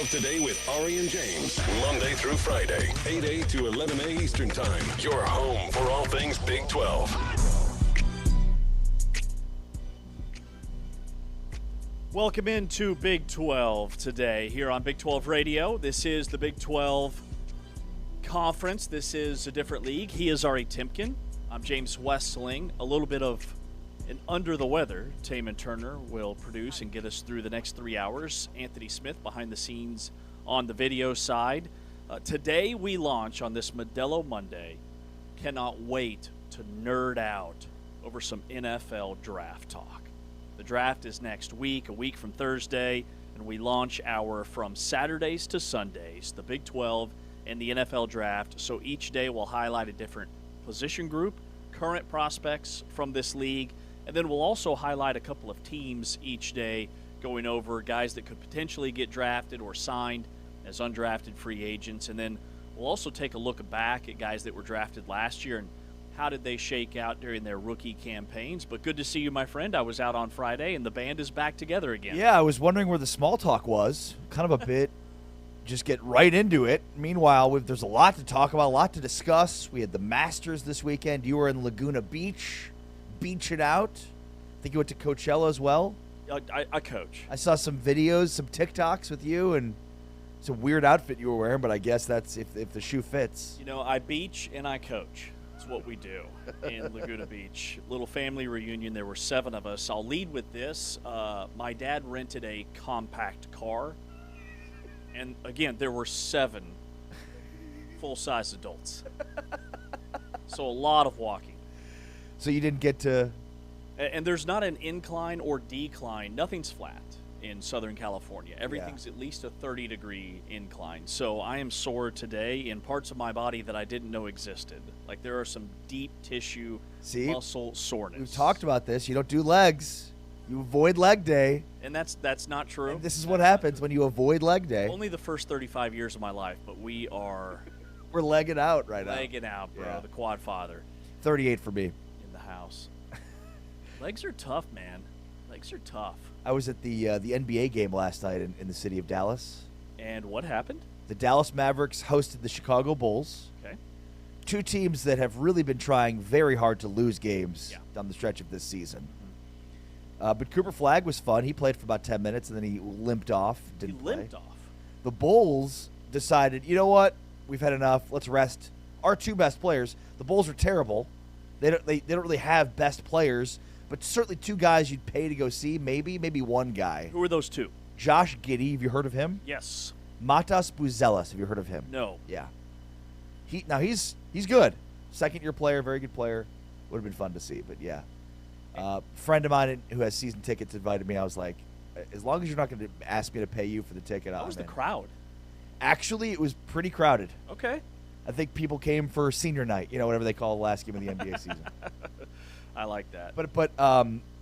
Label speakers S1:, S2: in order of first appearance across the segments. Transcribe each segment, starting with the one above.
S1: 12 today with Ari and James. Monday through Friday, 8A to 11A Eastern Time. Your home for all things Big 12.
S2: Welcome into Big 12 today here on Big 12 Radio. This is the Big 12 Conference. This is a different league. He is Ari Timken. I'm James Westling. A little bit of an under the weather. Taman Turner will produce and get us through the next 3 hours. Anthony Smith behind the scenes on the video side. Today we launch on this Modelo Monday. Cannot wait to nerd out over some NFL draft talk. The draft is next week, a week from Thursday, and we launch our from Saturdays to Sundays, the Big 12 and the NFL draft. So each day we'll highlight a different position group, current prospects from this league, and then we'll also highlight a couple of teams each day, going over guys that could potentially get drafted or signed as undrafted free agents. And then we'll also take a look back at guys that were drafted last year and how did they shake out during their rookie campaigns. But good to see you, my friend. I was out on Friday, and the band is back together again.
S3: Yeah, I was wondering where the small talk was. Kind of a bit, just get right into it. Meanwhile, there's a lot to talk about, a lot to discuss. We had the Masters this weekend. You were in Laguna Beach, beaching out. I think you went to Coachella as well.
S2: I coach.
S3: I saw some videos, some TikToks with you, and it's a weird outfit you were wearing, but I guess that's if the shoe fits.
S2: You know, I beach and I coach. That's what we do in Laguna Beach. Little family reunion. There were 7 of us. I'll lead with this. My dad rented a compact car. And, again, there were 7 full-size adults. So a lot of walking.
S3: So you didn't get to...
S2: And there's not an incline or decline. Nothing's flat in Southern California. Everything's at least a 30-degree incline. So I am sore today in parts of my body that I didn't know existed. Like there are some deep tissue muscle soreness.
S3: We've talked about this. You don't do legs. You avoid leg day.
S2: And that's not true.
S3: And this is what happens when you avoid leg day.
S2: Only the first 35 years of my life, but we're
S3: legging out right now.
S2: Legging out, bro. Yeah. The quad father.
S3: 38 for me.
S2: In the house. Legs are tough, man. Legs are tough.
S3: I was at the NBA game last night in the city of Dallas.
S2: And what happened?
S3: The Dallas Mavericks hosted the Chicago Bulls.
S2: Okay.
S3: 2 teams that have really been trying very hard to lose games down the stretch of this season. But Cooper Flagg was fun. He played for about 10 minutes, and then he limped off.
S2: Limped off.
S3: The Bulls decided, you know what? We've had enough. Let's rest our 2 best players. The Bulls are terrible. They don't really have best players, but certainly 2 guys you'd pay to go see, maybe 1 guy.
S2: Who are those 2?
S3: Josh Giddey, have you heard of him?
S2: Yes.
S3: Matas Buzelis, have you heard of him?
S2: No.
S3: Yeah. He's good. Second-year player, very good player. Would have been fun to see, but yeah. Friend of mine who has season tickets invited me. I was like, as long as you're not going to ask me to pay you for the ticket.
S2: How was the crowd?
S3: Actually, it was pretty crowded.
S2: Okay.
S3: I think people came for senior night, whatever they call the last game of the NBA season.
S2: I like that.
S3: But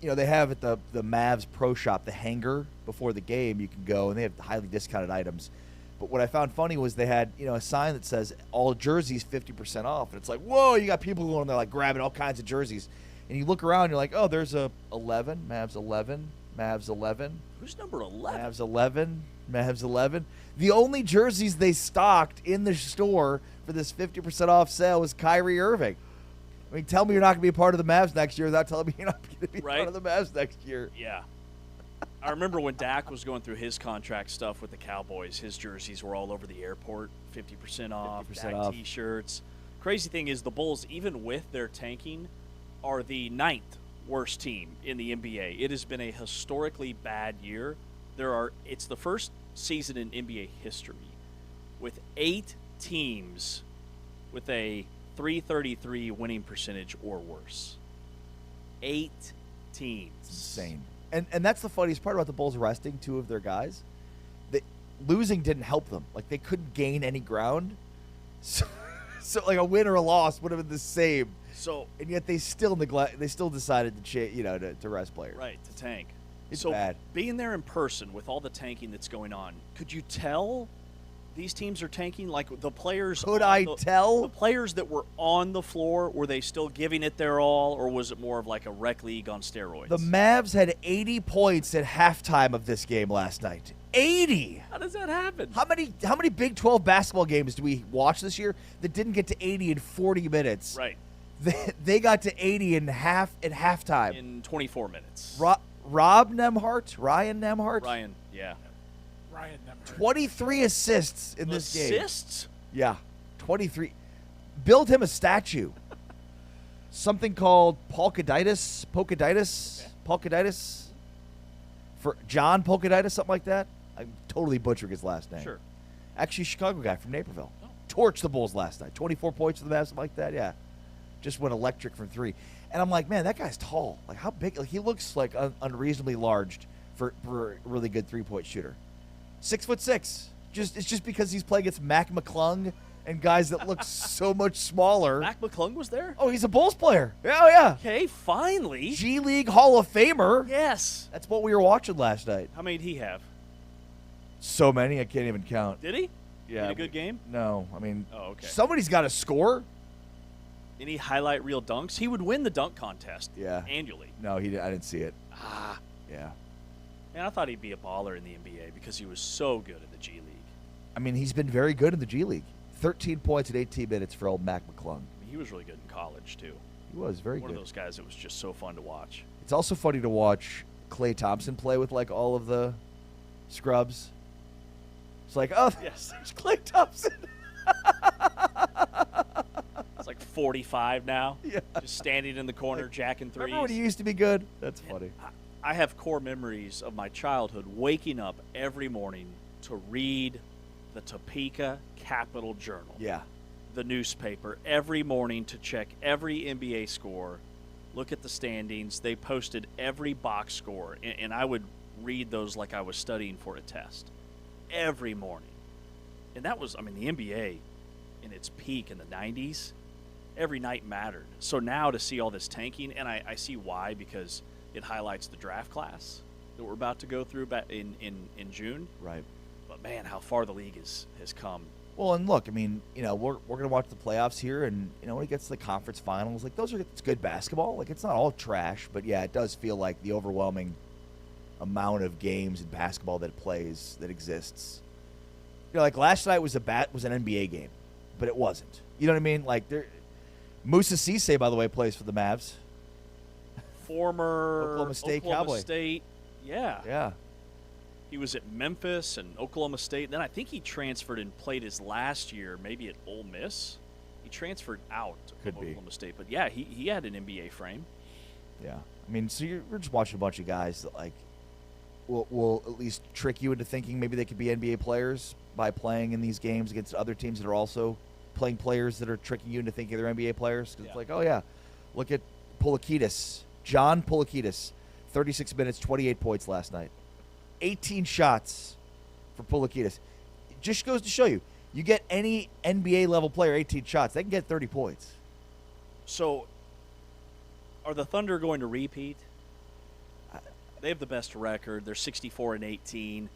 S3: they have at the Mavs Pro Shop, the hangar before the game, you can go, and they have highly discounted items. But what I found funny was they had, a sign that says all jerseys 50% off. And it's like, whoa, you got people going there like grabbing all kinds of jerseys. And you look around, you're like, oh, there's a 11, Mavs 11, Mavs 11.
S2: Who's number 11?
S3: Mavs 11, Mavs 11. The only jerseys they stocked in the store for this 50% off sale was Kyrie Irving. I mean, tell me you're not going to be a part of the Mavs next year without telling me you're not going to be part of the Mavs next year.
S2: Yeah. I remember when Dak was going through his contract stuff with the Cowboys, his jerseys were all over the airport, 50% off,
S3: 50%
S2: Dak
S3: off.
S2: T-shirts. Crazy thing is the Bulls, even with their tanking, are the 9th worst team in the NBA. It has been a historically bad year. It's the first season in NBA history with 8 teams with a .333 winning percentage or worse. 8 teams.
S3: Insane. And that's the funniest part about the Bulls resting 2 of their guys. Losing didn't help them. Like, they couldn't gain any ground. So like a win or a loss would have been the same. And yet they still decided to rest players.
S2: Right, to tank.
S3: It's bad.
S2: Being there in person with all the tanking that's going on, could you tell these teams are tanking? Like the players.
S3: Could I tell?
S2: The players that were on the floor, were they still giving it their all, or was it more of like a rec league on steroids?
S3: The Mavs had 80 points at halftime of this game last night. 80.
S2: How does that happen?
S3: How many Big 12 basketball games do we watch this year that didn't get to 80 in 40 minutes?
S2: Right.
S3: They got to 80 at halftime.
S2: In 24 minutes.
S3: Ryan Nembhard?
S2: Ryan, yeah.
S4: Ryan Nembhard.
S3: 23 assists in this game.
S2: Assists?
S3: Yeah, 23. Build him a statue. Something called Polkaditis? For John Polkaditis, something like that. I'm totally butchering his last name.
S2: Sure.
S3: Actually, Chicago guy from Naperville.
S2: Oh.
S3: Torched the Bulls last night. 24 points for the Mavs, something like that. Yeah. Just went electric from 3. And I'm like, man, that guy's tall. Like, how big? Like, he looks like unreasonably large for a really good 3-point shooter. 6'6". It's just because he's playing against Mac McClung and guys that look so much smaller.
S2: Mac McClung was there?
S3: Oh, he's a Bulls player. Oh, yeah.
S2: Okay, finally.
S3: G League Hall of Famer.
S2: Yes.
S3: That's what we were watching last night.
S2: How many did he have?
S3: So many, I can't even count.
S2: Did he?
S3: Yeah.
S2: Had a good game?
S3: No, I mean,
S2: Oh, okay.
S3: somebody's got to score.
S2: Any highlight reel dunks? He would win the dunk contest annually.
S3: No, I didn't see it.
S2: Ah.
S3: Yeah.
S2: Man, I thought he'd be a baller in the NBA because he was so good in the G League.
S3: I mean, he's been very good in the G League. 13 points in 18 minutes for old Mac McClung.
S2: I mean, he was really good in college, too.
S3: He was very
S2: One
S3: good.
S2: of those guys that was just so fun to watch.
S3: It's also funny to watch Klay Thompson play with, like, all of the scrubs. It's like, oh,
S2: Yes.
S3: there's Klay Thompson.
S2: It's like 45 now.
S3: Yeah.
S2: Just standing in the corner, jacking threes.
S3: Remember when he used to be good? That's funny.
S2: I have core memories of my childhood waking up every morning to read the Topeka Capital Journal.
S3: Yeah.
S2: The newspaper every morning to check every NBA score, look at the standings. They posted every box score, and I would read those like I was studying for a test every morning. And that was, I mean, the NBA in its peak in the 90s, every night mattered. So now to see all this tanking, and I see why, because it highlights the draft class that we're about to go through back in June.
S3: Right.
S2: But, man, how far the league has come.
S3: Well, and look, I mean, you know, we're going to watch the playoffs here, and, you know, when it gets to the conference finals, like, it's good basketball. Like, it's not all trash, but, yeah, it does feel like the overwhelming amount of games in basketball that exists. You know, like, last night was an NBA game, but it wasn't. You know what I mean? Like, Musa Cisse, by the way, plays for the Mavs.
S2: Former
S3: Oklahoma State Cowboy.
S2: State, yeah.
S3: Yeah.
S2: He was at Memphis and Oklahoma State. Then I think he transferred and played his last year, maybe at Ole Miss. He transferred out of Oklahoma State. But, yeah, he had an NBA frame.
S3: Yeah. I mean, so we're just watching a bunch of guys that, like, will at least trick you into thinking maybe they could be NBA players by playing in these games against other teams that are also playing players that are tricking you into thinking they're NBA players. 'Cause it's like, oh, yeah, look at Polakidis. John Polakidis, 36 minutes, 28 points last night. 18 shots for Polakidis. It just goes to show you, you get any NBA-level player 18 shots, they can get 30 points.
S2: So are the Thunder going to repeat? They have the best record. They're 64-18.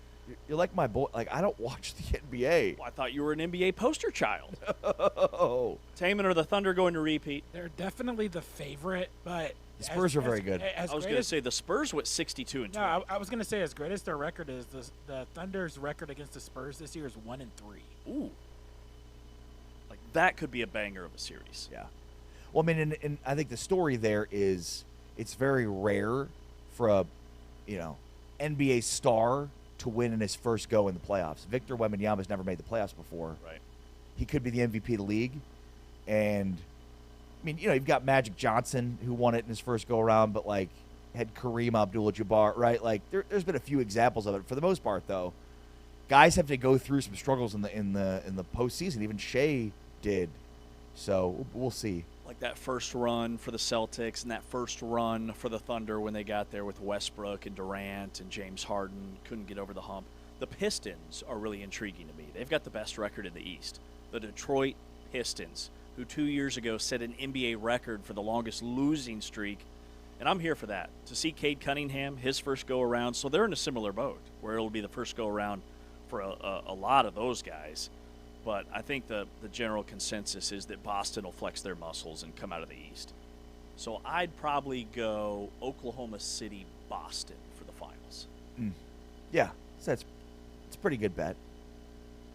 S3: You're like my boy. Like, I don't watch the NBA.
S2: Well, I thought you were an NBA poster child.
S3: Oh.
S2: Taman, are the Thunder going to repeat?
S4: They're definitely the favorite, but
S3: The Spurs are very good.
S2: I was going to say the Spurs went 62-20.
S4: No, I was going to say as great as their record is, the Thunder's record against the Spurs this year is 1-3.
S2: Ooh. Like, that could be a banger of a series.
S3: Yeah. Well, I mean, and I think the story there is it's very rare for a, NBA star to win in his first go in the playoffs. Victor Wembanyama's never made the playoffs before.
S2: Right.
S3: He could be the MVP of the league. And, I mean, you've got Magic Johnson who won it in his first go-around, but, like, had Kareem Abdul-Jabbar, right? Like, there's been a few examples of it. For the most part, though, guys have to go through some struggles in the postseason. Even Shea did. So we'll see.
S2: Like that first run for the Celtics and that first run for the Thunder when they got there with Westbrook and Durant and James Harden, couldn't get over the hump. The Pistons are really intriguing to me. They've got the best record in the East. The Detroit Pistons, who 2 years ago set an NBA record for the longest losing streak. And I'm here for that. To see Cade Cunningham, his first go-around. So they're in a similar boat where it'll be the first go-around for a lot of those guys. But I think the general consensus is that Boston will flex their muscles and come out of the East. So I'd probably go Oklahoma City, Boston for the finals.
S3: Yeah, so that's pretty good bet.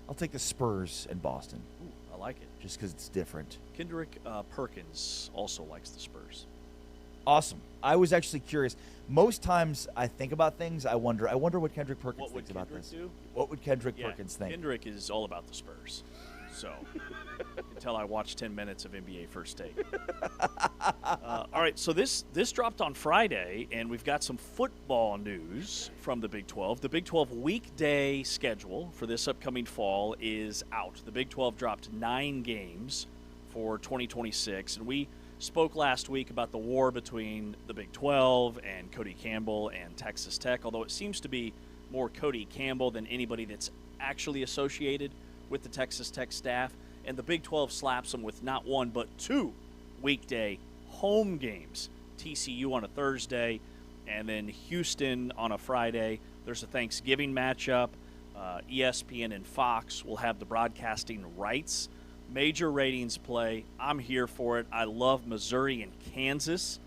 S3: I'll take the Spurs in Boston.
S2: Ooh, I like it.
S3: Just because it's different.
S2: Kendrick Perkins also likes the Spurs.
S3: Awesome. I was actually curious. Most times I think about things, I wonder what Kendrick Perkins thinks about this.
S2: Do?
S3: What would Kendrick Perkins think?
S2: Kendrick is all about the Spurs. So, until I watch 10 minutes of NBA First Take. All right, so this dropped on Friday, and we've got some football news from the Big 12. The Big 12 weekday schedule for this upcoming fall is out. The Big 12 dropped 9 games for 2026, and we spoke last week about the war between the Big 12 and Cody Campbell and Texas Tech, although it seems to be more Cody Campbell than anybody that's actually associated with the Texas Tech staff. And the Big 12 slaps them with not one but 2 weekday home games. TCU on a Thursday and then Houston on a Friday. There's a Thanksgiving matchup. ESPN and Fox will have the broadcasting rights. Major ratings play. I'm here for it. I love Missouri and Kansas.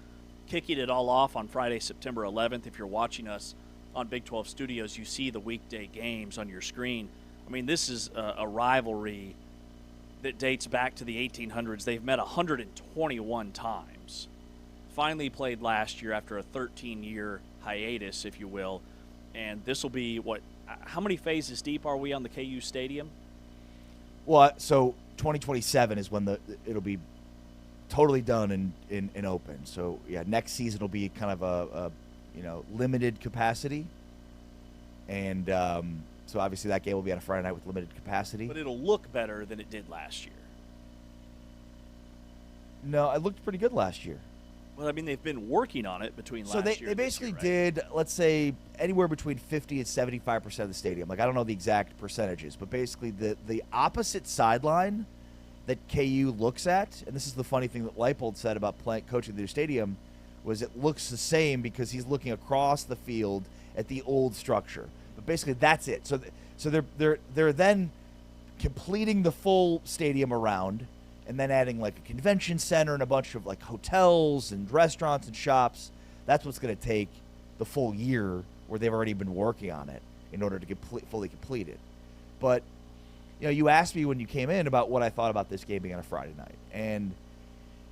S2: Kicking it all off on Friday, September 11th. If you're watching us on Big 12 Studios, you see the weekday games on your screen. I mean, this is a rivalry that dates back to the 1800s. They've met 121 times. Finally played last year after a 13-year hiatus, if you will. And this will be, how many phases deep are we on the KU Stadium?
S3: Well, so 2027 is when it'll be totally done and open. So, yeah, next season will be kind of a limited capacity. And so obviously that game will be on a Friday night with limited capacity.
S2: But it'll look better than it did last year.
S3: No, it looked pretty good last year.
S2: Well, I mean, they've been working on it between last year and this year.
S3: So they basically
S2: right?
S3: did, let's say, anywhere between 50 and 75% of the stadium. Like, I don't know the exact percentages, but basically the opposite sideline that KU looks at, and this is the funny thing that Leipold said about coaching the new stadium, was it looks the same because he's looking across the field at the old structure. But basically, that's it. So they're then completing the full stadium around, and then adding like a convention center and a bunch of like hotels and restaurants and shops. That's what's going to take the full year, where they've already been working on it in order to fully complete it. But you asked me when you came in about what I thought about this game being on a Friday night, and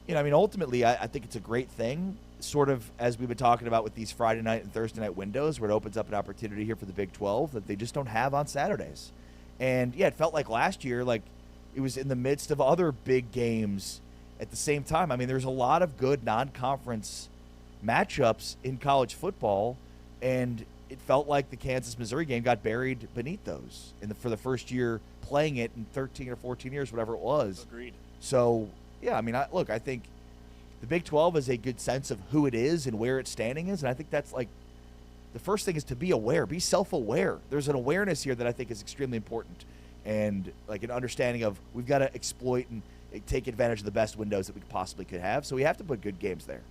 S3: ultimately, I think it's a great thing. Sort of as we've been talking about with these Friday night and Thursday night windows, where it opens up an opportunity here for the Big 12 that they just don't have on Saturdays. And yeah, it felt like last year, like it was in the midst of other big games at the same time. I mean, there's a lot of good non-conference matchups in college football, and it felt like the Kansas-Missouri game got buried beneath those for the first year playing it in 13 or 14 years, whatever it was.
S2: Agreed.
S3: So, yeah, I mean, I think the Big 12 has a good sense of who it is and where its standing is, and I think that's like the first thing is to be aware, be self-aware. There's an awareness here that I think is extremely important, and like an understanding of we've got to exploit and take advantage of the best windows that we possibly could have. So we have to put good games there.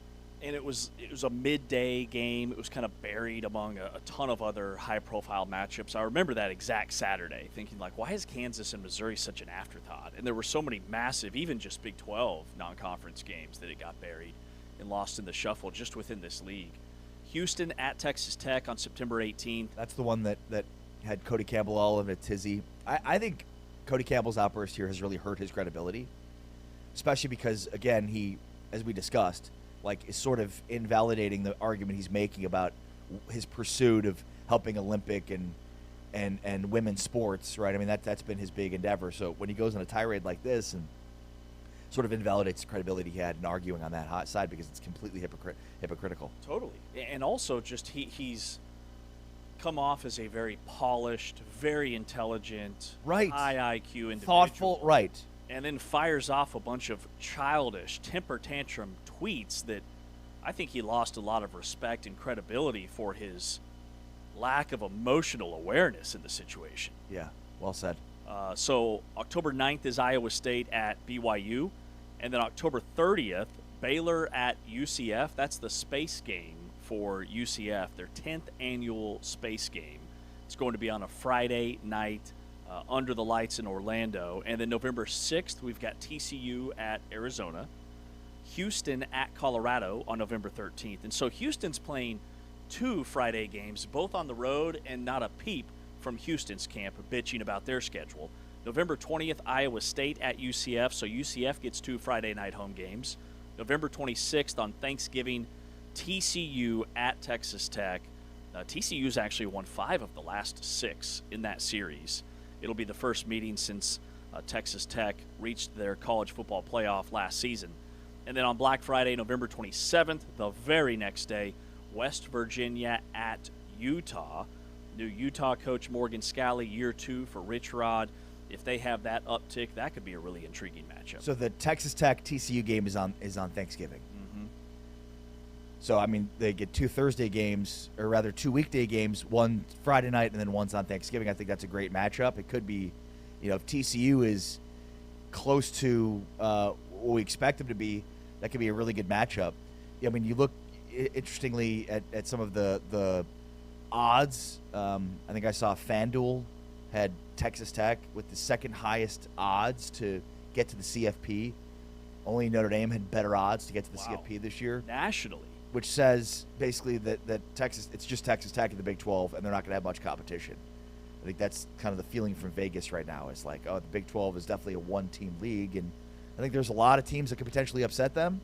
S2: And it was a midday game. It was kind of buried among a ton of other high-profile matchups. I remember that exact Saturday thinking, like, why is Kansas and Missouri such an afterthought? And there were so many massive, even just Big 12 non-conference games that it got buried and lost in the shuffle just within this league. Houston at Texas Tech on September 18th.
S3: That's the one that had Cody Campbell all in a tizzy. I think Cody Campbell's outburst here has really hurt his credibility, especially because, again, he, as we discussed, is sort of invalidating the argument he's making about his pursuit of helping Olympic and women's sports, right? I mean, that's been his big endeavor. So when he goes on a tirade like this and sort of invalidates the credibility he had in arguing on that hot side, because it's completely hypocritical.
S2: Totally. And also just he's come off as a very polished, very intelligent,
S3: right,
S2: high IQ individual.
S3: Thoughtful, right.
S2: And then fires off a bunch of childish temper tantrum tweets that I think he lost a lot of respect and credibility for his lack of emotional awareness in the situation.
S3: Yeah, well said.
S2: So October 9th is Iowa State at BYU. And then October 30th, Baylor at UCF. That's the space game for UCF, their 10th annual space game. It's going to be on a Friday night under the lights in Orlando. And then November 6th, we've got TCU at Arizona, Houston at Colorado on November 13th. And so Houston's playing 2 Friday games, both on the road and not a peep from Houston's camp bitching about their schedule. November 20th, Iowa State at UCF, so UCF gets 2 Friday night home games. November 26th on Thanksgiving, TCU at Texas Tech. TCU's actually won 5 of the last 6 in that series. It'll be the first meeting since Texas Tech reached their college football playoff last season. And then on Black Friday, November 27th, the very next day, West Virginia at Utah. New Utah coach Morgan Scalley, year 2 for Rich Rod. If they have that uptick, that could be a really intriguing matchup.
S3: So the Texas Tech TCU game is on Thanksgiving.
S2: Mm-hmm.
S3: So I mean, they get 2 Thursday games, or rather 2 weekday games, one Friday night and then one's on Thanksgiving. I think that's a great matchup. It could be, if TCU is close to what we expect them to be, that could be a really good matchup. I mean, you look interestingly at some of the odds. I think I saw FanDuel had Texas Tech with the second highest odds to get to the CFP. Only Notre Dame had better odds to get to the CFP this year.
S2: Nationally. Which
S3: says basically that Texas, it's just Texas Tech in the Big 12, and they're not going to have much competition. I think that's kind of the feeling from Vegas right now. It's like, the Big 12 is definitely a one-team league, and I think there's a lot of teams that could potentially upset them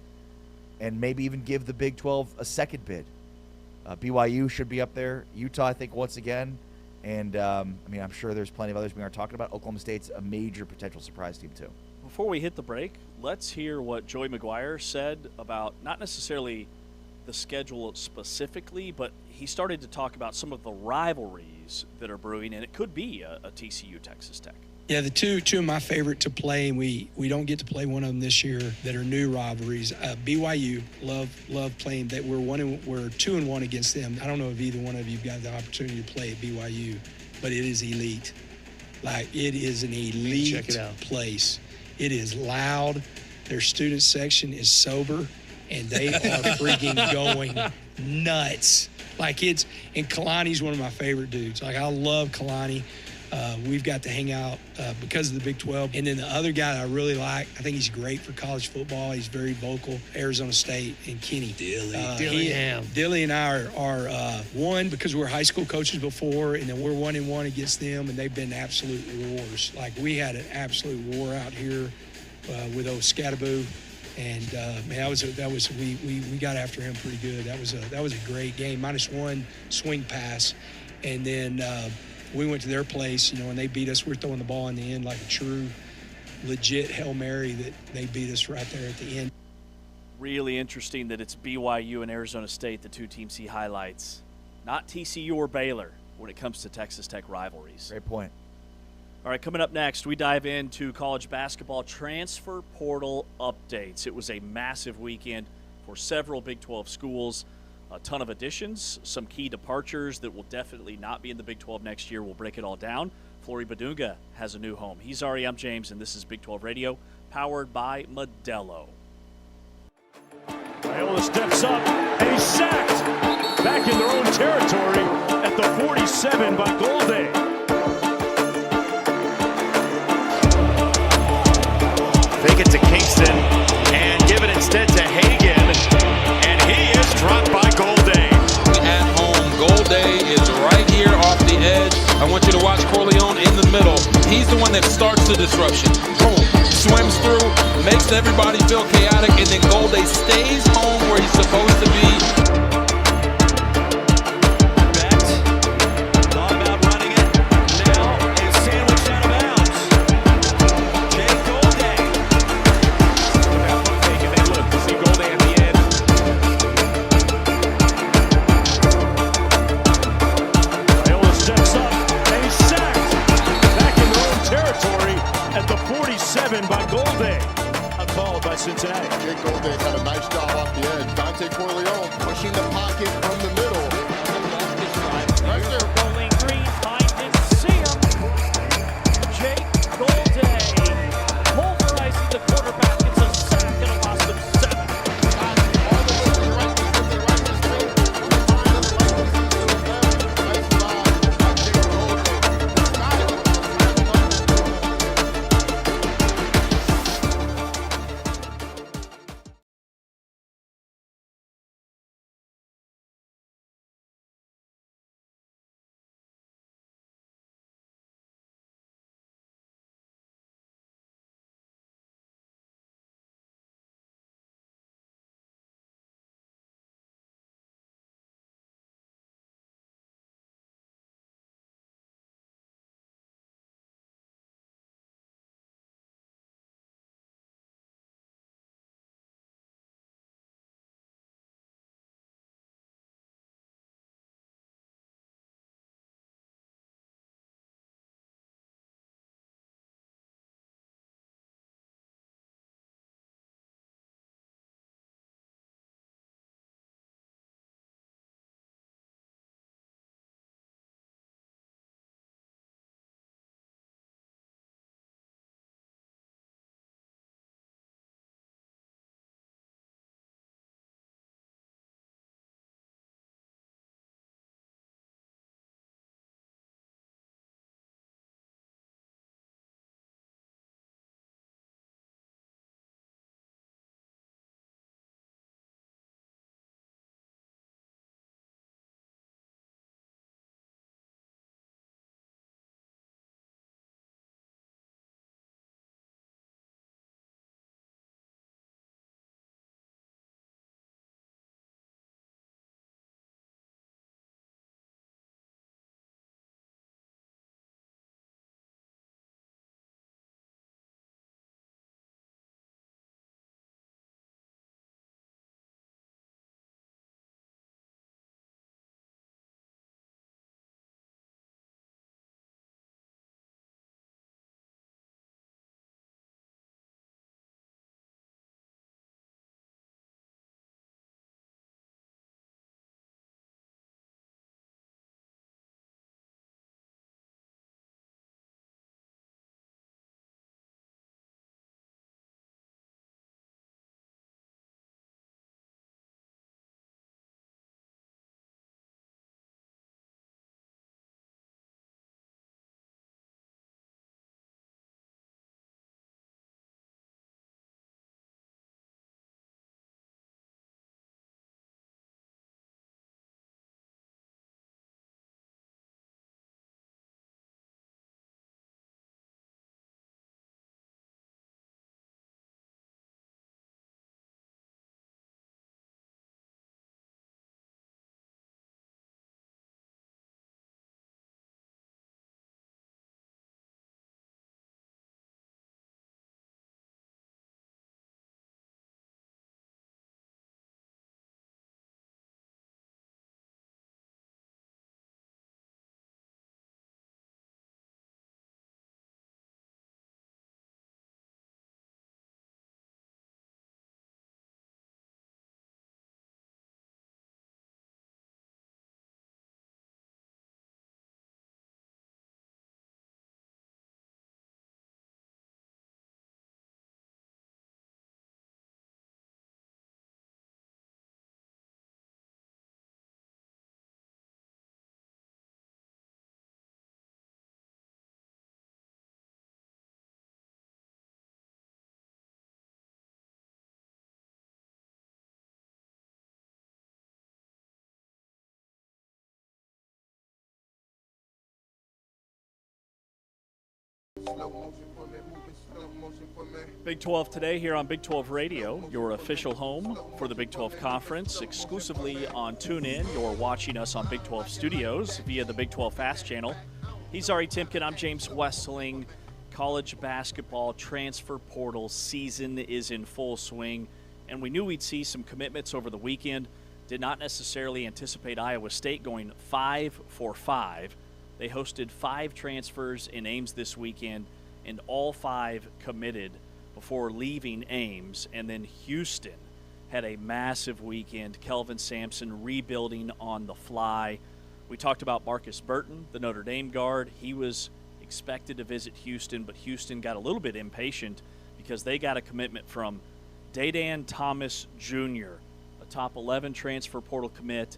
S3: and maybe even give the Big 12 a second bid. BYU should be up there. Utah, I think, once again. And, I'm sure there's plenty of others we aren't talking about. Oklahoma State's a major potential surprise team, too.
S2: Before we hit the break, let's hear what Joey McGuire said about not necessarily the schedule specifically, but he started to talk about some of the rivalries that are brewing, and it could be a TCU Texas Tech.
S5: Yeah, the two of my favorite to play, and we don't get to play one of them this year that are new rivalries. BYU, love playing that. We're 2-1 against them. I don't know if either one of you got the opportunity to play at BYU, but it is elite. Like, it is an elite place. It is loud. Their student section is sober, and they are freaking going nuts. Like, and Kalani's one of my favorite dudes. Like, I love Kalani. We've got to hang out because of the Big 12. And then the other guy that I really like, I think he's great for college football. He's very vocal. Arizona State and Kenny. Dilly and I are one because we're high school coaches before, and then we're 1-1 against them, and they've been absolute wars. Like, we had an absolute war out here with old Scattaboo. And man, we got after him pretty good. That was a great game. -1 swing pass, and then we went to their place, and they beat us. We're throwing the ball in the end like a true, legit Hail Mary that they beat us right there at the end.
S2: Really interesting that it's BYU and Arizona State, the two teams he highlights, not TCU or Baylor when it comes to Texas Tech rivalries.
S3: Great point.
S2: All right, coming up next, we dive into college basketball transfer portal updates. It was a massive weekend for several Big 12 schools. A ton of additions, some key departures that will definitely not be in the Big 12 next year. We'll break it all down. Flory Badunga has a new home. He's Ari, I'm James, and this is Big 12 Radio, powered by Modelo.
S6: Iola steps up, and he's sacked. Back in their own territory at the 47 by Golday.
S7: Fake it to Kingston, and give it instead to Hagan. And he is dropped by Golday.
S8: At home, Golday is right here off the edge. I want you to watch Corleone in the middle. He's the one that starts the disruption. Boom, swims through, makes everybody feel chaotic, and then Golday stays home where he's supposed to be.
S6: Cincinnati.
S9: Jake Golday had a nice job off the edge. Dante Corleone pushing the pocket from the middle.
S2: Big 12 today here on Big 12 Radio, your official home for the Big 12 Conference, exclusively on TuneIn. You're watching us on Big 12 Studios via the Big 12 Fast Channel. He's Ari Timken. I'm James Westling. College basketball transfer portal season is in full swing, and we knew we'd see some commitments over the weekend. Did not necessarily anticipate Iowa State going 5 for 5. They hosted 5 transfers in Ames this weekend, and all 5 committed before leaving Ames. And then Houston had a massive weekend. Kelvin Sampson rebuilding on the fly. We talked about Marcus Burton, the Notre Dame guard. He was expected to visit Houston, but Houston got a little bit impatient because they got a commitment from Daydan Thomas Jr., a top 11 transfer portal commit,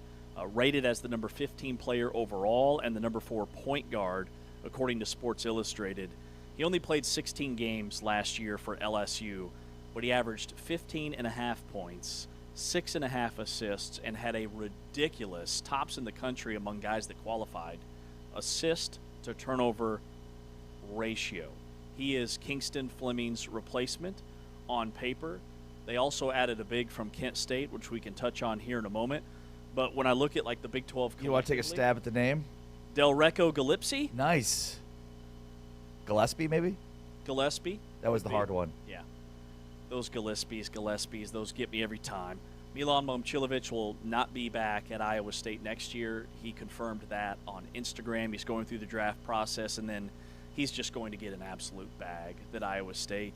S2: rated as the number 15 player overall and the number 4 point guard, according to Sports Illustrated. He only played 16 games last year for LSU, but he averaged 15.5 points, 6.5 assists, and had a ridiculous, tops in the country among guys that qualified, assist to turnover ratio. He is Kingston Fleming's replacement on paper. They also added a big from Kent State, which we can touch on here in a moment. But when I look at like the Big 12,
S3: you want to take a stab at the name?
S2: Delreco Gillespie.
S3: Nice. Gillespie, maybe?
S2: Gillespie.
S3: That was the hard one.
S2: Yeah. Those Gillespies, those get me every time. Milan Momcilovic will not be back at Iowa State next year. He confirmed that on Instagram. He's going through the draft process, and then he's just going to get an absolute bag at Iowa State.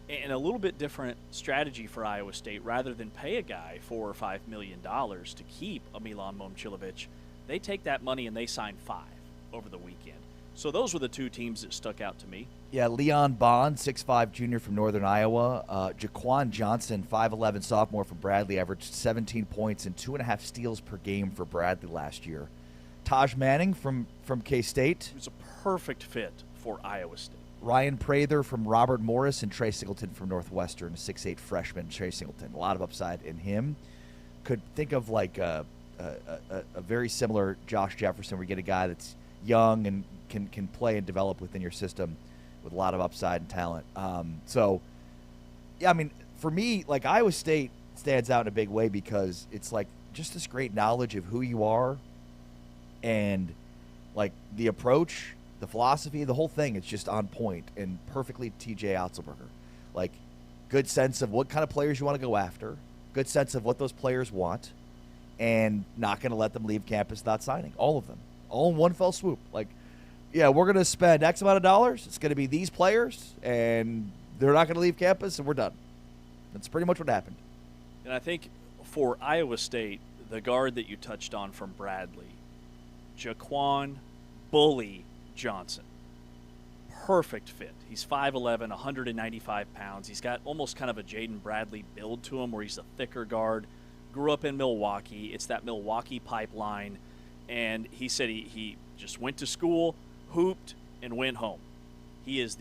S2: And a little bit different strategy for Iowa State. Rather than pay a guy $4 or $5 million to keep a Milan Momcilovic, they take that money and they sign 5 over the weekend. So those were the 2 teams that stuck out to me.
S3: Yeah, Leon Bond, 6'5", junior from Northern Iowa. Jaquan Johnson, 5'11", sophomore from Bradley, averaged 17 points and 2.5 steals per game for Bradley last year. Taj Manning from K-State.
S2: He was a perfect fit for Iowa State.
S3: Ryan Prather from Robert Morris, and Trey Singleton from Northwestern, 6'8" freshman Trey Singleton. A lot of upside in him. Could think of like a very similar Josh Jefferson, where you get a guy that's young and can play and develop within your system with a lot of upside and talent. So, yeah, I mean, for me, like Iowa State stands out in a big way because it's like just this great knowledge of who you are and like the approach, the philosophy, the whole thing. It's just on point and perfectly TJ Otzelberger. Like good sense of what kind of players you want to go after, good sense of what those players want, and not going to let them leave campus without signing. All of them. All in one fell swoop. Like, yeah, we're going to spend X amount of dollars. It's going to be these players, and they're not going to leave campus, and we're done. That's pretty much what happened.
S2: And I think for Iowa State, the guard that you touched on from Bradley, Jaquan Bully Johnson, perfect fit. He's 5'11", 195 pounds. He's got almost kind of a Jaden Bradley build to him where he's a thicker guard. Grew up in Milwaukee. It's that Milwaukee pipeline. And he said he just went to school, hooped, and went home. He is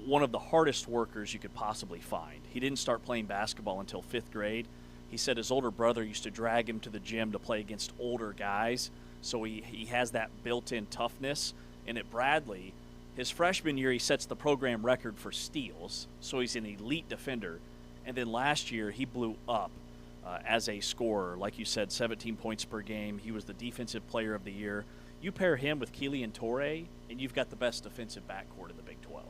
S2: one of the hardest workers you could possibly find. He didn't start playing basketball until 5th grade. He said his older brother used to drag him to the gym to play against older guys, so he has that built-in toughness. And at Bradley, his freshman year, he sets the program record for steals, so he's an elite defender. And then last year, he blew up as a scorer. Like you said, 17 points per game. He was the defensive player of the year. You pair him with Keelan Torrey, and you've got the best defensive backcourt in the Big 12.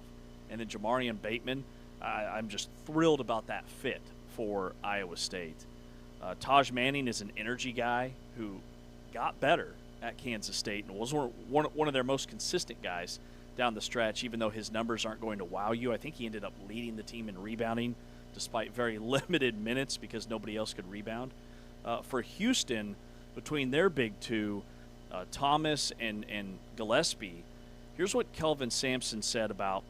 S2: And then Jamarian Bateman, I'm just thrilled about that fit for Iowa State. Taj Manning is an energy guy who got better at Kansas State and was one of their most consistent guys down the stretch, even though his numbers aren't going to wow you. I think he ended up leading the team in rebounding despite very limited minutes because nobody else could rebound. For Houston, between their big 2, Thomas and Gillespie, here's what Kelvin Sampson said about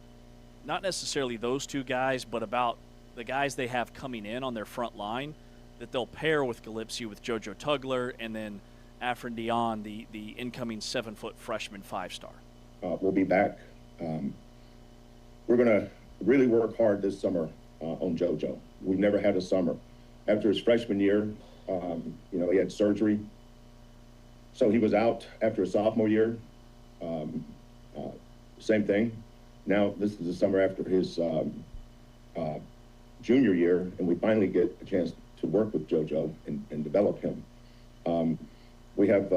S2: not necessarily those 2 guys, but about the guys they have coming in on their front line that they'll pair with Gillespie with JoJo Tugler and then Afrin Dion, the incoming 7-foot freshman 5-star.
S10: We'll be back. We're going to really work hard this summer on JoJo. We've never had a summer. After his freshman year, he had surgery. So he was out after his sophomore year. Same thing. Now this is the summer after his junior year, and we finally get a chance to work with JoJo and develop him. We have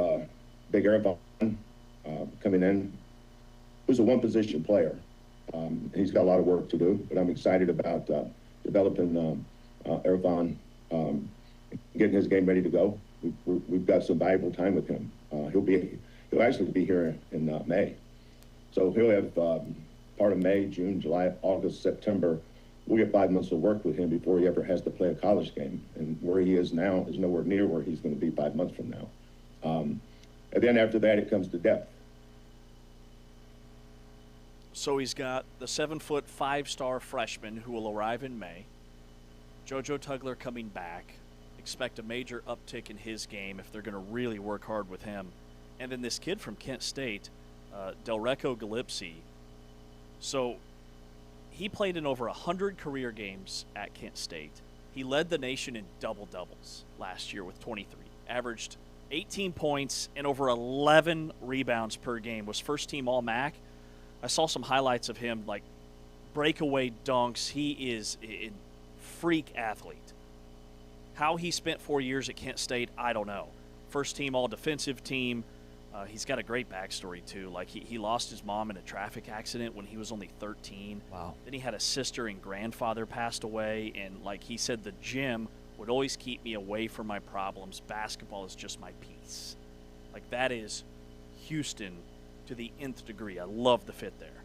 S10: Big Ervon coming in, who's a one-position player. He's got a lot of work to do, but I'm excited about developing Ervon, getting his game ready to go. We've got some valuable time with him. He'll actually be here in May. So he'll have part of May, June, July, August, September. We'll get 5 months of work with him before he ever has to play a college game. And where he is now is nowhere near where he's going to be 5 months from now. And then after that, it comes to depth.
S2: So he's got the 7-foot, 5-star freshman who will arrive in May. JoJo Tugler coming back. Expect a major uptick in his game if they're going to really work hard with him. And then this kid from Kent State, Delreco Galipsi. So he played in over 100 career games at Kent State. He led the nation in double-doubles last year with 23. Averaged 18 points and over 11 rebounds per game. Was first-team All-MAC. I saw some highlights of him, like breakaway dunks. He is a freak athlete. How he spent 4 years at Kent State, I don't know. First-team All-Defensive team. He's got a great backstory, too. Like, he lost his mom in a traffic accident when he was only 13.
S3: Wow.
S2: Then he had a sister and grandfather passed away, and like he said, the gym would always keep me away from my problems. Basketball is just my peace. Like, that is Houston to the nth degree. I love the fit there.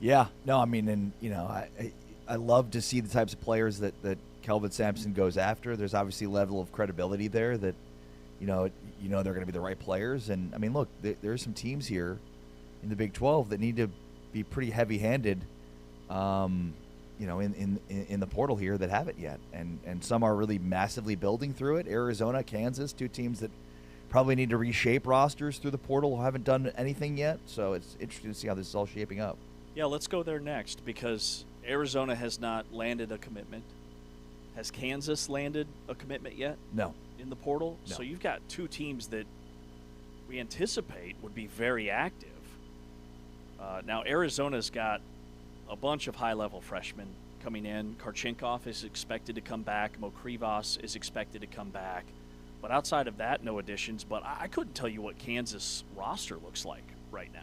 S3: Yeah. No, I mean, and, you know, I love to see the types of players that Kelvin Sampson goes after. There's obviously a level of credibility there that, you know they're going to be the right players. And, I mean, look, there are some teams here in the Big 12 that need to be pretty heavy-handed, in the portal here that haven't yet. And some are really massively building through it. Arizona, Kansas, two teams that probably need to reshape rosters through the portal, haven't done anything yet. So it's interesting to see how this is all shaping up.
S2: Yeah, let's go there next because Arizona has not landed a commitment. Has Kansas landed a commitment yet?
S3: No.
S2: In the portal?
S3: No.
S2: So you've got two teams that we anticipate would be very active. Now, Arizona's got a bunch of high-level freshmen coming in. Karchenkov is expected to come back. Mokrivas is expected to come back. But outside of that, no additions. But I couldn't tell you what Kansas roster looks like right now.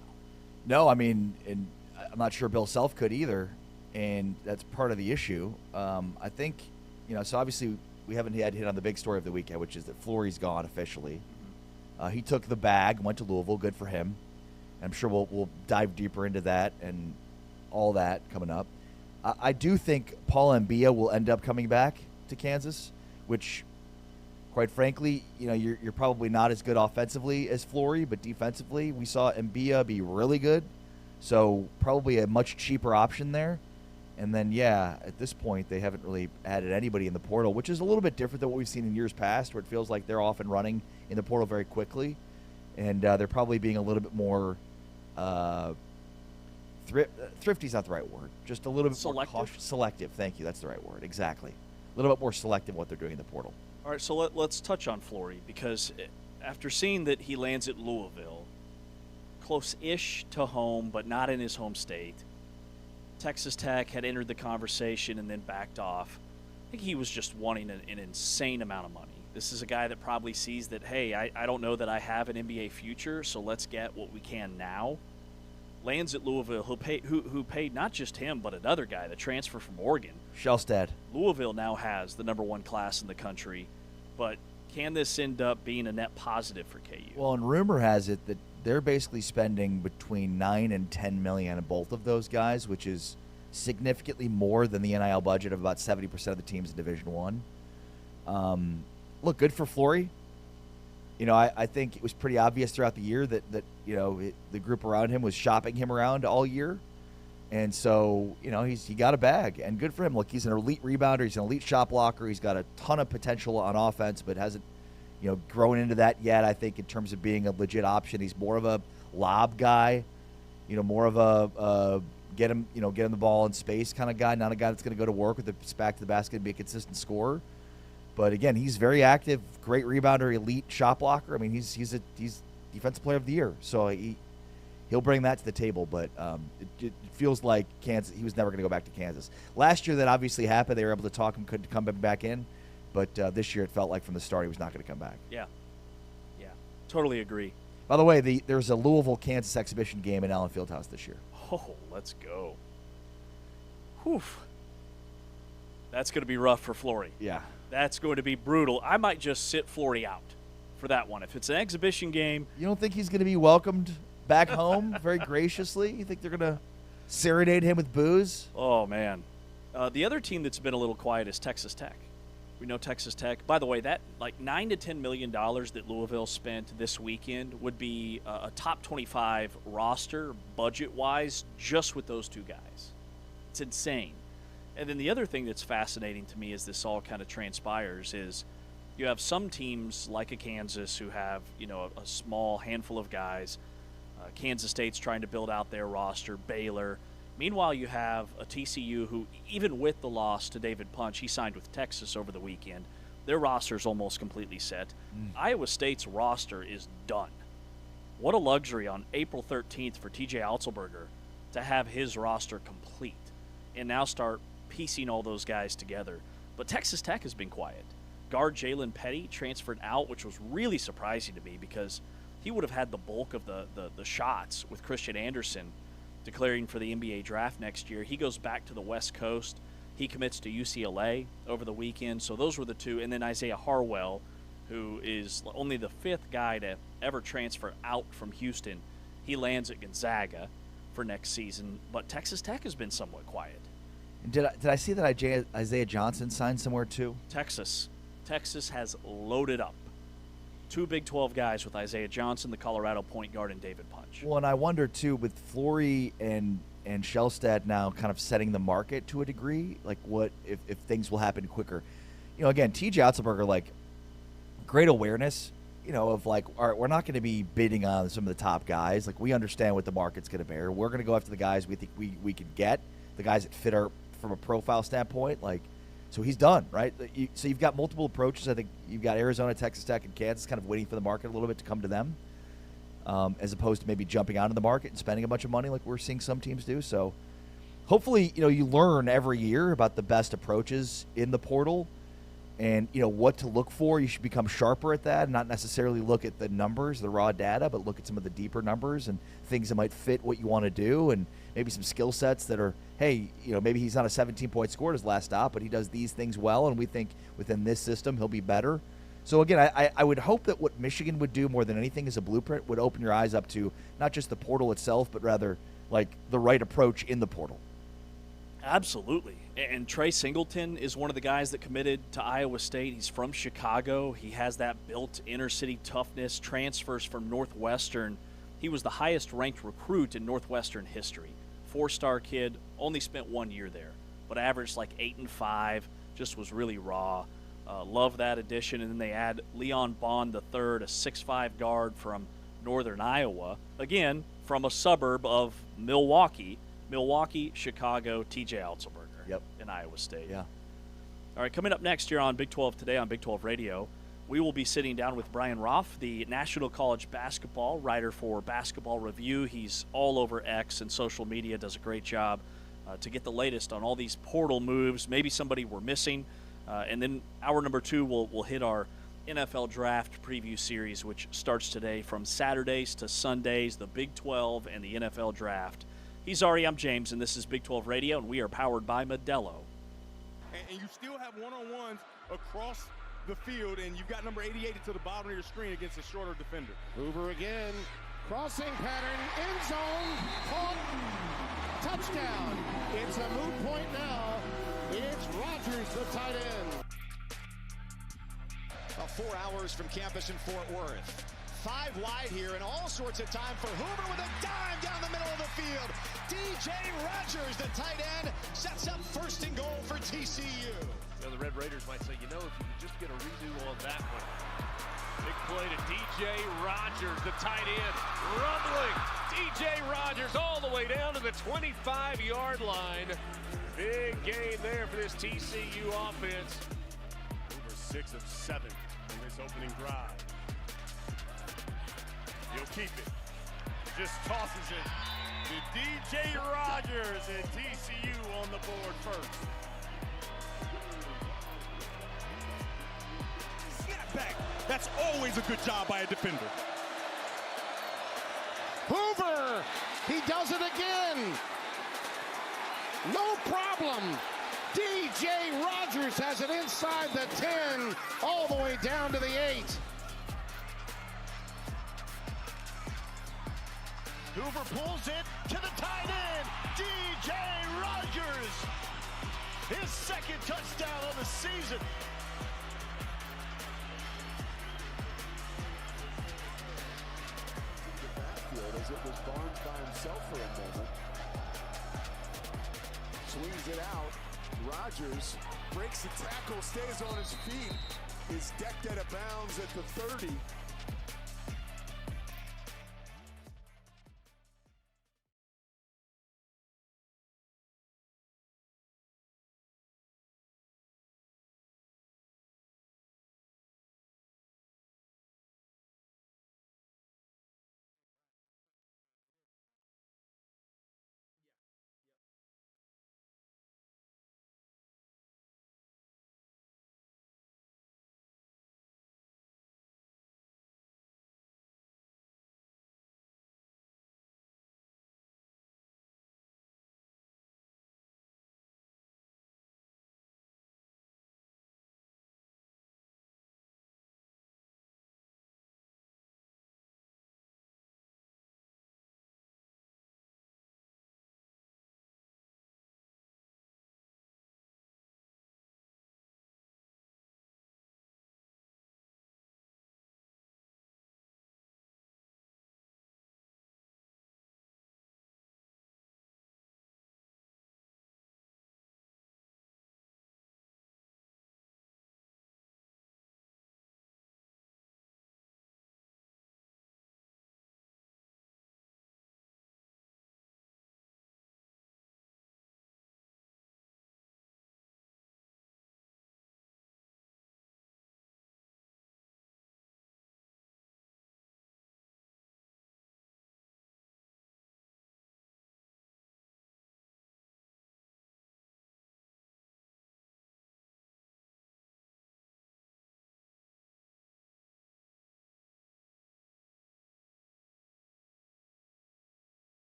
S3: No, I mean, and I'm not sure Bill Self could either, and that's part of the issue. I think, so obviously we haven't had hit on the big story of the weekend, which is that Flory's gone officially. He took the bag, went to Louisville. Good for him. I'm sure we'll dive deeper into that and all that coming up. I do think Paul Mbia will end up coming back to Kansas, which, quite frankly, you're probably not as good offensively as Flory, but defensively we saw Mbia be really good. So probably a much cheaper option there. And then, at this point, they haven't really added anybody in the portal, which is a little bit different than what we've seen in years past, where it feels like they're off and running in the portal very quickly. And they're probably being a little bit more thrifty's not the right word. Just a little bit more cautious. Selective. Thank you. That's the right word. Exactly. A little bit more selective what they're doing in the portal.
S2: All right, so let's touch on Flory, because after seeing that he lands at Louisville, close-ish to home, but not in his home state, Texas Tech had entered the conversation and then backed off. I think he was just wanting an insane amount of money. This is a guy that probably sees that, hey, I don't know that I have an NBA future, so let's get what we can now. Lands at Louisville, who paid not just him, but another guy, the transfer from Oregon.
S3: Shellstad.
S2: Louisville now has the #1 class in the country, but can this end up being a net positive for KU?
S3: Well, and rumor has it that they're basically spending between $9 and $10 million on both of those guys, which is significantly more than the NIL budget of about 70% of the teams in Division I. Look, good for Flory. I think it was pretty obvious throughout the year that the group around him was shopping him around all year. And so, he got a bag, and good for him. Look, he's an elite rebounder. He's an elite shot blocker. He's got a ton of potential on offense, but hasn't, grown into that yet, I think, in terms of being a legit option. He's more of a lob guy, more of a get him the ball in space kind of guy, not a guy that's going to go to work with his back to the basket and be a consistent scorer. But again, he's very active, great rebounder, elite shot blocker. I mean, he's defensive player of the year. So he'll bring that to the table. But it feels like Kansas. He was never going to go back to Kansas. Last year, that obviously happened. They were able to talk him, couldn't come back in. But this year, it felt like from the start he was not going to come back.
S2: Yeah, totally agree.
S3: By the way, there's a Louisville-Kansas exhibition game in Allen Fieldhouse this year.
S2: Oh, let's go. Whew. That's going to be rough for Flory.
S3: Yeah.
S2: That's going to be brutal. I might just sit Flory out for that one. If it's an exhibition game.
S3: You don't think he's going to be welcomed back home very graciously? You think they're going to serenade him with booze?
S2: Oh, man. The other team that's been a little quiet is Texas Tech. We know Texas Tech. By the way, that like $9 to $10 million that Louisville spent this weekend would be a top 25 roster budget-wise just with those two guys. It's insane. And then the other thing that's fascinating to me as this all kind of transpires is you have some teams like a Kansas who have, a small handful of guys. Kansas State's trying to build out their roster, Baylor. Meanwhile, you have a TCU who, even with the loss to David Punch, he signed with Texas over the weekend. Their roster's almost completely set. Iowa State's roster is done. What a luxury on April 13th for TJ Otzelberger to have his roster complete and now start piecing all those guys together. But Texas Tech has been quiet. Guard Jalen Petty transferred out, which was really surprising to me because he would have had the bulk of the shots with Christian Anderson declaring for the NBA draft next year. He goes back to the West Coast. He commits to UCLA over the weekend. So those were the two. And then Isaiah Harwell, who is only the fifth guy to ever transfer out from Houston. He lands at Gonzaga for next season. But Texas Tech has been somewhat quiet.
S3: Did I see that Isaiah Johnson signed somewhere too?
S2: Texas has loaded up. Two Big 12 guys with Isaiah Johnson, the Colorado point guard, and David Punch.
S3: Well, and I wonder, too, with Flory and Shellstad now kind of setting the market to a degree, like what if things will happen quicker. Again, TJ Otzelberger, like, great awareness, of like, all right, we're not going to be bidding on some of the top guys. Like, we understand what the market's going to bear. We're going to go after the guys we think we can get, the guys that fit our from a profile standpoint, like. So he's done, right? So you've got multiple approaches. I think you've got Arizona, Texas Tech, and Kansas kind of waiting for the market a little bit to come to them, as opposed to maybe jumping out of the market and spending a bunch of money like we're seeing some teams do. So hopefully, you learn every year about the best approaches in the portal and, what to look for. You should become sharper at that and not necessarily look at the numbers, the raw data, but look at some of the deeper numbers and things that might fit what you want to do and maybe some skill sets that are, hey, maybe he's not a 17-point scorer at his last stop, but he does these things well, and we think within this system he'll be better. So, again, I would hope that what Michigan would do more than anything as a blueprint would open your eyes up to not just the portal itself, but rather, like, the right approach in the portal.
S2: Absolutely. And Trey Singleton is one of the guys that committed to Iowa State. He's from Chicago. He has that built inner-city toughness, transfers from Northwestern. He was the highest-ranked recruit in Northwestern history. 4-star kid, only spent 1 year there, but averaged like 8 and 5, just was really raw. Love that addition. And then they add Leon Bond III, a 6'5 guard from northern Iowa, again, from a suburb of Milwaukee, Chicago, TJ Otzelberger in Iowa State.
S3: Yeah.
S2: All right, coming up next here on Big 12 Today on Big 12 Radio, we will be sitting down with Brian Rauf, the National College Basketball writer for Basketball Review. He's all over X and social media, does a great job to get the latest on all these portal moves, maybe somebody we're missing. And then hour number 2, we'll hit our NFL Draft Preview Series, which starts today from Saturdays to Sundays, the Big 12 and the NFL Draft. He's Ari, I'm James, and this is Big 12 Radio, and we are powered by Modelo.
S6: And you still have one-on-ones across the field, and you've got number 88 to the bottom of your screen against a shorter defender.
S9: Hoover again, crossing pattern, end zone, caught, touchdown. It's a moot point now. It's Rodgers, the tight end.
S11: 4 hours from campus in Fort Worth. 5 wide here and all sorts of time for Hoover with a dime down the middle of the field. DJ Rodgers, the tight end, sets up first and goal for TCU.
S6: The Red Raiders might say, if you could just get a redo on that one. Big play to DJ Rodgers, the tight end, rumbling. DJ Rodgers all the way down to the 25-yard line. Big gain there for this TCU offense. Hoover 6 of 7 in this opening drive. He'll keep it. just tosses it to DJ Rogers, and TCU on the board first.
S12: Snap back. That's always a good job by a defender.
S9: Hoover, he does it again. No problem. DJ Rogers has it inside the 10, all the way down to the 8.
S11: Hoover pulls it to the tight end. DJ Rogers, his second touchdown of the season.
S13: The backfield as it was Barnes by himself for a moment. Swings it out. Rogers breaks the tackle, stays on his feet, is decked out of bounds at the 30.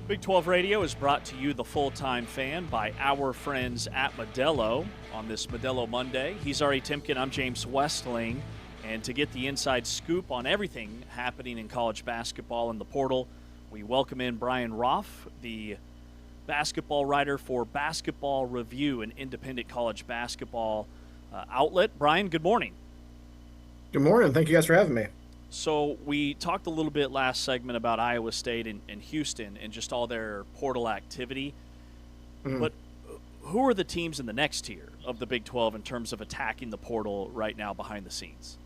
S2: Big 12 Radio is brought to you, the full-time fan, by our friends at Modelo on this Modelo Monday. He's Ari Timken. I'm James Westling. And to get the inside scoop on everything happening in college basketball in the portal, we welcome in Brian Rauf, the basketball writer for Basketball Review, an independent college basketball outlet. Brian, good morning.
S14: Good morning. Thank you guys for having me.
S2: So we talked a little bit last segment about Iowa State and Houston and just all their portal activity. Mm-hmm. But who are the teams in the next tier of the Big 12 in terms of attacking the portal right now behind the scenes?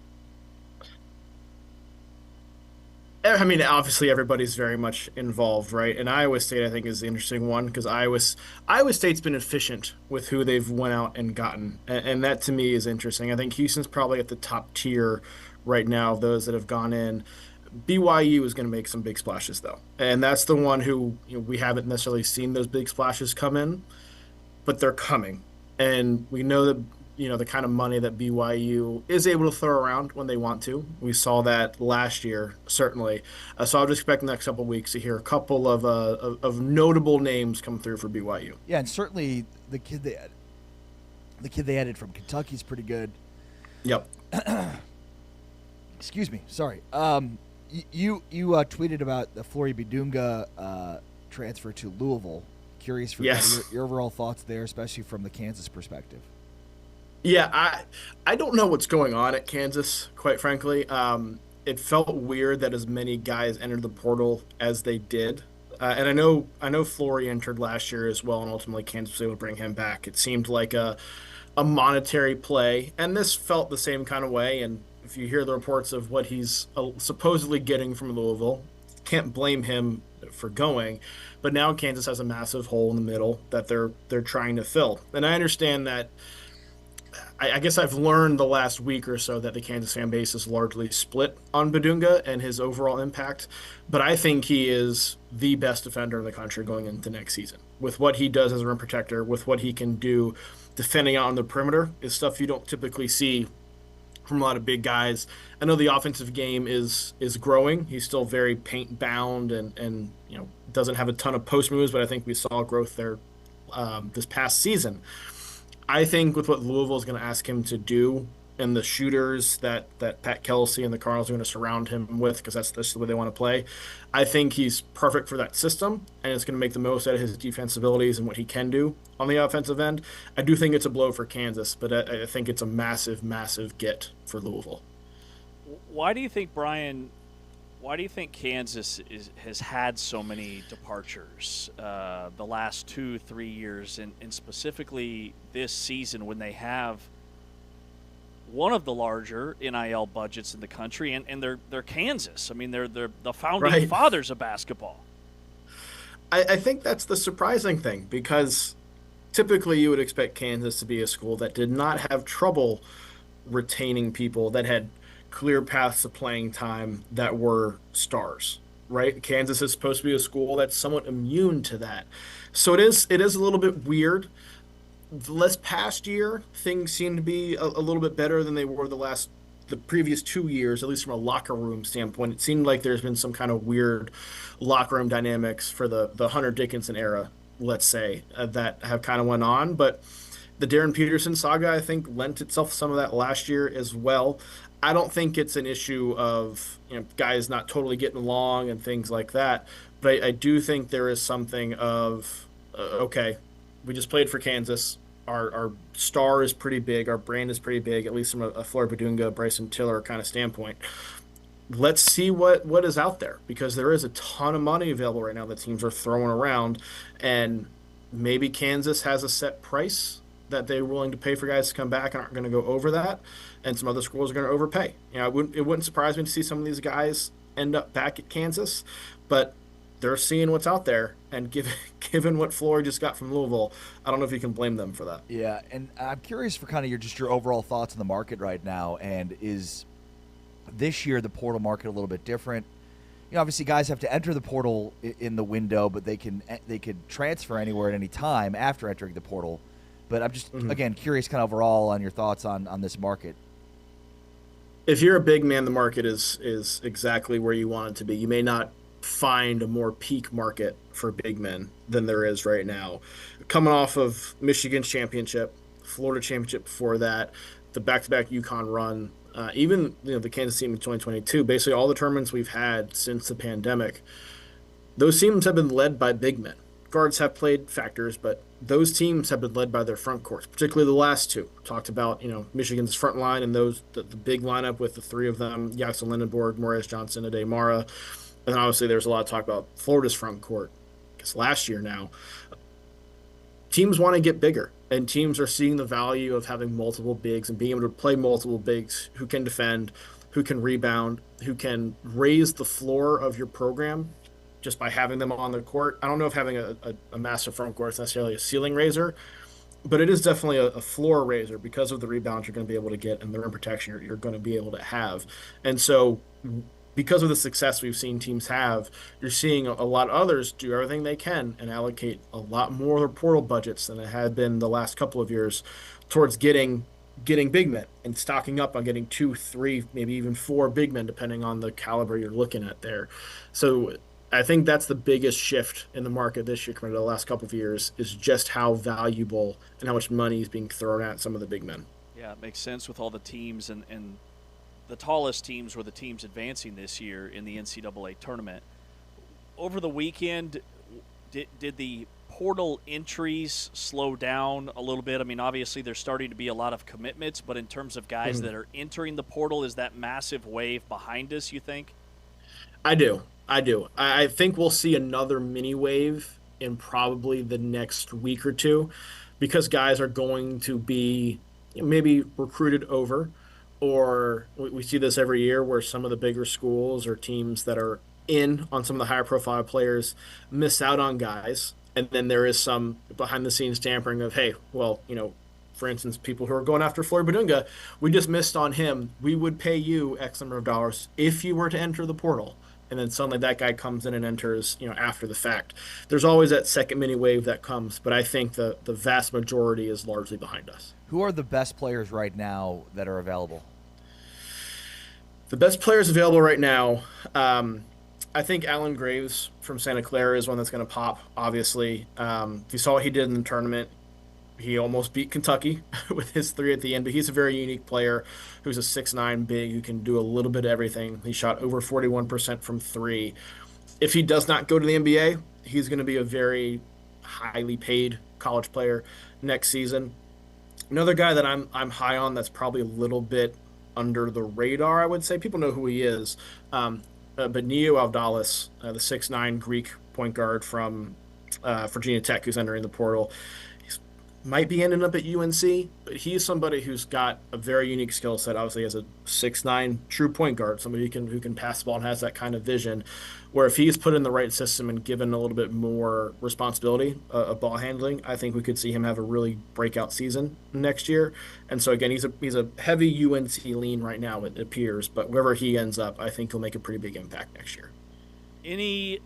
S14: I mean, obviously everybody's very much involved, right? And Iowa State, I think, is the interesting one because Iowa State's been efficient with who they've went out and gotten, and that to me is interesting. I think Houston's probably at the top tier right now of those that have gone in. BYU is going to make some big splashes though, and that's the one who we haven't necessarily seen those big splashes come in, but they're coming, and we know that the kind of money that BYU is able to throw around when they want to. We saw that last year, certainly. So I'll just expect the next couple of weeks to hear a couple of notable names come through for BYU.
S3: Yeah, and certainly the kid they added from Kentucky is pretty good.
S14: Yep.
S3: Excuse me. Sorry. You tweeted about the Flory Bidunga transfer to Louisville. Curious for your overall thoughts there, especially from the Kansas perspective.
S14: Yeah, I don't know what's going on at Kansas, quite frankly. It felt weird that as many guys entered the portal as they did. And I know Flory entered last year as well, and ultimately Kansas was able to bring him back. It seemed like a monetary play, and this felt the same kind of way. And if you hear the reports of what he's supposedly getting from Louisville, can't blame him for going. But now Kansas has a massive hole in the middle that they're trying to fill. And I understand that. I guess I've learned the last week or so that the Kansas fan base is largely split on Bidunga and his overall impact, but I think he is the best defender in the country going into next season. With what he does as a rim protector, with what he can do defending out on the perimeter, is stuff you don't typically see from a lot of big guys. I know the offensive game is growing. He's still very paint bound and doesn't have a ton of post moves, but I think we saw growth there this past season. I think with what Louisville is going to ask him to do and the shooters that Pat Kelsey and the Cardinals are going to surround him with, because that's the way they want to play, I think he's perfect for that system, and it's going to make the most out of his defensive abilities and what he can do on the offensive end. I do think it's a blow for Kansas, but I think it's a massive, massive get for Louisville.
S2: Why do you think, Brian, Kansas has had so many departures the last 2-3 years, and specifically this season when they have one of the larger NIL budgets in the country, and they're Kansas. I mean, they're the founding fathers of basketball.
S14: I think that's the surprising thing, because typically you would expect Kansas to be a school that did not have trouble retaining people that had clear paths to playing time that were stars, right? Kansas is supposed to be a school that's somewhat immune to that. So it is a little bit weird. This past year, things seem to be a little bit better than they were the previous 2 years, at least from a locker room standpoint. It seemed like there's been some kind of weird locker room dynamics for the Hunter Dickinson era, let's say, that have kind of went on. But the Darren Peterson saga, I think, lent itself some of that last year as well. I don't think it's an issue of guys not totally getting along and things like that, but I do think there is something of okay, we just played for Kansas. Our star is pretty big. Our brand is pretty big, at least from a Flory Bidunga, Bryson Tiller kind of standpoint. Let's see what is out there, because there is a ton of money available right now that teams are throwing around, and maybe Kansas has a set price that they're willing to pay for guys to come back and aren't going to go over that, and some other schools are going to overpay. It wouldn't surprise me to see some of these guys end up back at Kansas, but they're seeing what's out there, and given what Flory just got from Louisville, I don't know if you can blame them for that.
S3: Yeah, and I'm curious for kind of your overall thoughts on the market right now, and is this year the portal market a little bit different? Obviously guys have to enter the portal in the window, but they could transfer anywhere at any time after entering the portal. But I'm just, again, curious kind of overall on your thoughts on this market.
S14: If you're a big man, the market is exactly where you want it to be. You may not find a more peak market for big men than there is right now. Coming off of Michigan's championship, Florida championship before that, the back-to-back UConn run, even the Kansas team in 2022, basically all the tournaments we've had since the pandemic, those teams have been led by big men. Guards have played factors, but those teams have been led by their front courts, particularly the last two. Talked about, Michigan's front line and the big lineup with the three of them, Jackson Lindenborg, Morris Johnson, Ade Mara. And then obviously there's a lot of talk about Florida's front court, I guess last year now. Teams want to get bigger, and teams are seeing the value of having multiple bigs and being able to play multiple bigs who can defend, who can rebound, who can raise the floor of your program just by having them on the court. I don't know if having a massive front court is necessarily a ceiling raiser, but it is definitely a floor raiser because of the rebounds you're going to be able to get and the rim protection you're going to be able to have. And so because of the success we've seen teams have, you're seeing a lot of others do everything they can and allocate a lot more of their portal budgets than it had been the last couple of years towards getting big men and stocking up on getting 2, 3, maybe even 4 big men, depending on the caliber you're looking at there. So I think that's the biggest shift in the market this year compared to the last couple of years, is just how valuable and how much money is being thrown at some of the big men.
S2: Yeah, it makes sense with all the teams, and the tallest teams were the teams advancing this year in the NCAA tournament. Over the weekend, did the portal entries slow down a little bit? I mean, obviously there's starting to be a lot of commitments, but in terms of guys that are entering the portal, is that massive wave behind us, you think?
S14: I do. I think we'll see another mini wave in probably the next week or two, because guys are going to be maybe recruited over, or we see this every year where some of the bigger schools or teams that are in on some of the higher profile players miss out on guys. And then there is some behind the scenes tampering of, hey, well, for instance, people who are going after Flory Badunga, we just missed on him. We would pay you X number of dollars if you were to enter the portal. And then suddenly that guy comes in and enters, after the fact. There's always that second mini wave that comes, but I think the vast majority is largely behind us.
S3: Who are the best players right now that are available?
S14: The best players available right now, I think Alan Graves from Santa Clara is one that's going to pop, obviously. If you saw what he did in the tournament, he almost beat Kentucky with his 3 at the end, but he's a very unique player who's a 6'9" big who can do a little bit of everything. He shot over 41% from 3. If he does not go to the NBA, he's going to be a very highly paid college player next season. Another guy that I'm high on that's probably a little bit under the radar, I would say. People know who he is. But Neo Aldalis, the 6'9" Greek point guard from Virginia Tech, who's entering the portal, might be ending up at UNC, but he's somebody who's got a very unique skill set. Obviously, as a 6'9" true point guard, somebody who can pass the ball and has that kind of vision. Where if he's put in the right system and given a little bit more responsibility of ball handling, I think we could see him have a really breakout season next year. And so again, he's a heavy UNC lean right now, it appears, but wherever he ends up, I think he'll make a pretty big impact next year.
S2: Any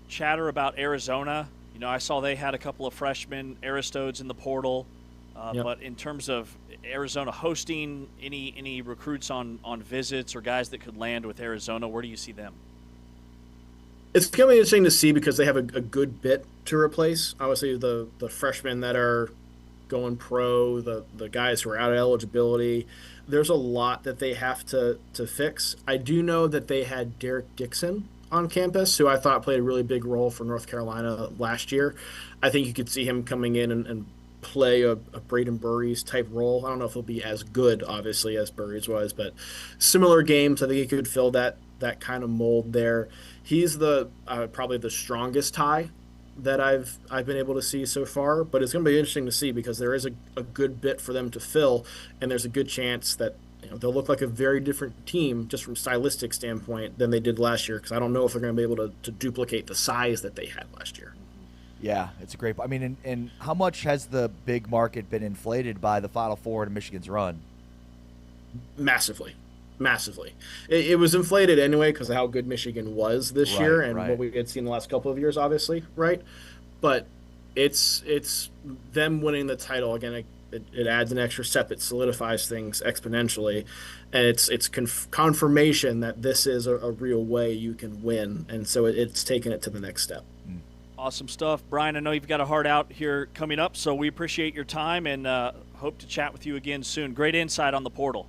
S2: chatter about Arizona? I saw they had a couple of freshmen, Aristodes, in the portal.
S14: Yep.
S2: But in terms of Arizona hosting any recruits on visits or guys that could land with Arizona, where do you see them?
S14: It's going to be interesting to see because they have a good bit to replace. Obviously, the freshmen that are going pro, the guys who are out of eligibility, there's a lot that they have to fix. I do know that they had Derek Dixon on campus, who I thought played a really big role for North Carolina last year. I think you could see him coming in and play a Braden Burries type role. I don't know if he'll be as good, obviously, as Burries was, but similar games. I think he could fill that kind of mold there. He's the probably the strongest tie that I've been able to see so far, but it's going to be interesting to see because there is a good bit for them to fill, and there's a good chance that they'll look like a very different team just from stylistic standpoint than they did last year, because I don't know if they're going to be able to duplicate the size that they had last year.
S3: Yeah, it's a great – I mean, and how much has the big market been inflated by the Final Four and Michigan's run?
S14: Massively. It was inflated anyway because of how good Michigan was this year and what we had seen the last couple of years, obviously, right? But it's them winning the title. Again, it adds an extra step. It solidifies things exponentially. And it's confirmation that this is a real way you can win. And so it's taken it to the next step.
S2: Awesome stuff. Brian, I know you've got a hard out here coming up, so we appreciate your time and hope to chat with you again soon. Great insight on the portal.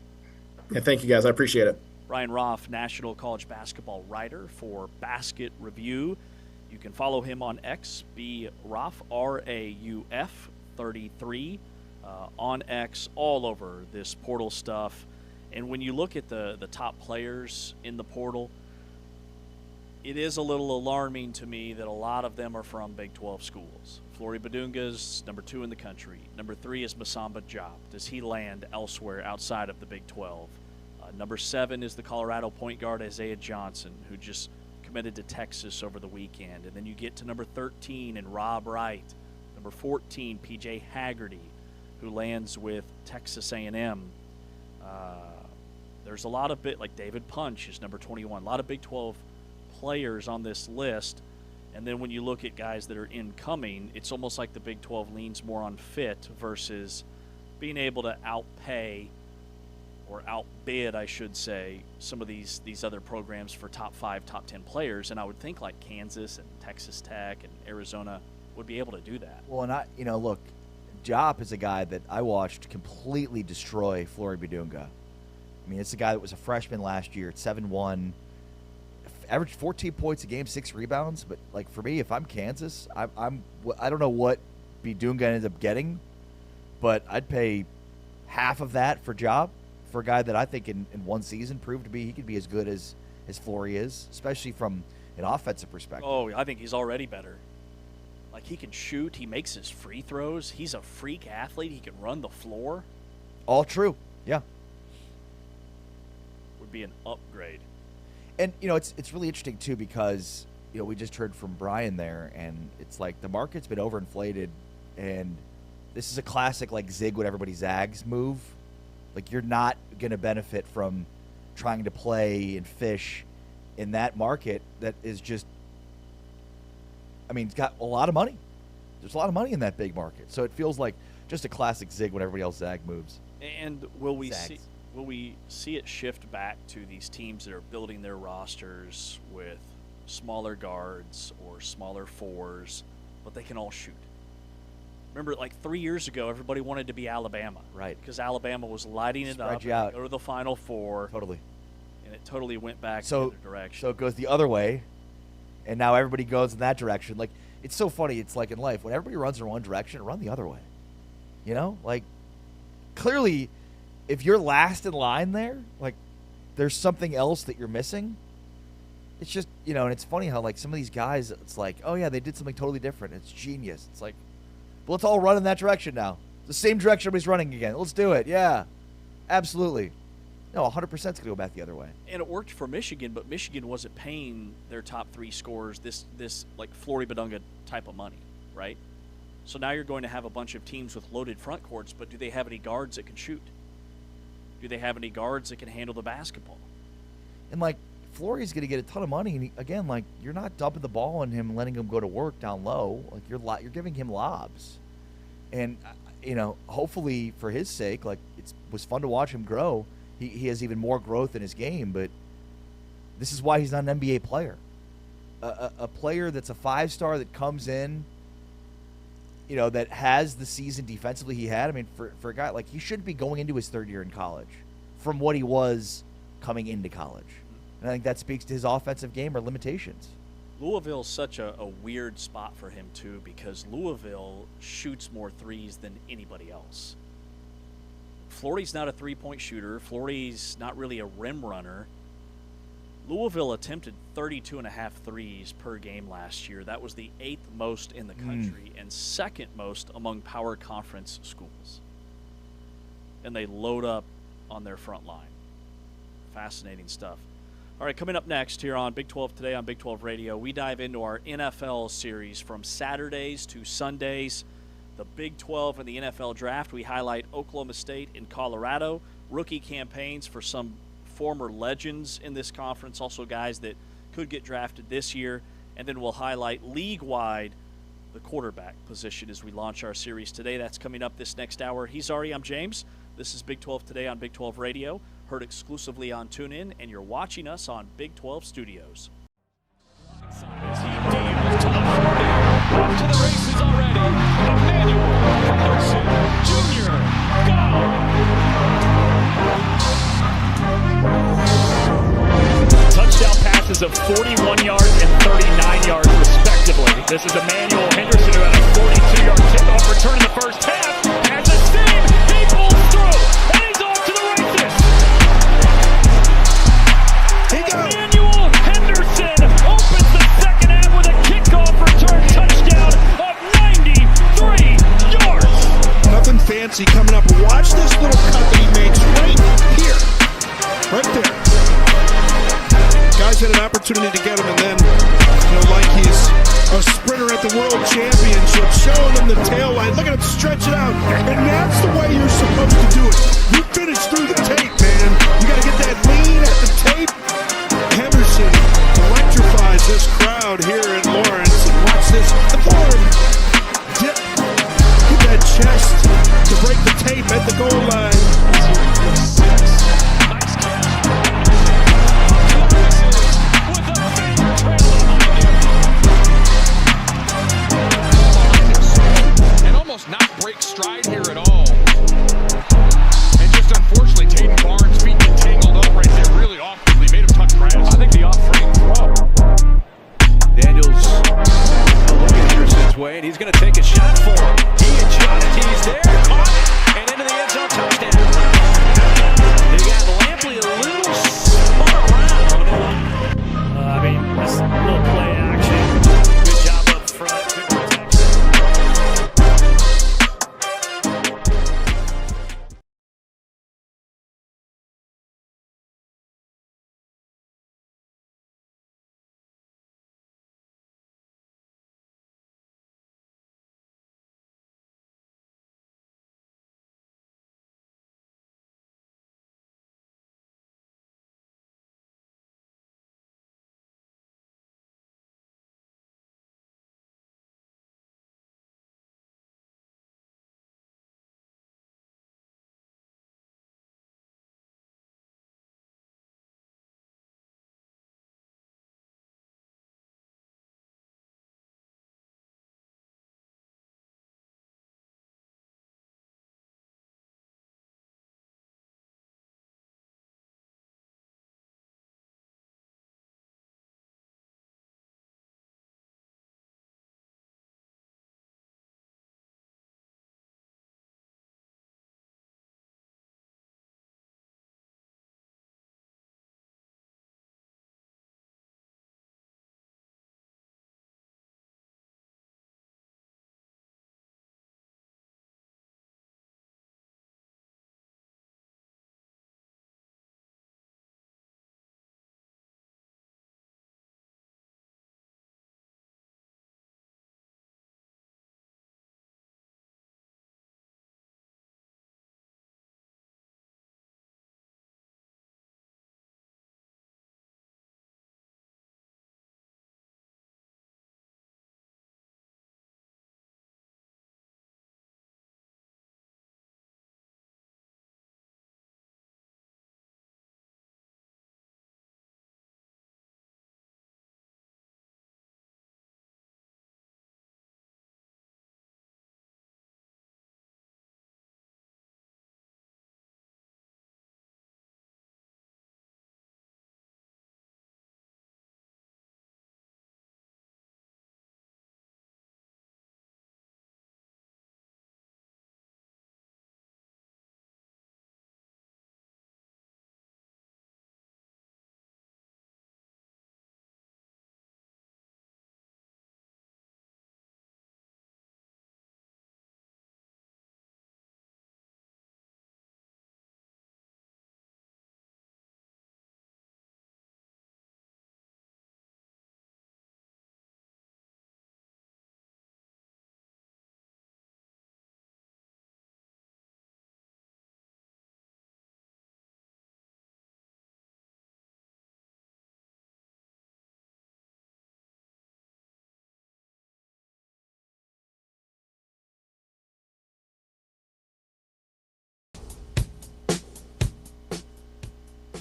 S14: Yeah, thank you, guys. I appreciate it.
S2: Brian Rauf, national college basketball writer for Basket Review. You can follow him on X, Rauf, R-A-U-F 33, on X, all over this portal stuff. And when you look at the top players in the portal, it is a little alarming to me that a lot of them are from Big 12 schools. Flory Badunga's number 2 in the country. Number 3 is Masamba Diop. Does he land elsewhere outside of the Big 12? Number 7 is the Colorado point guard Isaiah Johnson, who just committed to Texas over the weekend. And then you get to number 13 and Rob Wright. Number 14, P.J. Haggerty, who lands with Texas A&M. There's a lot of like David Punch is number 21. A lot of Big 12 players on this list. And then when you look at guys that are incoming, it's almost like the Big 12 leans more on fit versus being able to outpay or outbid, I should say, some of these other programs for top 5, top 10 players. And I would think like Kansas and Texas Tech and Arizona would be able to do that.
S3: Well, and look, Jop is a guy that I watched completely destroy Flory Bidunga. I mean, it's a guy that was a freshman last year at 7'1", averaged 14 points a game, 6 rebounds. But like for me, if I'm Kansas, I don't know what Bidunga ended up getting, but I'd pay half of that for Job for a guy that I think in one season proved to be he could be as good as Flory is, especially from an offensive perspective.
S2: Oh, I think he's already better. Like he can shoot, he makes his free throws, he's a freak athlete, he can run the floor.
S3: All true, yeah.
S2: Would be an upgrade.
S3: And, it's really interesting, too, because, we just heard from Brian there, and it's like the market's been overinflated, and this is a classic, like, zig what everybody zags move. Like, you're not going to benefit from trying to play and fish in that market that is just, it's got a lot of money. There's a lot of money in that big market. So it feels like just a classic zig when everybody else zag moves.
S2: And will we see it shift back to these teams that are building their rosters with smaller guards or smaller fours, but they can all shoot? Remember, like 3 years ago, everybody wanted to be Alabama.
S3: Right.
S2: Because Alabama was lighting it up.
S3: Go
S2: to the Final Four.
S3: Totally.
S2: And it totally went back the other direction. So
S3: it goes the other way, and now everybody goes in that direction. Like, it's so funny. It's like in life. When everybody runs in one direction, run the other way. Like, clearly, if you're last in line there, like, there's something else that you're missing. It's just, and it's funny how, like, some of these guys, it's like, oh, yeah, they did something totally different. It's genius. It's like, well, let's all run in that direction now. The same direction everybody's running again. Let's do it. Yeah, absolutely. No, 100% is going to go back the other way.
S2: And it worked for Michigan, but Michigan wasn't paying their top 3 scorers this like Flory Bidunga type of money, right? So now you're going to have a bunch of teams with loaded front courts, but do they have any guards that can shoot? Do they have any guards that can handle the basketball?
S3: And, like, Flory's going to get a ton of money. And again, like, you're not dumping the ball on him and letting him go to work down low. Like, you're giving him lobs. And, hopefully for his sake, like, it was fun to watch him grow. He has even more growth in his game, but this is why he's not an NBA player. A player that's a 5-star that comes in, that has the season defensively he had. For a guy, like, he shouldn't be going into his 3rd year in college from what he was coming into college. And I think that speaks to his offensive game or limitations.
S2: Louisville's such a weird spot for him, too, because Louisville shoots more threes than anybody else. Flory's not a three-point shooter. Flory's not really a rim runner. Louisville attempted 32.5 threes per game last year. That was the 8th most in the country and 2nd most among power conference schools. And they load up on their front line. Fascinating stuff. All right, coming up next here on Big 12 Today on Big 12 Radio, we dive into our NFL series from Saturdays to Sundays. The Big 12 and the NFL Draft. We highlight Oklahoma State and Colorado, rookie campaigns for some former legends in this conference, also guys that could get drafted this year, and then we'll highlight league-wide the quarterback position as we launch our series today. That's coming up this next hour. He's Ari, I'm James. This is Big 12 Today on Big 12 Radio, heard exclusively on TuneIn, and you're watching us on Big 12 Studios.
S6: Off to the races already. Emmanuel Henderson Jr. Go!
S15: Touchdown passes of 41 yards and 39 yards, respectively. This is Emmanuel Henderson who had a 42-yard kickoff return in the first half. Has a seam. He pulls through, and he's off to the races. Emmanuel Henderson opens the second half with a kickoff return touchdown of 93 yards.
S9: Nothing fancy coming up. Watch this little cut that he makes right here. Right
S16: opportunity to get him, and then, like he's a sprinter at the World Championship, showing them the tail light. Look at him stretch it out, and that's the way you're supposed to do it. You finish through the tape, man. You got to get that lean at the tape. Henderson electrifies this crowd here at Lawrence. And watch this. The forward dip. Get that chest to break the tape at the goal line.
S8: And almost not break stride here at all. And just unfortunately, Tatum Barnes' feet get tangled up right there really awkwardly. Made him touch grass. I think the off-frame throw.
S17: Daniels looking Henderson's way, and he's going to take a shot for him. He had shot it. He's there, caught it, and into the end zone, touchdown. They got Lampley a little spun around.
S15: I mean, this little play action. Good job up front. Good protection.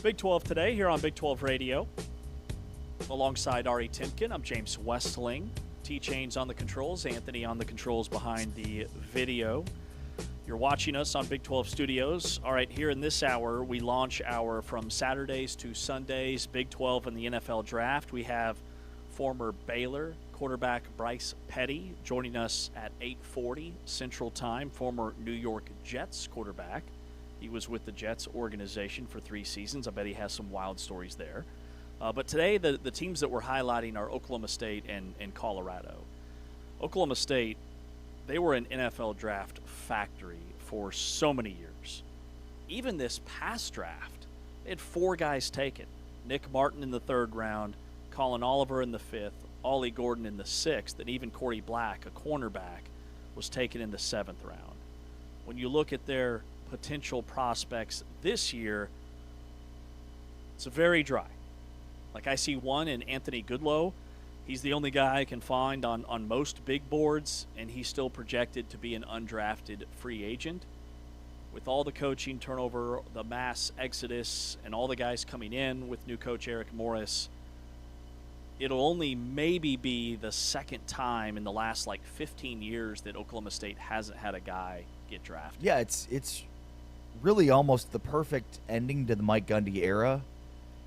S2: Big 12 today here on Big 12 Radio. Alongside Ari Timken, I'm James Westling. T-Chain's on the controls, Anthony on the controls behind the video. You're watching us on Big 12 Studios. All right, here in this hour, we launch our from Saturdays to Sundays, Big 12 and the NFL Draft. We have former Baylor quarterback Bryce Petty joining us at 8:40 Central Time, former New York Jets quarterback. He was with the Jets organization for 3 seasons. I bet he has some wild stories there. But today, the teams that we're highlighting are Oklahoma State and Colorado. Oklahoma State, they were an NFL draft factory for so many years. Even this past draft, they had 4 guys taken. Nick Martin in the 3rd round, Colin Oliver in the 5th, Ollie Gordon in the 6th, and even Corey Black, a cornerback, was taken in the 7th round. When you look at their potential prospects this year, it's very dry. Like, I see one in Anthony Goodlow. He's the only guy I can find on most big boards, and he's still projected to be an undrafted free agent. With all the coaching turnover, the mass exodus, and all the guys coming in with new coach Eric Morris, it'll only maybe be the second time in the last 15 years that Oklahoma State hasn't had a guy get drafted.
S3: Yeah, it's really almost the perfect ending to the Mike Gundy era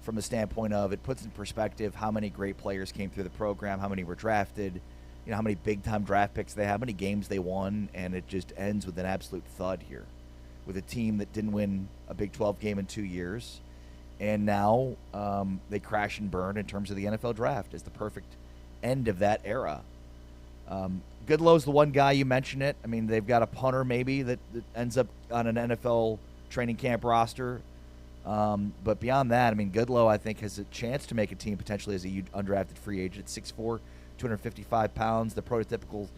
S3: from the standpoint of it puts in perspective how many great players came through the program, how many were drafted, how many big-time draft picks they have, how many games they won, and it just ends with an absolute thud here with a team that didn't win a Big 12 game in 2 years. And now they crash and burn in terms of the NFL draft as the perfect end of that era. Goodlow's the one guy you mentioned it. I mean, they've got a punter maybe that ends up on an NFL training camp roster. But beyond that, I mean, Goodlow, I think, has a chance to make a team potentially as a undrafted free agent. 6'4", 255 pounds, the prototypical,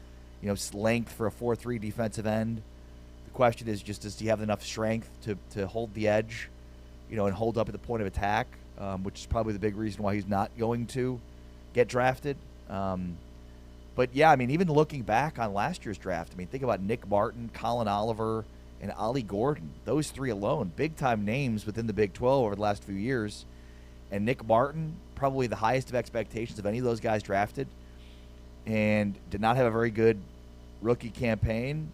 S3: length for a 4'3" defensive end. The question is just, does he have enough strength to hold the edge, and hold up at the point of attack, which is probably the big reason why he's not going to get drafted. But, yeah, I mean, even looking back on last year's draft, I mean, think about Nick Martin, Colin Oliver, and Ollie Gordon. Those three alone, big-time names within the Big 12 over the last few years. And Nick Martin, probably the highest of expectations of any of those guys drafted, and did not have a very good rookie campaign.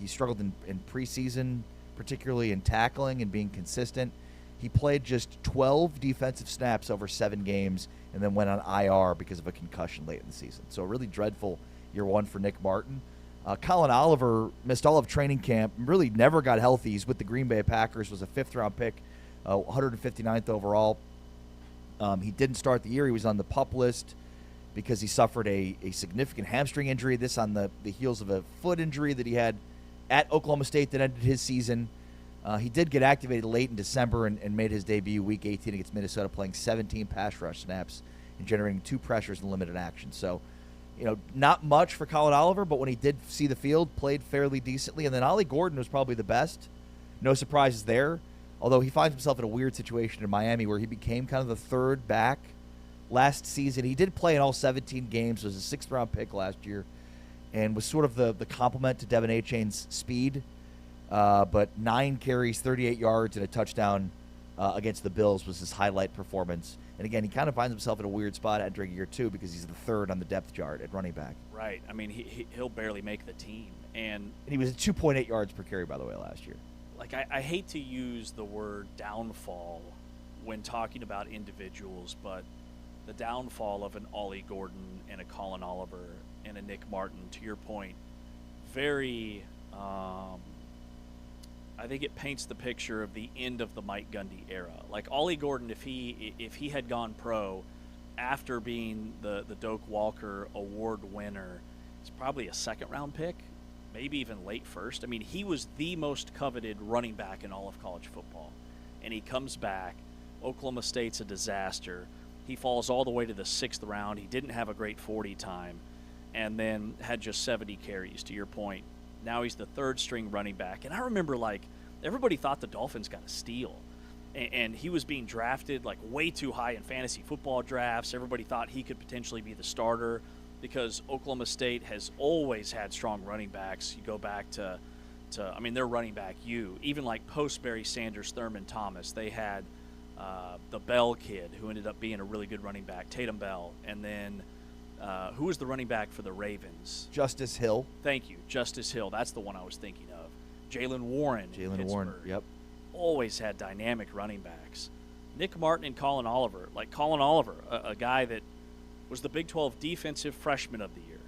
S3: He struggled in preseason, particularly in tackling and being consistent. He played just 12 defensive snaps over 7 games and then went on IR because of a concussion late in the season. So a really dreadful year one for Nick Martin. Colin Oliver missed all of training camp, really never got healthy. He's with the Green Bay Packers, was a 5th-round pick, 159th overall. He didn't start the year. He was on the PUP list because he suffered a significant hamstring injury, this on the heels of a foot injury that he had at Oklahoma State that ended his season. He did get activated late in December and made his debut Week 18 against Minnesota, playing 17 pass rush snaps and generating 2 pressures in limited action. So, not much for Colin Oliver, but when he did see the field, played fairly decently. And then Ollie Gordon was probably the best. No surprises there, although he finds himself in a weird situation in Miami where he became kind of the third back last season. He did play in all 17 games, was a 6th-round pick last year, and was sort of the complement to Devin Achane's speed. But 9 carries, 38 yards, and a touchdown against the Bills was his highlight performance. And again, he kind of finds himself in a weird spot entering year 2 because he's the 3rd on the depth chart at running back.
S2: Right. I mean, he'll barely make the team. And
S3: he was at 2.8 yards per carry, by the way, last year.
S2: Like, I hate to use the word downfall when talking about individuals, but the downfall of an Ollie Gordon and a Colin Oliver and a Nick Martin, to your point, very I think it paints the picture of the end of the Mike Gundy era. Like Ollie Gordon, if he had gone pro after being the Doak Walker Award winner, it's probably a 2nd-round pick, maybe even late 1st. I mean, he was the most coveted running back in all of college football. And he comes back. Oklahoma State's a disaster. He falls all the way to the 6th round. He didn't have a great 40 time and then had just 70 carries, to your point. Now he's the 3rd-string running back. And I remember, everybody thought the Dolphins got a steal. And he was being drafted, way too high in fantasy football drafts. Everybody thought he could potentially be the starter because Oklahoma State has always had strong running backs. You go back to their running back, even post Barry Sanders, Thurman Thomas, they had the Bell kid who ended up being a really good running back, Tatum Bell. And then who was the running back for the Ravens?
S3: Justice Hill.
S2: Thank you, Justice Hill. That's the one I was thinking of. Jalen Warren.
S3: Warren, yep.
S2: Always had dynamic running backs. Nick Martin and Colin Oliver. Colin Oliver, a guy that was the Big 12 Defensive Freshman of the Year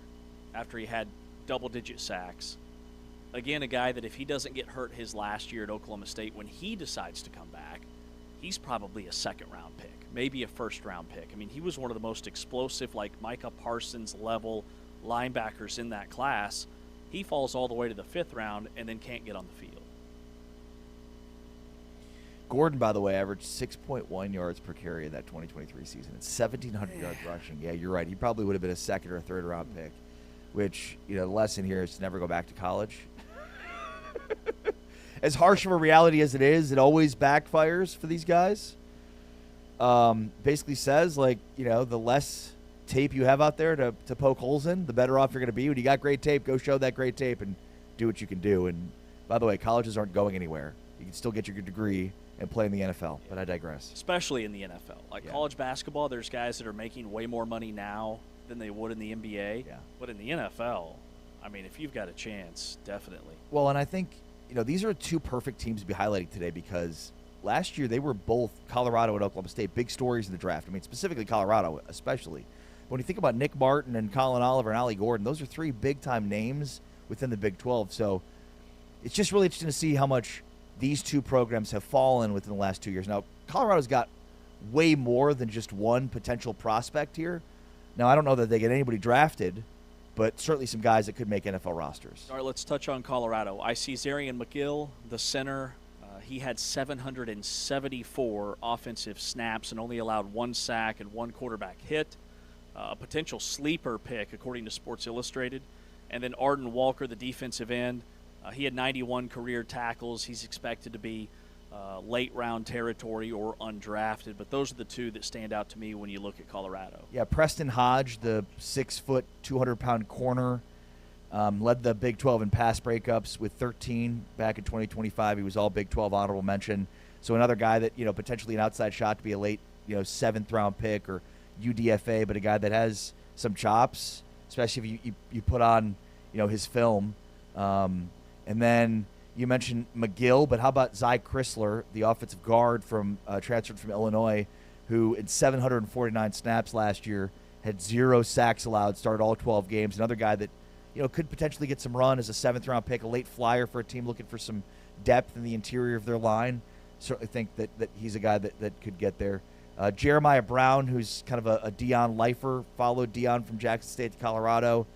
S2: after he had double-digit sacks. Again, a guy that if he doesn't get hurt his last year at Oklahoma State, when he decides to come back, he's probably a 2nd-round pick, maybe a 1st-round pick. I mean, he was one of the most explosive, Micah Parsons level linebackers in that class. He falls all the way to the 5th round and then can't get on the field.
S3: Gordon, by the way, averaged 6.1 yards per carry in that 2023 season. It's 1,700 yards rushing. Yeah, you're right. He probably would have been a second or third round pick, which, the lesson here is to never go back to college. As harsh of a reality as it is, it always backfires for these guys. Basically says, the less tape you have out there to poke holes in, the better off you're going to be. When you got great tape, go show that great tape and do what you can do. And by the way, colleges aren't going anywhere. You can still get your degree and play in the NFL, but I digress.
S2: Especially in the NFL. College basketball, there's guys that are making way more money now than they would in the NBA.
S3: Yeah.
S2: But in the NFL, if you've got a chance, definitely.
S3: Well, and I think, these are two perfect teams to be highlighting today because last year they were both Colorado and Oklahoma State, big stories in the draft. Specifically Colorado especially. When you think about Nick Martin and Colin Oliver and Ollie Gordon, those are three big-time names within the Big 12. So it's just really interesting to see how much these two programs have fallen within the last 2 years. Now, Colorado's got way more than just one potential prospect here. Now, I don't know that they get anybody drafted, but certainly some guys that could make NFL rosters.
S2: All right, let's touch on Colorado. I see Zarian McGill, the center. He had 774 offensive snaps and only allowed 1 sack and 1 quarterback hit. A potential sleeper pick, according to Sports Illustrated. And then Arden Walker, the defensive end. He had 91 career tackles. He's expected to be late-round territory or undrafted. But those are the two that stand out to me when you look at Colorado.
S3: Yeah, Preston Hodge, the 6-foot, 200-pound corner, led the Big 12 in pass breakups with 13 back in 2025. He was all Big 12 honorable mention. So another guy that, potentially an outside shot to be a late, 7th-round pick or UDFA, but a guy that has some chops, especially if you put on, his film. And then you mentioned McGill, but how about Zy Chrysler, the offensive guard transferred from Illinois, who in 749 snaps last year had 0 sacks allowed, started all 12 games. Another guy that, could potentially get some run as a 7th-round pick, a late flyer for a team looking for some depth in the interior of their line. Certainly think that he's a guy that could get there. Jeremiah Brown, who's kind of a Dion lifer, followed Dion from Jackson State to Colorado.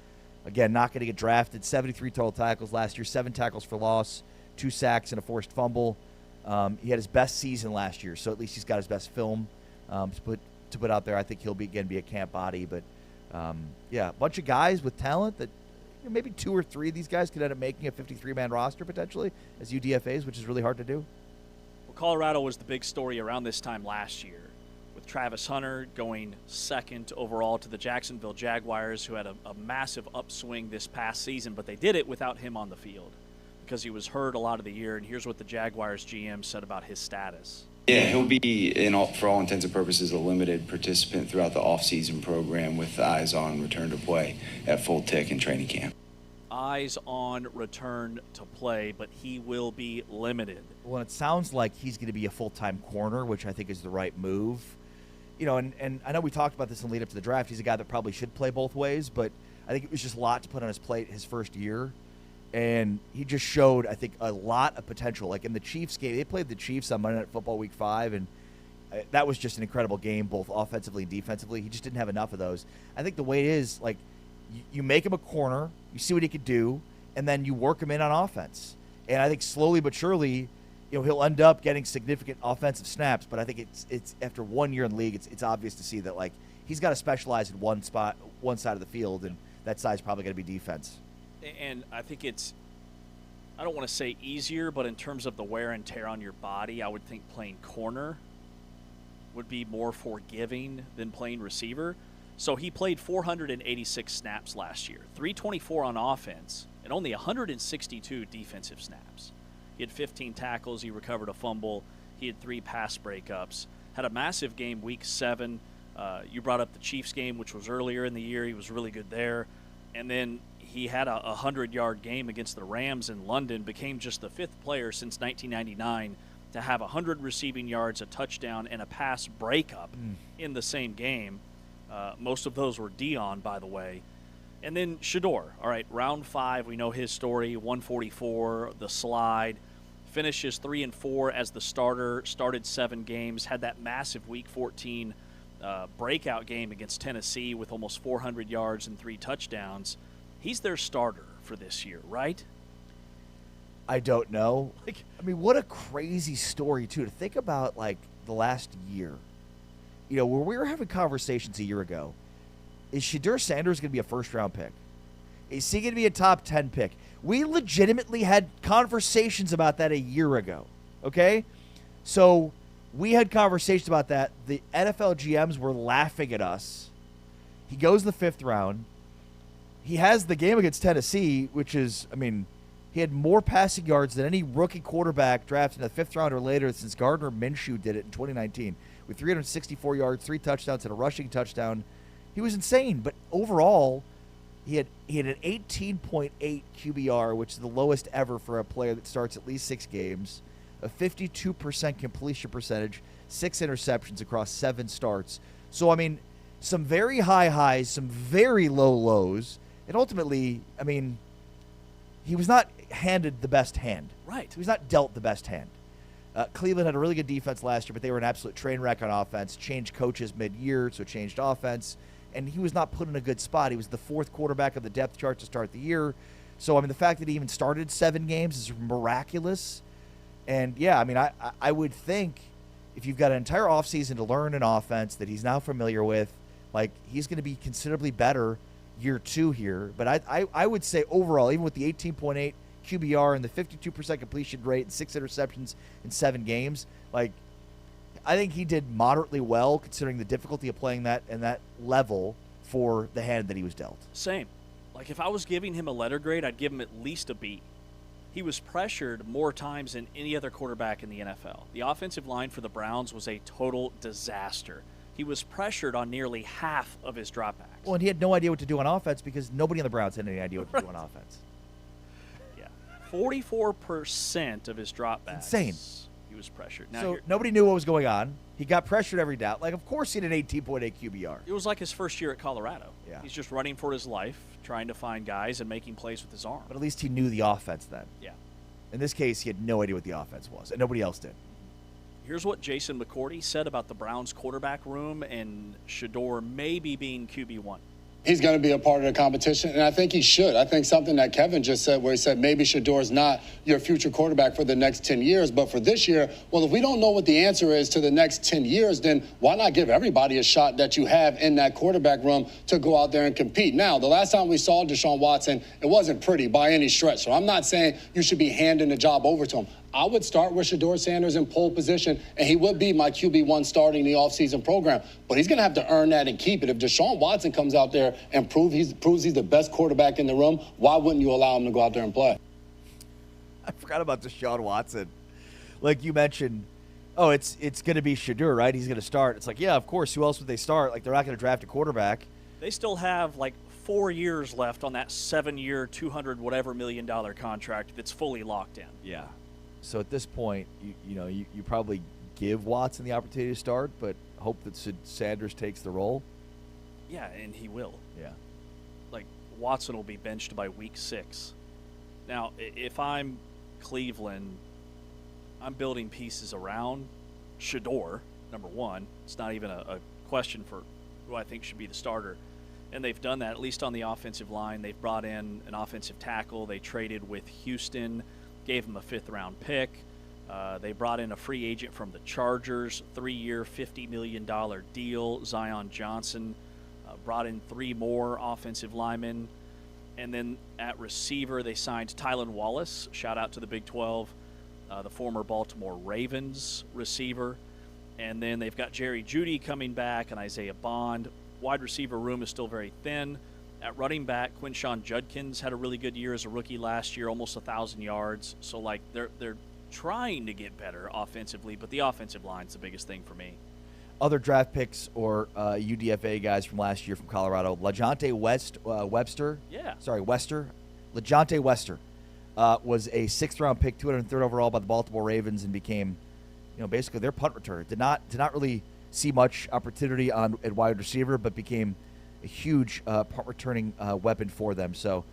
S3: Again, not going to get drafted. 73 total tackles last year, 7 tackles for loss, 2 sacks, and a forced fumble. He had his best season last year, so at least he's got his best film to put out there. I think he'll be a camp body. But, a bunch of guys with talent that maybe 2 or 3 of these guys could end up making a 53-man roster potentially as UDFAs, which is really hard to do.
S2: Well, Colorado was the big story around this time last year, with Travis Hunter going 2nd overall to the Jacksonville Jaguars, who had a massive upswing this past season, but they did it without him on the field because he was hurt a lot of the year. And here's what the Jaguars GM said about his status.
S18: Yeah, he'll be, for all intents and purposes, a limited participant throughout the off-season program with eyes on return to play at full tick in training camp.
S2: Eyes on return to play, but he will be limited.
S3: Well, it sounds like he's going to be a full-time corner, which I think is the right move. And I know we talked about this in the lead up to the draft. He's a guy that probably should play both ways, but I think it was just a lot to put on his plate his first year. And he just showed, I think, a lot of potential. Like in the Chiefs game, they played the Chiefs on Monday Night Football Week 5, and that was just an incredible game, both offensively and defensively. He just didn't have enough of those. I think the way it is, you make him a corner, you see what he could do, and then you work him in on offense. And I think slowly but surely, he'll end up getting significant offensive snaps. But I think it's after 1 year in the league, it's obvious to see that he's got to specialize in one spot, one side of the field, and that side's probably going to be defense.
S2: And I think I don't want to say easier, but in terms of the wear and tear on your body, I would think playing corner would be more forgiving than playing receiver. So he played 486 snaps last year, 324 on offense, and only 162 defensive snaps. He had 15 tackles. He recovered a fumble. He had 3 pass breakups. Had a massive game week 7. You brought up the Chiefs game, which was earlier in the year. He was really good there. And then he had a 100-yard game against the Rams in London, became just the 5th player since 1999 to have 100 receiving yards, a touchdown, and a pass breakup in the same game. Most of those were Dion, by the way. And then Shedeur, all right, round 5, we know his story, 144, the slide, finishes 3-4 as the starter, started 7 games, had that massive Week 14 breakout game against Tennessee with almost 400 yards and 3 touchdowns. He's their starter for this year, right?
S3: I don't know. What a crazy story, too, to think about, the last year. Where we were having conversations a year ago, is Shedeur Sanders going to be a first-round pick? Is he going to be a top 10 pick? We legitimately had conversations about that a year ago, okay? So we had conversations about that. The NFL GMs were laughing at us. He goes in the 5th round. He has the game against Tennessee, which is, he had more passing yards than any rookie quarterback drafted in the 5th round or later since Gardner Minshew did it in 2019 with 364 yards, 3 touchdowns, and a rushing touchdown. He was insane, but overall, he had an 18.8 QBR, which is the lowest ever for a player that starts at least 6 games, a 52% completion percentage, 6 interceptions across 7 starts. So, some very high highs, some very low lows, and ultimately, he was not handed the best hand.
S2: Right.
S3: He was not dealt the best hand. Cleveland had a really good defense last year, but they were an absolute train wreck on offense, changed coaches mid-year, so changed offense. And he was not put in a good spot. He was the 4th quarterback of the depth chart to start the year. So, the fact that he even started 7 games is miraculous. And, yeah, I would think if you've got an entire offseason to learn an offense that he's now familiar with, he's going to be considerably better year 2 here. But I would say overall, even with the 18.8 QBR and the 52% completion rate and 6 interceptions in 7 games, I think he did moderately well considering the difficulty of playing that and that level for the hand that he was dealt.
S2: Same. If I was giving him a letter grade, I'd give him at least a B. He was pressured more times than any other quarterback in the NFL. The offensive line for the Browns was a total disaster. He was pressured on nearly half of his dropbacks.
S3: Well, and he had no idea what to do on offense because nobody on the Browns had any idea what to do on offense.
S2: Yeah. 44% of his dropbacks.
S3: Insane.
S2: He was pressured. Now
S3: so nobody knew what was going on. He got pressured every down. Of course he had an 18.8 QBR.
S2: It was like his first year at Colorado.
S3: Yeah.
S2: He's just running for his life, trying to find guys and making plays with his arm.
S3: But at least he knew the offense then.
S2: Yeah.
S3: In this case, he had no idea what the offense was, and nobody else did.
S2: Here's what Jason McCourty said about the Browns quarterback room and Shedeur maybe being QB1.
S19: He's going to be a part of the competition, and I think he should. I think something that Kevin just said where he said maybe Shedeur's not your future quarterback for the next 10 years, but for this year, well, if we don't know what the answer is to the next 10 years, then why not give everybody a shot that you have in that quarterback room to go out there and compete? Now, the last time we saw Deshaun Watson, it wasn't pretty by any stretch, so I'm not saying you should be handing the job over to him. I would start with Shedeur Sanders in pole position, and he would be my QB1 starting the offseason program. But he's going to have to earn that and keep it. If Deshaun Watson comes out there and proves he's the best quarterback in the room, why wouldn't you allow him to go out there and play?
S3: I forgot about Deshaun Watson. Like you mentioned, it's going to be Shedeur, right? He's going to start. It's yeah, of course. Who else would they start? They're not going to draft a quarterback.
S2: They still have 4 years left on that 7-year, $200 whatever million contract that's fully locked in.
S3: Yeah. So at this point, you probably give Watson the opportunity to start, but hope that Sanders takes the role.
S2: Yeah, and he will.
S3: Yeah.
S2: Watson will be benched by week 6. Now, if I'm Cleveland, I'm building pieces around Shedeur, number one. It's not even a question for who I think should be the starter. And they've done that, at least on the offensive line. They've brought in an offensive tackle. They traded with Houston, gave him a 5th-round pick. They brought in a free agent from the Chargers, 3-year, $50 million deal, Zion Johnson. Brought in 3 more offensive linemen. And then at receiver, they signed Tylan Wallace. Shout out to the Big 12, the former Baltimore Ravens receiver. And then they've got Jerry Jeudy coming back and Isaiah Bond. Wide receiver room is still very thin. At running back, Quinshon Judkins had a really good year as a rookie last year, almost 1,000 yards. So, they're trying to get better offensively, but the offensive line's the biggest thing for me.
S3: Other draft picks or UDFA guys from last year from Colorado. LaJohntay Webster.
S2: Yeah.
S3: Sorry, Wester. LaJohntay Wester was a 6th-round pick, 203rd overall by the Baltimore Ravens, and became, basically their punt returner. Did not really see much opportunity at wide receiver, but became a huge punt returning weapon for them. So,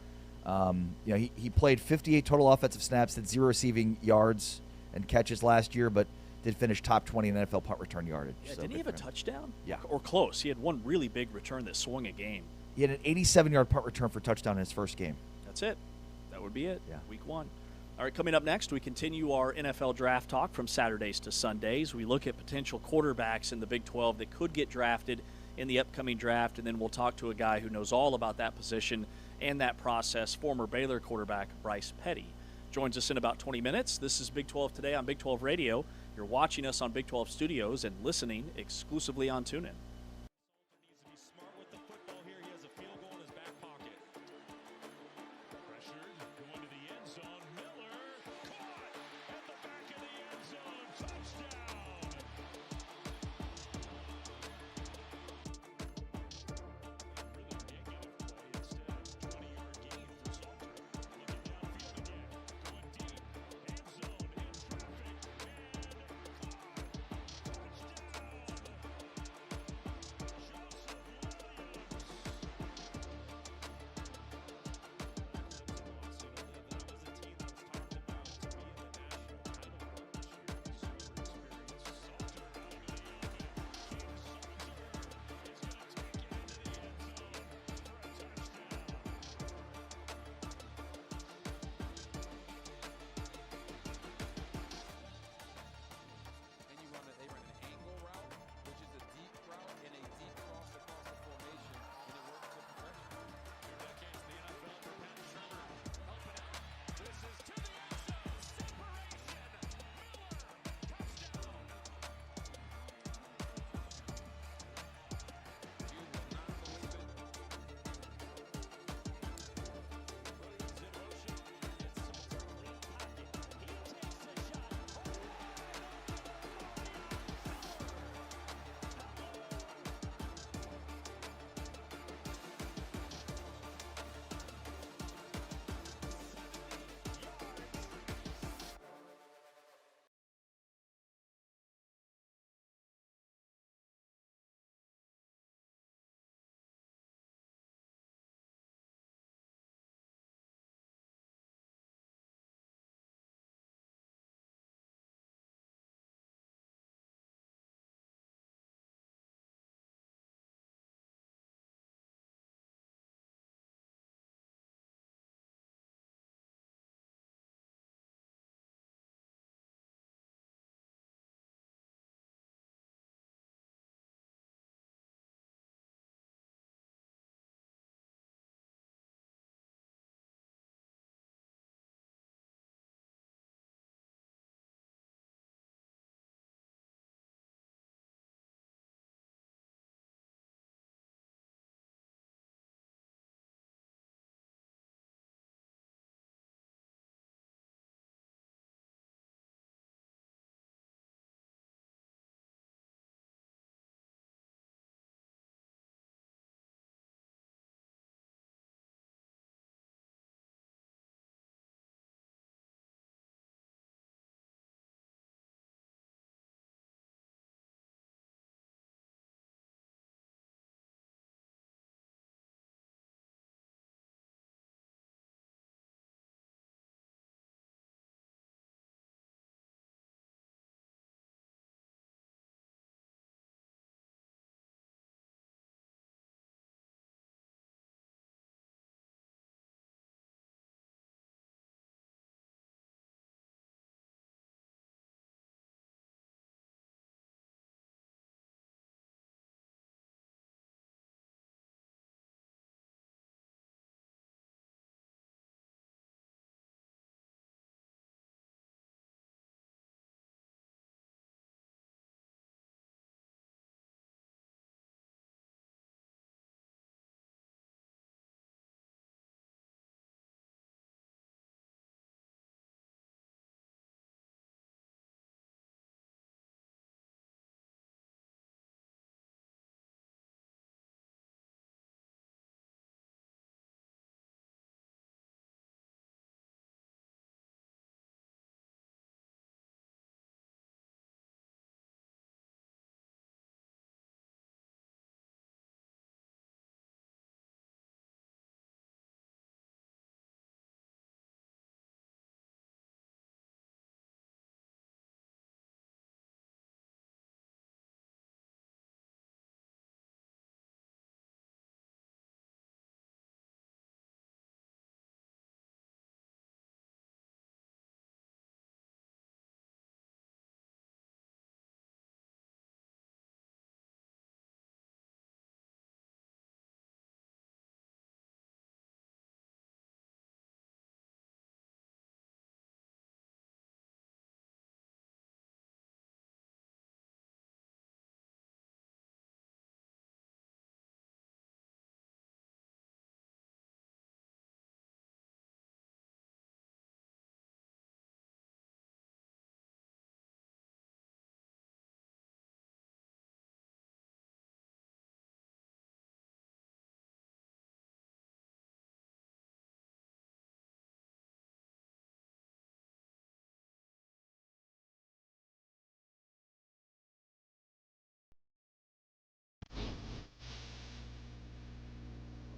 S3: he played 58 total offensive snaps, had 0 receiving yards and catches last year, but did finish top 20 in NFL punt return yardage.
S2: Yeah, didn't he have a touchdown?
S3: Yeah.
S2: Or close. He had one really big return that swung a game.
S3: He had an 87-yard punt return for touchdown in his first game.
S2: That's it. That would be it.
S3: Yeah.
S2: Week 1. All right, coming up next, we continue our NFL draft talk from Saturdays to Sundays. We look at potential quarterbacks in the Big 12 that could get drafted in the upcoming draft, and then we'll talk to a guy who knows all about that position and that process, former Baylor quarterback Bryce Petty. Joins us in about 20 minutes. This is Big 12 Today on Big 12 Radio. You're watching us on Big 12 Studios and listening exclusively on TuneIn.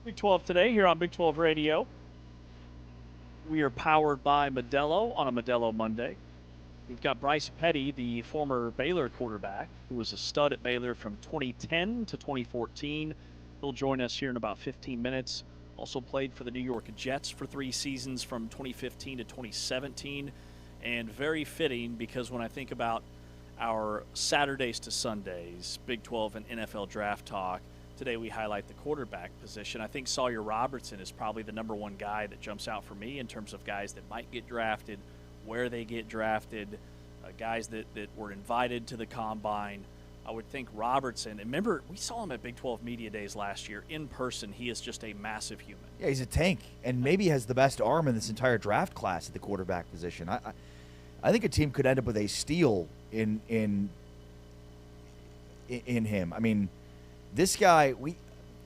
S2: Big 12 today here on Big 12 Radio. We are powered by Modelo on a Modelo Monday. We've got Bryce Petty, the former Baylor quarterback, who was a stud at Baylor from 2010 to 2014. He'll join us here in about 15 minutes. Also played for the New York Jets for 3 seasons from 2015 to 2017. And very fitting because when I think about our Saturdays to Sundays, Big 12 and NFL draft talk, today we highlight the quarterback position. I think Sawyer Robertson is probably the number one guy that jumps out for me in terms of guys that might get drafted, where they get drafted, guys that were invited to the combine. I would think Robertson, and remember, we saw him at Big 12 Media Days last year in person. He is just a massive human.
S3: Yeah, he's a tank, and maybe has the best arm in this entire draft class at the quarterback position. I think a team could end up with a steal in him. I mean, this guy,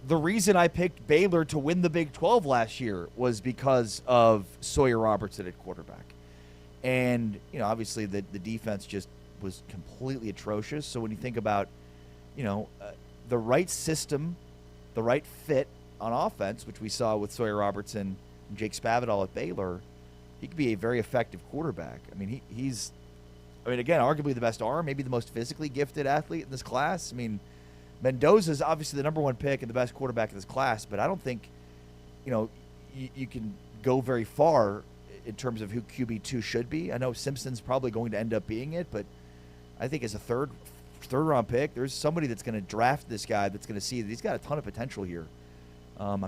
S3: the reason I picked Baylor to win the Big 12 last year was because of Sawyer Robertson at quarterback. And, obviously the defense just was completely atrocious. So when you think about, the right system, the right fit on offense, which we saw with Sawyer Robertson and Jake Spavital at Baylor, he could be a very effective quarterback. I mean, he's again, arguably the best arm, maybe the most physically gifted athlete in this class. I mean, Mendoza's obviously the number one pick and the best quarterback in this class, but I don't think, you can go very far in terms of who QB2 should be. I know Simpson's probably going to end up being it, but I think as a third round pick, there's somebody that's going to draft this guy that's going to see that he's got a ton of potential here.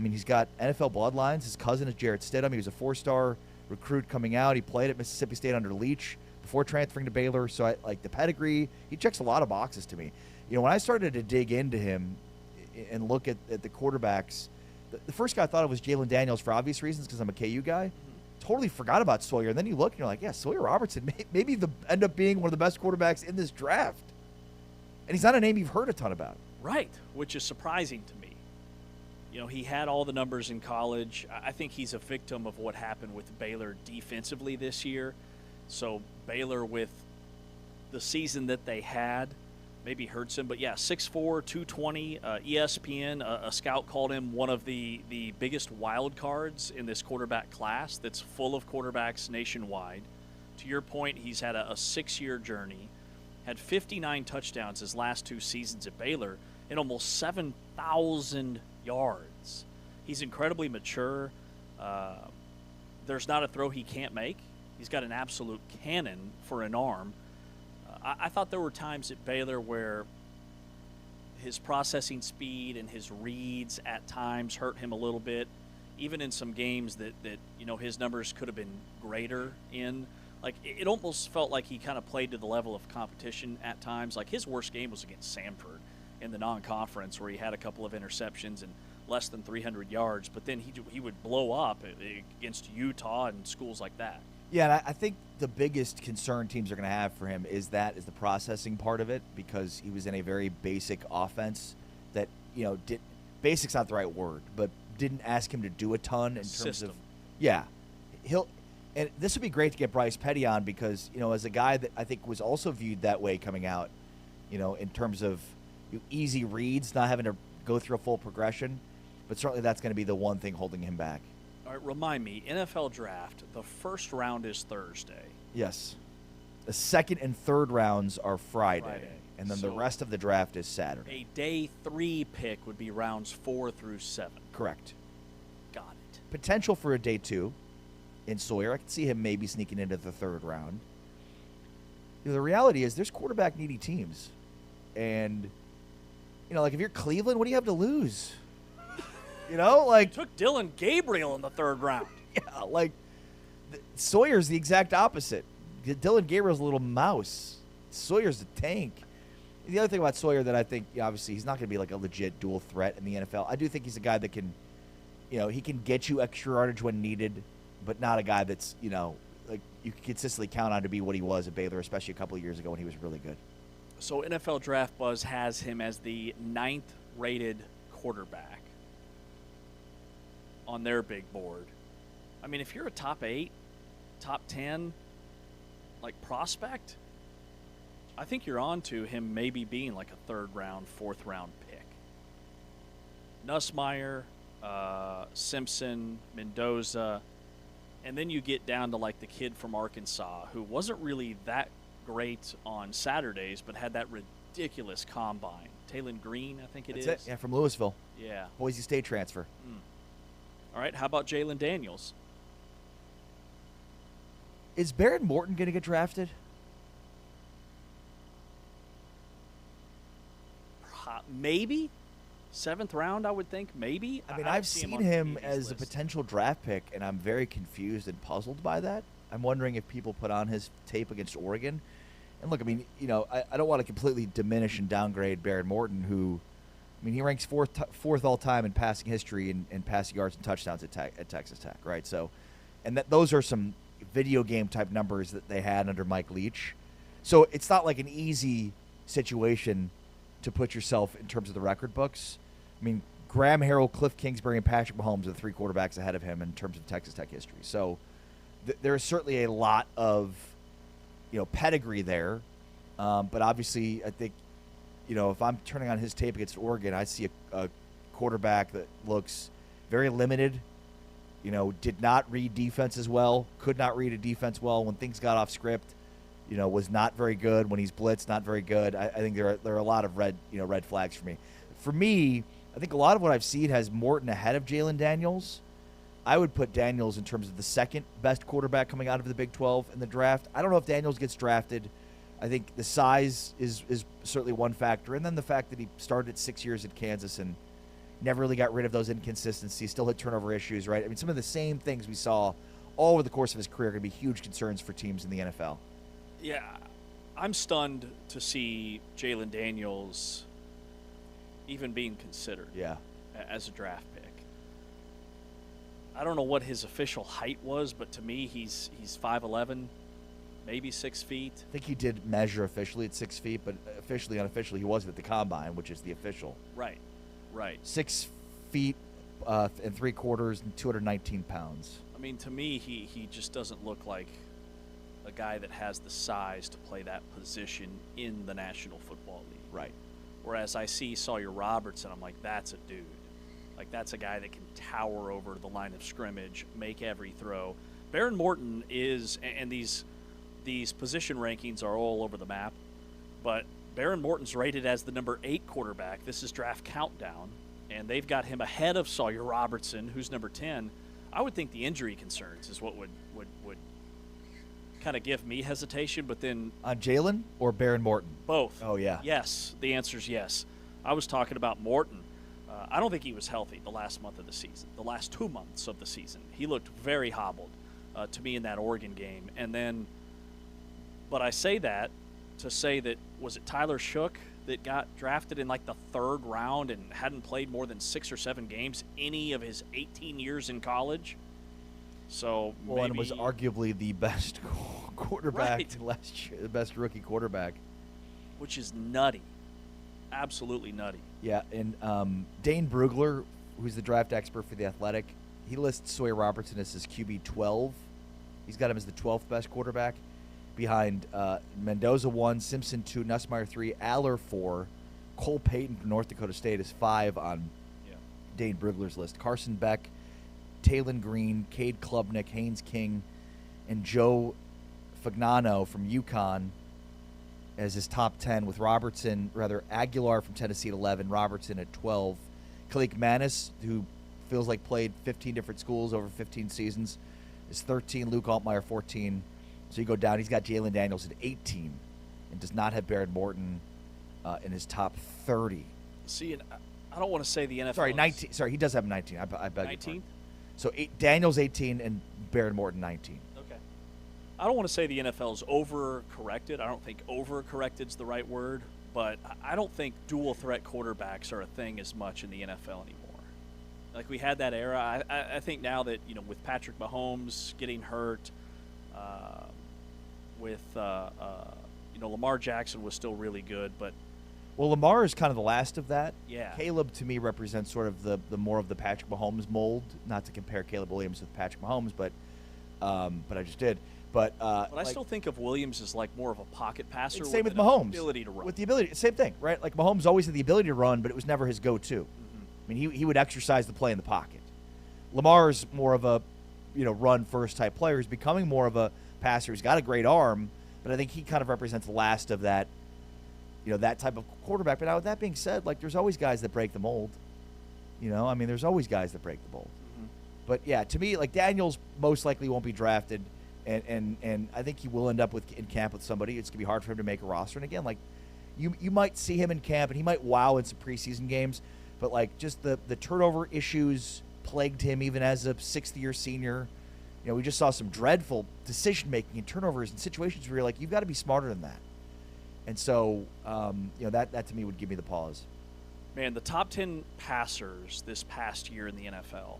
S3: He's got NFL bloodlines. His cousin is Jarrett Stidham. He was a 4-star recruit coming out. He played at Mississippi State under Leach before transferring to Baylor. So I like the pedigree. He checks a lot of boxes to me. When I started to dig into him and look at the quarterbacks, the first guy I thought of was Jalen Daniels for obvious reasons because I'm a KU guy. Totally forgot about Sawyer. And then you look and you're like, yeah, Sawyer Robertson maybe end up being one of the best quarterbacks in this draft. And he's not a name you've heard a ton about.
S2: Right, which is surprising to me. He had all the numbers in college. I think he's a victim of what happened with Baylor defensively this year. So Baylor, with the season that they had, maybe hurts him. But yeah, 6'4", 220. ESPN, a scout called him one of the biggest wild cards in this quarterback class that's full of quarterbacks nationwide. To your point, he's had a 6-year journey, had 59 touchdowns his last 2 seasons at Baylor, and almost 7,000 yards. He's incredibly mature. There's not a throw he can't make. He's got an absolute cannon for an arm. I thought there were times at Baylor where his processing speed and his reads at times hurt him a little bit, even in some games that his numbers could have been greater in. Like, it almost felt like he kind of played to the level of competition at times. Like, his worst game was against Samford in the non-conference where he had a couple of interceptions and less than 300 yards, but then he would blow up against Utah and schools like that.
S3: Yeah, and I think the biggest concern teams are going to have for him is the processing part of it, because he was in a very basic offense that, basic's not the right word, but didn't ask him to do a ton in terms of, yeah. And this would be great to get Bryce Petty on because, as a guy that I think was also viewed that way coming out, in terms of easy reads, not having to go through a full progression, but certainly that's going to be the one thing holding him back.
S2: All right, remind me, NFL draft, the first round is Thursday.
S3: Yes. The second and third rounds are Friday. And then the rest of the draft is Saturday.
S2: A day 3 pick would be rounds 4 through 7.
S3: Correct.
S2: Got it.
S3: Potential for a day 2 in Sawyer. I could see him maybe sneaking into the third round. The reality is there's quarterback-needy teams. And, if you're Cleveland, what do you have to lose? You
S2: took Dylan Gabriel in the third round.
S3: Yeah, Sawyer's the exact opposite. Dylan Gabriel's a little mouse. Sawyer's a tank. The other thing about Sawyer that I think, obviously, he's not going to be like a legit dual threat in the NFL. I do think he's a guy that can, he can get you extra yardage when needed, but not a guy that's, you can consistently count on to be what he was at Baylor, especially a couple of years ago when he was really good.
S2: So NFL Draft Buzz has him as the 9th rated quarterback on their big board. I mean, if you're a top 8, top 10, prospect, I think you're on to him maybe being like a 3rd round, 4th round pick. Nussmeier, Simpson, Mendoza, and then you get down to like the kid from Arkansas who wasn't really that great on Saturdays but had that ridiculous combine. Talon Green, I think
S3: That's
S2: is.
S3: it. Yeah, from Louisville.
S2: Yeah.
S3: Boise State transfer.
S2: All right, how about Jalen Daniels?
S3: Is Barrett Morton going to get drafted?
S2: Maybe. 7th round, I would think. Maybe.
S3: I mean, I've seen him as a potential draft pick, and I'm very confused and puzzled by that. I'm wondering if people put on his tape against Oregon. And look, I mean, I don't want to completely diminish and downgrade Barrett Morton, who, I mean, he ranks fourth all time in passing history and passing yards and touchdowns at Texas Tech, right? So, and those are some video game type numbers that they had under Mike Leach. So it's not like an easy situation to put yourself in terms of the record books. I mean, Graham Harrell, Cliff Kingsbury, and Patrick Mahomes are the 3 quarterbacks ahead of him in terms of Texas Tech history. So there is certainly a lot of, pedigree there. But obviously, I think, if I'm turning on his tape against Oregon, I see a quarterback that looks very limited, did not read defenses well, could not read a defense well when things got off script. Was not very good when he's blitzed. Not very good. I think there are a lot of red flags for me. For me, I think a lot of what I've seen has Morton ahead of Jalen Daniels. I would put Daniels in terms of the second best quarterback coming out of the Big 12 in the draft. I don't know if Daniels gets drafted. I think the size is certainly one factor, and then the fact that he started 6 years at Kansas and never really got rid of those inconsistencies, still had turnover issues, right? I mean, some of the same things we saw all over the course of his career are going to be huge concerns for teams in the NFL.
S2: Yeah, I'm stunned to see Jalen Daniels even being considered as a draft pick. I don't know what his official height was, but to me, he's 5'11", maybe 6 feet.
S3: I think he did measure officially at 6 feet, but officially, unofficially, he wasn't at the combine, which is the official.
S2: Right.
S3: 6 feet and 3/4 and 219 pounds.
S2: I mean, to me, he just doesn't look like a guy that has the size to play that position in the National Football League.
S3: Right.
S2: Whereas I see Sawyer Robertson, I'm like, that's a dude. Like, that's a guy that can tower over the line of scrimmage, make every throw. Barrett Morton is, and these position rankings are all over the map, but Barrett Morton's rated as the number 8 quarterback. This is Draft Countdown, and they've got him ahead of Sawyer Robertson, who's number 10. I would think the injury concerns is what would kind of give me hesitation, but then...
S3: On Jalen or Barrett Morton?
S2: Both.
S3: Oh, yeah.
S2: Yes, the answer's yes. I was talking about Morton. I don't think he was healthy the last month of the season, the last 2 months of the season. He looked very hobbled to me in that Oregon game. And then, but I say that to say that, was it Tyler Shook that got drafted in like the 3rd round and hadn't played more than 6 or 7 games any of his 18 years in college? So maybe,
S3: and was arguably the best quarterback last year, the best rookie quarterback.
S2: Which is nutty. Absolutely nutty.
S3: Yeah, and Dane Brugler, who's the draft expert for The Athletic, he lists Sawyer Robertson as his QB 12. He's got him as the 12th best quarterback, behind Mendoza 1, Simpson 2, Nussmeier 3, Aller 4, Cole Payton from North Dakota State is 5 on Dane Brugler's list. Carson Beck, Talon Green, Cade Klubnik, Haynes King, and Joe Fagnano from UConn as his top 10, with Aguilar from Tennessee at 11, Robertson at 12. Kalik Manis, who feels like played 15 different schools over 15 seasons, is 13. Luke Altmaier, 14. So you go down, he's got Jalen Daniels at 18 and does not have Barrett Morton in his top 30.
S2: See, and I don't want to say the NFL.
S3: Sorry, 19. Sorry, he does have 19. I beg
S2: 19?
S3: So Daniels 18 and Barrett Morton 19.
S2: Okay. I don't want to say the NFL's overcorrected. I don't think overcorrected is the right word, but I don't think dual threat quarterbacks are a thing as much in the NFL anymore. Like, we had that era. I think now that, with Patrick Mahomes getting hurt, Lamar Jackson was still really good, but
S3: well, Lamar is kind of the last of that.
S2: Yeah.
S3: Caleb, to me, represents sort of the more of the Patrick Mahomes mold. Not to compare Caleb Williams with Patrick Mahomes, but I just did. But
S2: I still think of Williams as like more of a pocket passer.
S3: Same with
S2: the
S3: Mahomes.
S2: Ability to run.
S3: With the ability, same thing, right? Like Mahomes always had the ability to run, but it was never his go-to. mean, he would exercise the play in the pocket. Lamar's more of a, run first type player. He's becoming more of a passer. He's got a great arm, but I think he kind of represents the last of that, that type of quarterback. But now with that being said, like there's always guys that break the mold. There's always guys that break the mold. Mm-hmm. But yeah, to me, like Daniels most likely won't be drafted, and I think he will end up in camp with somebody. It's gonna be hard for him to make a roster. And again, like you might see him in camp, and he might wow in some preseason games, but like just the turnover issues plagued him even as a 6th-year senior. We just saw some dreadful decision-making and turnovers in situations where you're like, you've got to be smarter than that. And so, that to me would give me the pause.
S2: Man, the top 10 passers this past year in the NFL.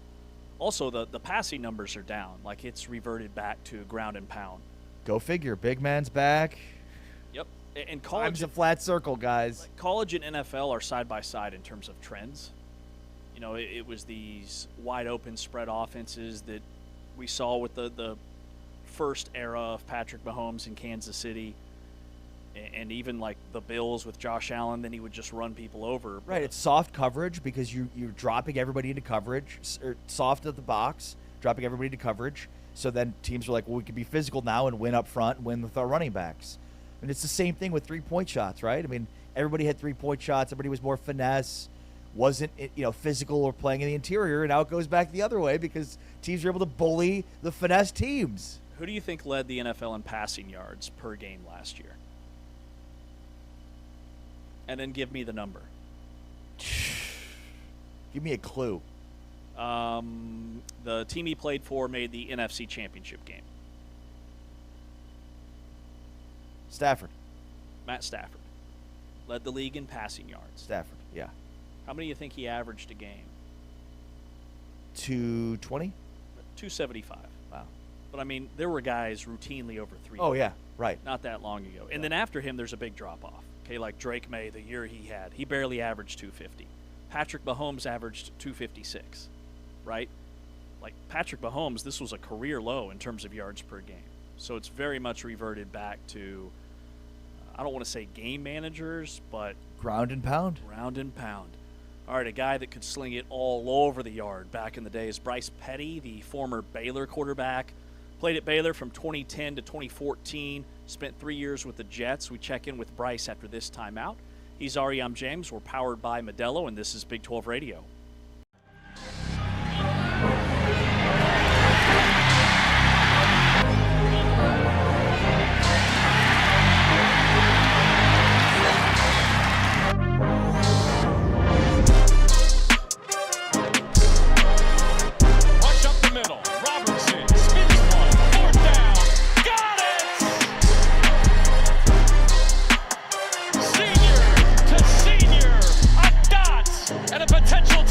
S2: Also, the passing numbers are down. Like, it's reverted back to ground and pound.
S3: Go figure. Big man's back.
S2: Yep. And college...
S3: Time's a flat circle, guys.
S2: Like, college and NFL are side-by-side in terms of trends. It was these wide-open spread offenses that we saw with the first era of Patrick Mahomes in Kansas City, and even like the Bills with Josh Allen. Then he would just run people over.
S3: Right, it's soft coverage because you're dropping everybody into coverage, or soft at the box, dropping everybody into coverage. So then teams are like, well, we can be physical now and win up front and win with our running backs. And it's the same thing with 3-point shots, right? I mean, everybody had 3-point shots. Everybody was more finesse. Wasn't physical or playing in the interior, and now it goes back the other way because teams are able to bully the finesse teams.
S2: Who do you think led the NFL in passing yards per game last year? And then give me the number.
S3: Give me a clue.
S2: The team he played for made the NFC Championship game.
S3: Stafford.
S2: Matt Stafford. Led the league in passing yards.
S3: Stafford, yeah.
S2: How many do you think he averaged a game?
S3: 220?
S2: 275.
S3: Wow.
S2: But, I mean, there were guys routinely over 300.
S3: Oh, yeah, right.
S2: Not that long ago. And then after him, there's a big drop-off. Okay, like Drake May, the year he had, he barely averaged 250. Patrick Mahomes averaged 256, right? Like, Patrick Mahomes, this was a career low in terms of yards per game. So it's very much reverted back to, I don't want to say game managers, but...
S3: Ground and pound.
S2: Ground and pound. All right, a guy that could sling it all over the yard back in the day is Bryce Petty, the former Baylor quarterback. Played at Baylor from 2010 to 2014. Spent 3 years with the Jets. We check in with Bryce after this timeout. He's Ari, I'm James. We're powered by Modelo, and this is Big 12 Radio.
S15: And a potential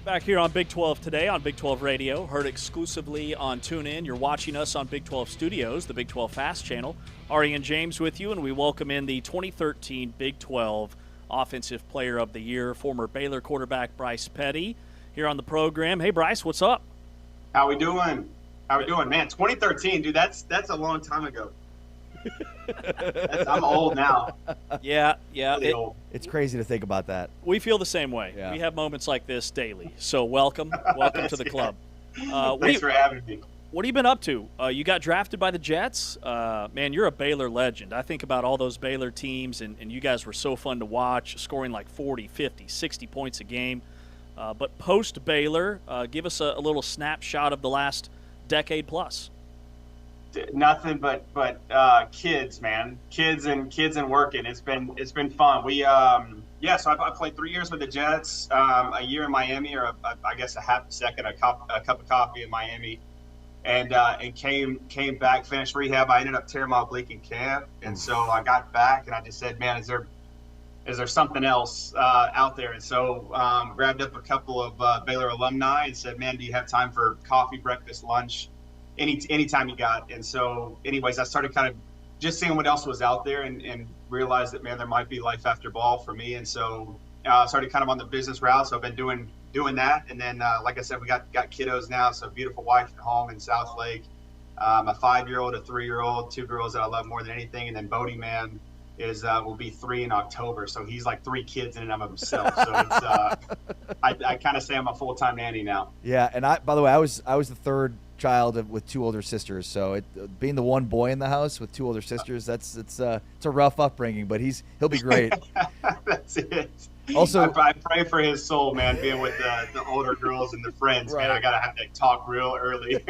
S2: Back here on Big 12 today on Big 12 Radio, heard exclusively on TuneIn. You're watching us on Big 12 Studios, the Big 12 Fast Channel. Ari and James with you, and we welcome in the 2013 Big 12 Offensive Player of the Year, former Baylor quarterback Bryce Petty, here on the program. Hey, Bryce, what's up?
S20: How we doing? Man, 2013, dude, that's a long time ago. I'm old now.
S2: Yeah.
S20: Really old.
S3: It's crazy to think about that.
S2: We feel the same way.
S3: Yeah.
S2: We have moments like this daily. So welcome to the club.
S20: Thanks for having me.
S2: What have you been up to? You got drafted by the Jets. Man, you're a Baylor legend. I think about all those Baylor teams, and you guys were so fun to watch, scoring like 40, 50, 60 points a game. But post-Baylor, give us a little snapshot of the last decade plus.
S20: Nothing but kids, man. Kids and working. It's been fun. We so I played 3 years with the Jets, a year in Miami, or I guess a half a second, a cup of coffee in Miami, and came back, finished rehab. I ended up tearing my oblique in camp, and so I got back and I just said, man, is there something else out there? And so grabbed up a couple of Baylor alumni and said, man, do you have time for coffee, breakfast, lunch? Anytime you got. And so anyways, I started kind of just seeing what else was out there and realized that, man, there might be life after ball for me. And so I started kind of on the business route. So I've been doing that. And then, like I said, we got kiddos now. So beautiful wife at home in South Lake, a 5-year-old, a 3-year-old, 2 girls that I love more than anything. And then Bodie, man, will be 3 in October. So he's like 3 kids in and of himself. So it's, I kind of say I'm a full-time nanny now.
S3: Yeah. And by the way, I was the third child with 2 older sisters, so being the one boy in the house with 2 older sisters, it's a rough upbringing, but he'll be great.
S20: That's it.
S3: Also,
S20: I pray for his soul, man, being with the older girls and the friends. Right. Man, I gotta have to talk real early.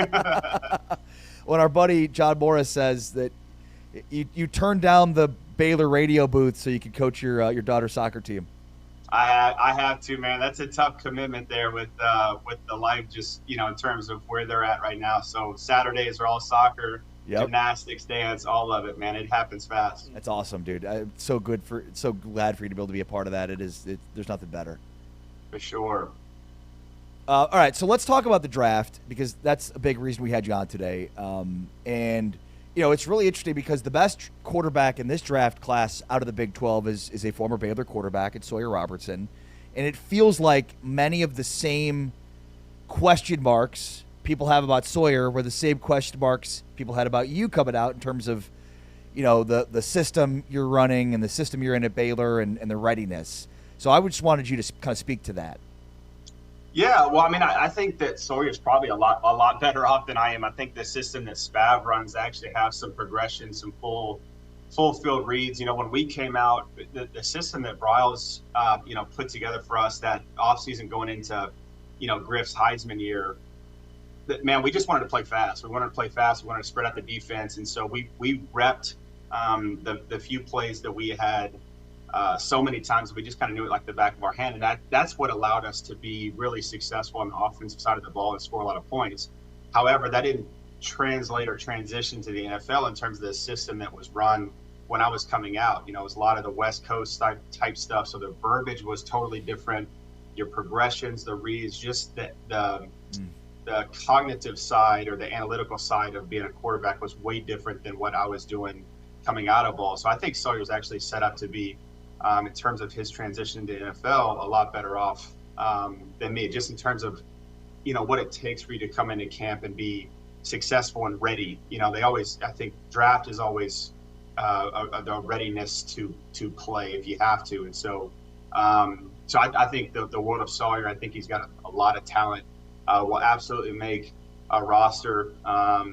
S3: When our buddy John Morris says that you turned down the Baylor radio booth so you could coach your daughter's soccer team.
S20: I have to, man. That's a tough commitment there with the life, just in terms of where they're at right now. So Saturdays are all soccer, gymnastics, dance, all of it, man. It happens fast.
S3: That's awesome, dude. So glad for you to be able to be a part of that. There's nothing better.
S20: For sure.
S3: All right, so let's talk about the draft, because that's a big reason we had you on today. And it's really interesting because the best quarterback in this draft class out of the Big 12 is a former Baylor quarterback. It's Sawyer Robertson. And it feels like many of the same question marks people have about Sawyer were the same question marks people had about you coming out in terms of, the system you're running and the system you're in at Baylor and the readiness. So I just wanted you to kind of speak to that.
S20: Yeah, well, I mean, I think that Sawyer's probably a lot better off than I am. I think the system that Spav runs actually have some progression, some full field reads. When we came out, the system that Bryles, put together for us that offseason going into, Griff's Heisman year, that, man, we just wanted to play fast. We wanted to play fast. We wanted to spread out the defense. And so we repped the few plays that we had so many times. We just kind of knew it like the back of our hand. And that's what allowed us to be really successful on the offensive side of the ball and score a lot of points. However, that didn't translate or transition to the NFL in terms of the system that was run when I was coming out. It was a lot of the West Coast type stuff. So the verbiage was totally different. Your progressions, the reads, just the cognitive side or the analytical side of being a quarterback was way different than what I was doing coming out of ball. So I think Sawyer's actually set up to be, in terms of his transition to NFL, a lot better off than me, just in terms of, what it takes for you to come into camp and be successful and ready. They always, I think draft is always the readiness to play if you have to. And so, I think the world of Sawyer, I think he's got a lot of talent, will absolutely make a roster. I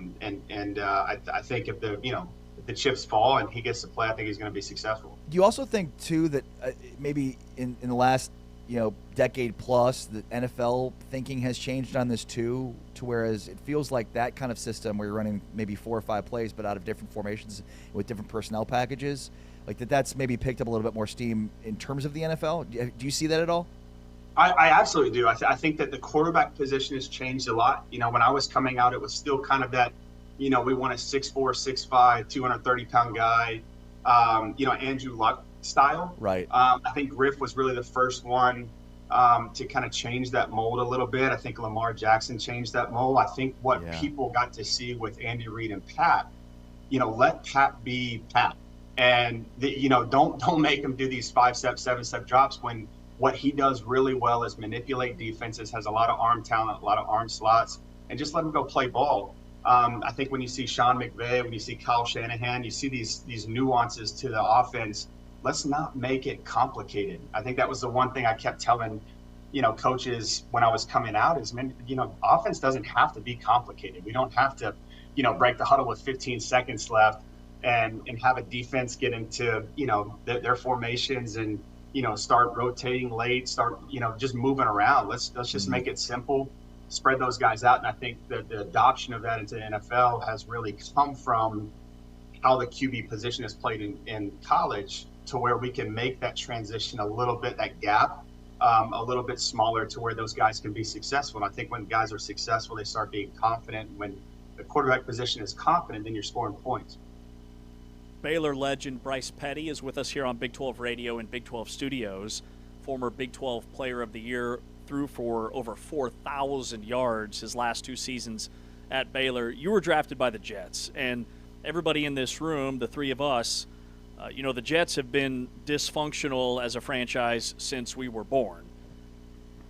S20: think if the chips fall and he gets to play, I think he's going to be successful.
S3: Do you also think too that maybe in the last decade plus, the NFL thinking has changed on this too, to whereas it feels like that kind of system where you're running maybe 4 or 5 plays but out of different formations with different personnel packages, like that's maybe picked up a little bit more steam in terms of the NFL? Do you see that at all?
S20: I absolutely do. I think that the quarterback position has changed a lot. When I was coming out, it was still kind of that, we want a 6'4", 6'5", 230-pound guy, Andrew Luck style.
S3: Right.
S20: I think Griff was really the first one to kind of change that mold a little bit. I think Lamar Jackson changed that mold. I think what people got to see with Andy Reid and Pat, let Pat be Pat. And, don't make him do these 5-step, 7-step drops when what he does really well is manipulate defenses, has a lot of arm talent, a lot of arm slots, and just let him go play ball. I think when you see Sean McVay, when you see Kyle Shanahan, you see these nuances to the offense. Let's not make it complicated. I think that was the one thing I kept telling, coaches when I was coming out is, offense doesn't have to be complicated. We don't have to, break the huddle with 15 seconds left and have a defense get into, their formations and, start rotating late, start, just moving around. Let's just make it simple, spread those guys out. And I think that the adoption of that into the NFL has really come from how the QB position is played in college, to where we can make that transition a little bit, that gap, a little bit smaller, to where those guys can be successful. And I think when guys are successful, they start being confident. When the quarterback position is confident, then you're scoring points.
S2: Baylor legend Bryce Petty is with us here on Big 12 Radio and Big 12 Studios. Former Big 12 Player of the Year, threw for over 4,000 yards his last 2 seasons at Baylor. You were drafted by the Jets, and everybody in this room, the three of us, the Jets have been dysfunctional as a franchise since we were born.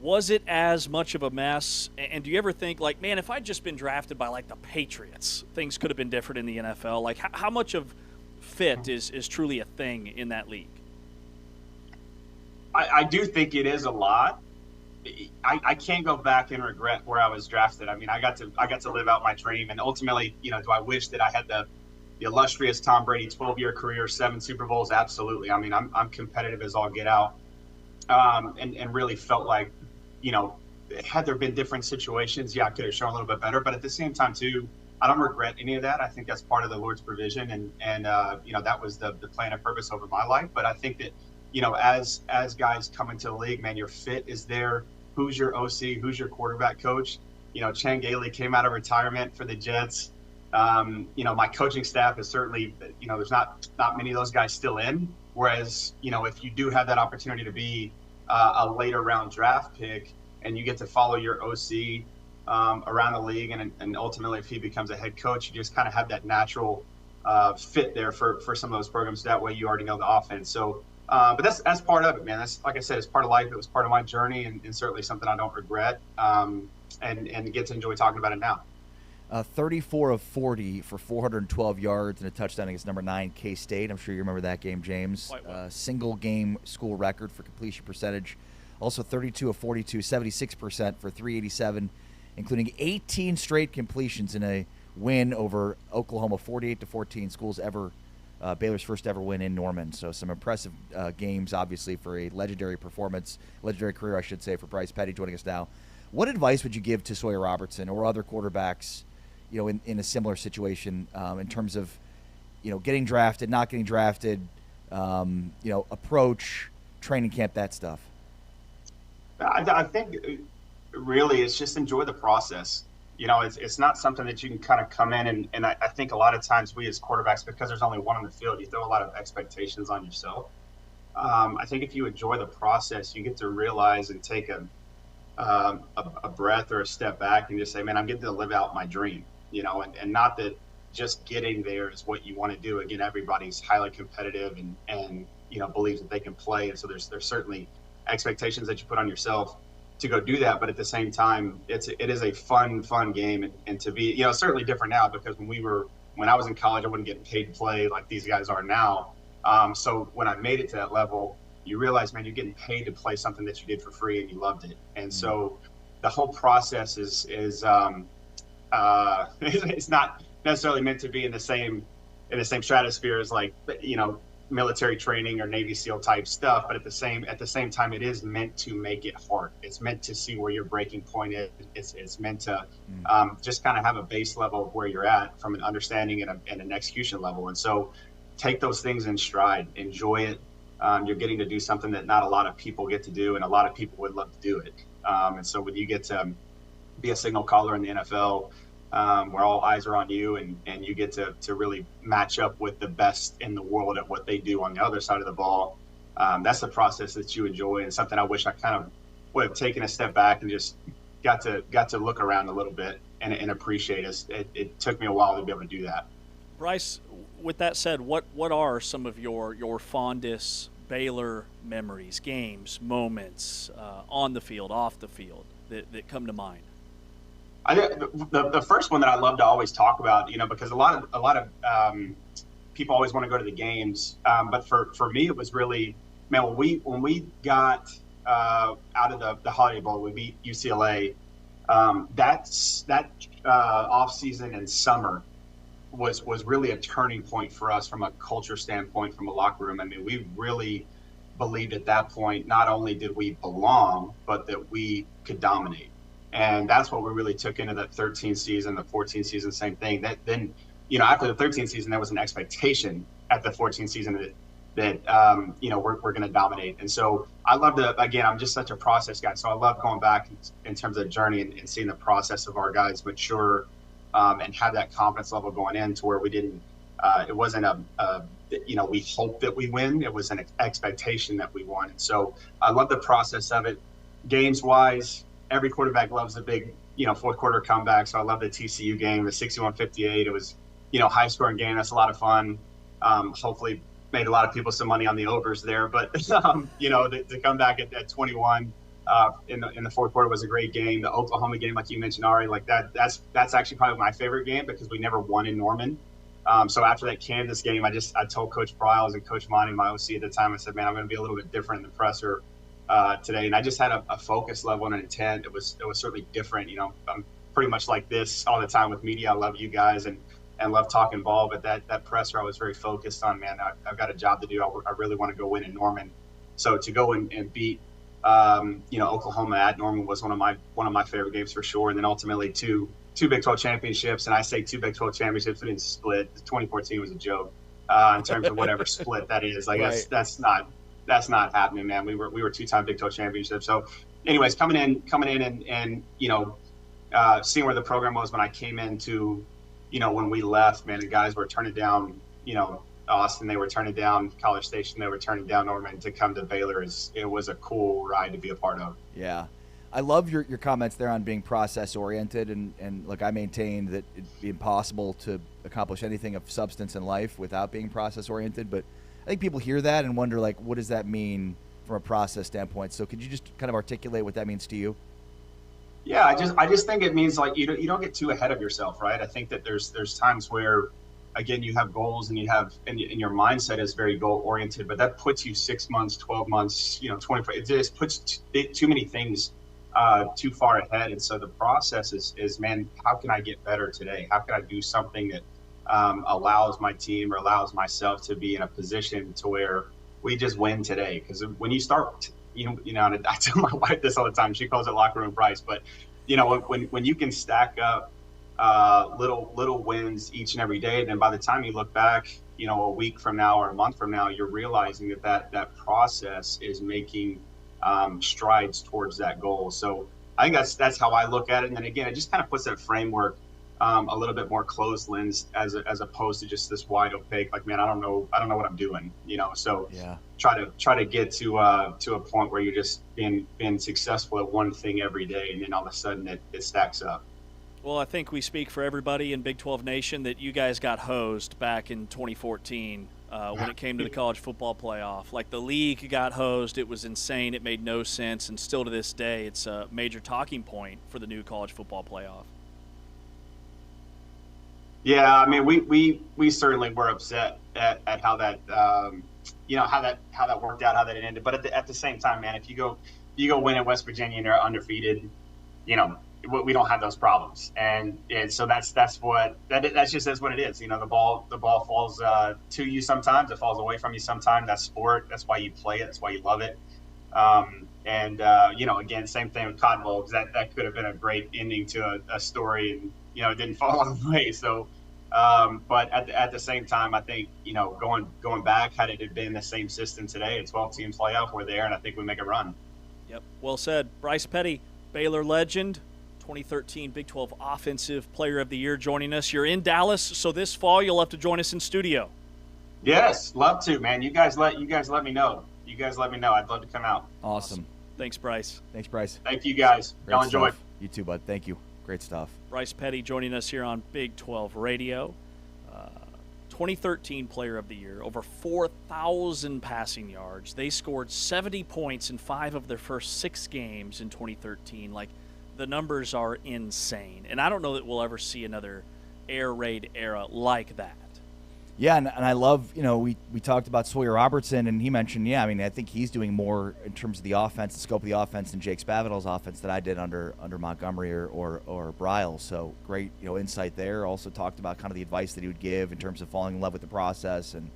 S2: Was it as much of a mess? And do you ever think, like, man, if I'd just been drafted by, like, the Patriots, things could have been different in the NFL? Like, how much of fit is truly a thing in that league?
S20: I do think it is a lot. I can't go back and regret where I was drafted. I mean, I got to live out my dream, and ultimately, do I wish that I had the illustrious Tom Brady 12-year career, 7 Super Bowls? Absolutely. I mean, I'm competitive as all get out, and really felt like, had there been different situations, I could have shown a little bit better. But at the same time, too, I don't regret any of that. I think that's part of the Lord's provision, and that was the plan and purpose over my life. But I think that, as guys come into the league, man, your fit is there. Who's your OC? Who's your quarterback coach? Chan Gailey came out of retirement for the Jets. My coaching staff is certainly, there's not many of those guys still in. Whereas, if you do have that opportunity to be a later round draft pick and you get to follow your OC around the league, and ultimately if he becomes a head coach, you just kind of have that natural fit there for some of those programs. That way you already know the offense. So, but that's part of it, man. That's, like I said, it's part of life. It was part of my journey, and certainly something I don't regret, and get to enjoy talking about it now.
S3: 34 of 40 for 412 yards and a touchdown against number 9 K-State. I'm sure you remember that game, James. Single game school record for completion percentage. Also 32 of 42, 76% for 387, including 18 straight completions in a win over Oklahoma, 48-14. Baylor's first ever win in Norman. So some impressive games, obviously, for a legendary career, I should say, for Bryce Petty joining us now. What advice would you give to Sawyer Robertson or other quarterbacks, in a similar situation, in terms of, getting drafted, not getting drafted, approach, training camp, that stuff?
S20: I think really it's just enjoy the process. It's not something that you can kind of come in and I think a lot of times we as quarterbacks, because there's only one on the field, you throw a lot of expectations on yourself. I think if you enjoy the process, you get to realize and take a breath or a step back and just say, man, I'm getting to live out my dream, and not that just getting there is what you want to do. Again, everybody's highly competitive and believes that they can play. And so there's certainly expectations that you put on yourself to go do that. But at the same time, it is a fun game. And to be, certainly different now, because when I was in college, I wasn't getting paid to play like these guys are now. So when I made it to that level, you realize, man, you're getting paid to play something that you did for free and you loved it. And so the whole process is it's not necessarily meant to be in the same stratosphere as, like, military training or Navy SEAL type stuff, but at the same time, it is meant to make it hard. It's meant to see where your breaking point is. It's meant to just kind of have a base level of where you're at from an understanding and an execution level. And so take those things in stride, enjoy it. You're getting to do something that not a lot of people get to do, and a lot of people would love to do it. And so when you get to be a signal caller in the NFL, where all eyes are on you, and you get to really match up with the best in the world at what they do on the other side of the ball, that's the process that you enjoy, and something I wish I kind of have taken a step back and just got to look around a little bit and appreciate us. It took me a while to be able to do that.
S2: Bryce, with that said, what are some of your fondest Baylor memories, games, moments, on the field, off the field, that come to mind?
S20: The first one that I love to always talk about, because a lot of people always want to go to the games, but for me it was really, man, when we got out of the Holiday Bowl, we beat UCLA. That off season and summer was really a turning point for us from a culture standpoint, from a locker room. I mean, we really believed at that point, not only did we belong, but that we could dominate. And that's what we really took into that 13 season, the 14 season, same thing. That then, after the 13 season, there was an expectation at the 14 season that we're going to dominate. And so I love again, I'm just such a process guy. So I love going back in terms of the journey and seeing the process of our guys mature, and have that confidence level going in to where we didn't, it wasn't we hoped that we win. It was an expectation that we won. And so I love the process of it. Games wise, every quarterback loves the big, fourth quarter comeback. So I love the TCU game, the 61-58. It was, high scoring game. That's a lot of fun. Hopefully made a lot of people some money on the overs there, but to come back at 21 in the fourth quarter was a great game. The Oklahoma game, like you mentioned, Ari, like that's actually probably my favorite game because we never won in Norman. So after that Kansas game, I told Coach Bryles and Coach Monty, my OC at the time, I said, man, I'm going to be a little bit different in the presser today. And I just had a focus level and an intent. It was certainly different. I'm pretty much like this all the time with media. I love you guys and love talking ball, but that presser I was very focused on, man. I've got a job to do. I really want to go win in Norman. So to go and beat Oklahoma at Norman was one of my favorite games for sure. And then ultimately two Big 12 championships. And I say two Big 12 championships, we didn't split. 2014 was a joke in terms of whatever split that is. Like right. that's not happening, man. We were two-time Big 12 championships. So anyways, coming in and seeing where the program was when I came into, when we left, man, the guys were turning down, Austin, they were turning down College Station, they were turning down Norman. To come to Baylor, it was a cool ride to be a part of.
S3: Yeah. I love your comments there on being process-oriented, and look, I maintain that it'd be impossible to accomplish anything of substance in life without being process-oriented, but I think people hear that and wonder, like, what does that mean from a process standpoint? So could you just kind of articulate what that means to you?
S20: Yeah, I just think it means, like, you don't get too ahead of yourself, right? I think that there's times where, again, you have goals and you have, and your mindset is very goal oriented, but that puts you 6 months, 12 months, 24. It just puts too many things too far ahead. And so the process is, man, how can I get better today? How can I do something that allows my team or allows myself to be in a position to where we just win today? Because when you start, and I tell my wife this all the time. She calls it locker room Bryce, but when you can stack up little wins each and every day, then by the time you look back, a week from now or a month from now, you're realizing that process is making strides towards that goal. So I think that's how I look at it. And then again, it just kind of puts that framework a little bit more closed lens as opposed to just this wide opaque, like, man, I don't know what I'm doing, so yeah. Try to get to a point where you're just being successful at one thing every day, and then all of a sudden it stacks up.
S2: Well, I think we speak for everybody in Big 12 Nation that you guys got hosed back in 2014 when it came to the college football playoff. Like, the league got hosed. It was insane. It made no sense, and still to this day, it's a major talking point for the new college football playoff.
S20: Yeah, I mean, we certainly were upset at how that how that worked out, how that ended. But at the same time, man, if you go win at West Virginia and you're undefeated, we don't have those problems. And so that's just what it is. The ball falls to you sometimes. It falls away from you sometimes. That's sport. That's why you play it. That's why you love it. Again, same thing with Cotton Bowl, because that could have been a great ending to a story, and it didn't fall all the way. So, but at the same time, I think going back, had it been the same system today, a 12-team playoff, we're there, and I think we make a run.
S2: Yep, well said. Bryce Petty, Baylor legend, 2013 Big 12 Offensive Player of the Year, joining us. You're in Dallas, so this fall you'll have to join us in studio.
S20: Yes, love to, man. You guys let me know. I'd love to come out.
S3: Awesome.
S2: Thanks, Bryce.
S3: Thanks, Bryce.
S20: Thank you, guys. Y'all enjoy.
S3: You too, bud. Thank you. Great stuff.
S2: Bryce Petty joining us here on Big 12 Radio. 2013 Player of the Year, over 4,000 passing yards. They scored 70 points in 5 of their first 6 games in 2013. Like, the numbers are insane. And I don't know that we'll ever see another air raid era like that.
S3: Yeah, and I love, we talked about Sawyer Robertson, and he mentioned, I think he's doing more in terms of the offense, the scope of the offense, than Jake Spavital's offense that I did under Montgomery or Briles. So great, insight there. Also talked about kind of the advice that he would give in terms of falling in love with the process and,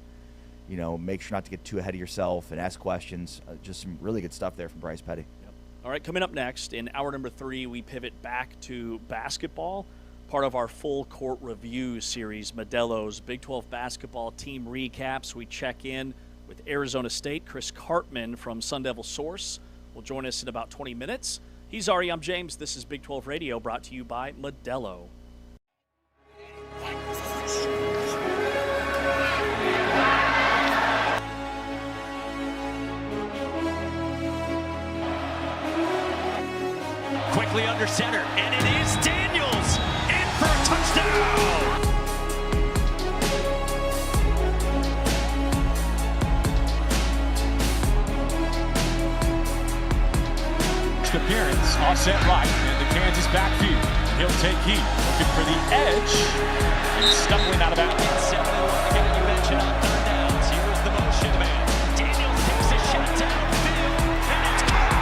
S3: make sure not to get too ahead of yourself and ask questions. Just some really good stuff there from Bryce Petty.
S2: Yep. All right, coming up next, in hour number 3, we pivot back to basketball. Part of our full court review series, Modelo's Big 12 basketball team recaps. We check in with Arizona State. Chris Cartman from Sun Devil Source will join us in about 20 minutes. He's Ari, I'm James. This is Big 12 Radio, brought to you by Modelo.
S17: Quickly under center, and it is Daniels in for a touchdown.
S15: First appearance, offset right in the Kansas backfield. He'll take heat, looking for the edge, and stumbling out of bounds.
S17: 7-1 the guy you mentioned on third downs. Here is the motion man. Daniels takes a shot downfield, and it's caught.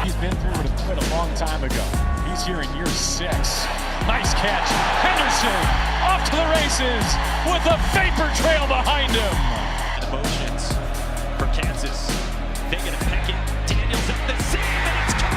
S15: He's been through it quite a long time ago. He's here in year 6. Nice catch. Henderson off to the races with a vapor trail behind him.
S17: The motions for Kansas. They're going to peck it. Daniels at the seam, and it's caught.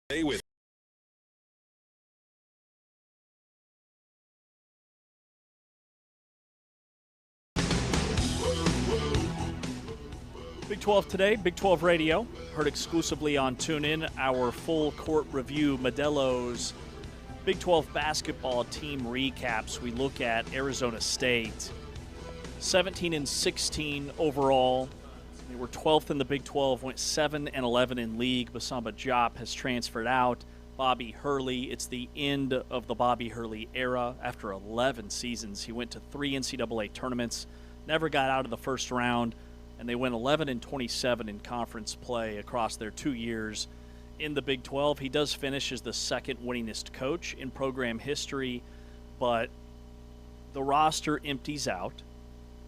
S1: Stay with
S2: Big 12 today, Big 12 Radio, heard exclusively on TuneIn. Our full court review, Modelo's Big 12 basketball team recaps. We look at Arizona State, 17-16 overall. They were 12th in the Big 12, went 7-11 in league. Basamba Diop has transferred out. Bobby Hurley, it's the end of the Bobby Hurley era. After 11 seasons, he went to 3 NCAA tournaments, never got out of the first round, and they went 11-27 in conference play across their 2 years in the Big 12. He does finish as the second winningest coach in program history, but the roster empties out.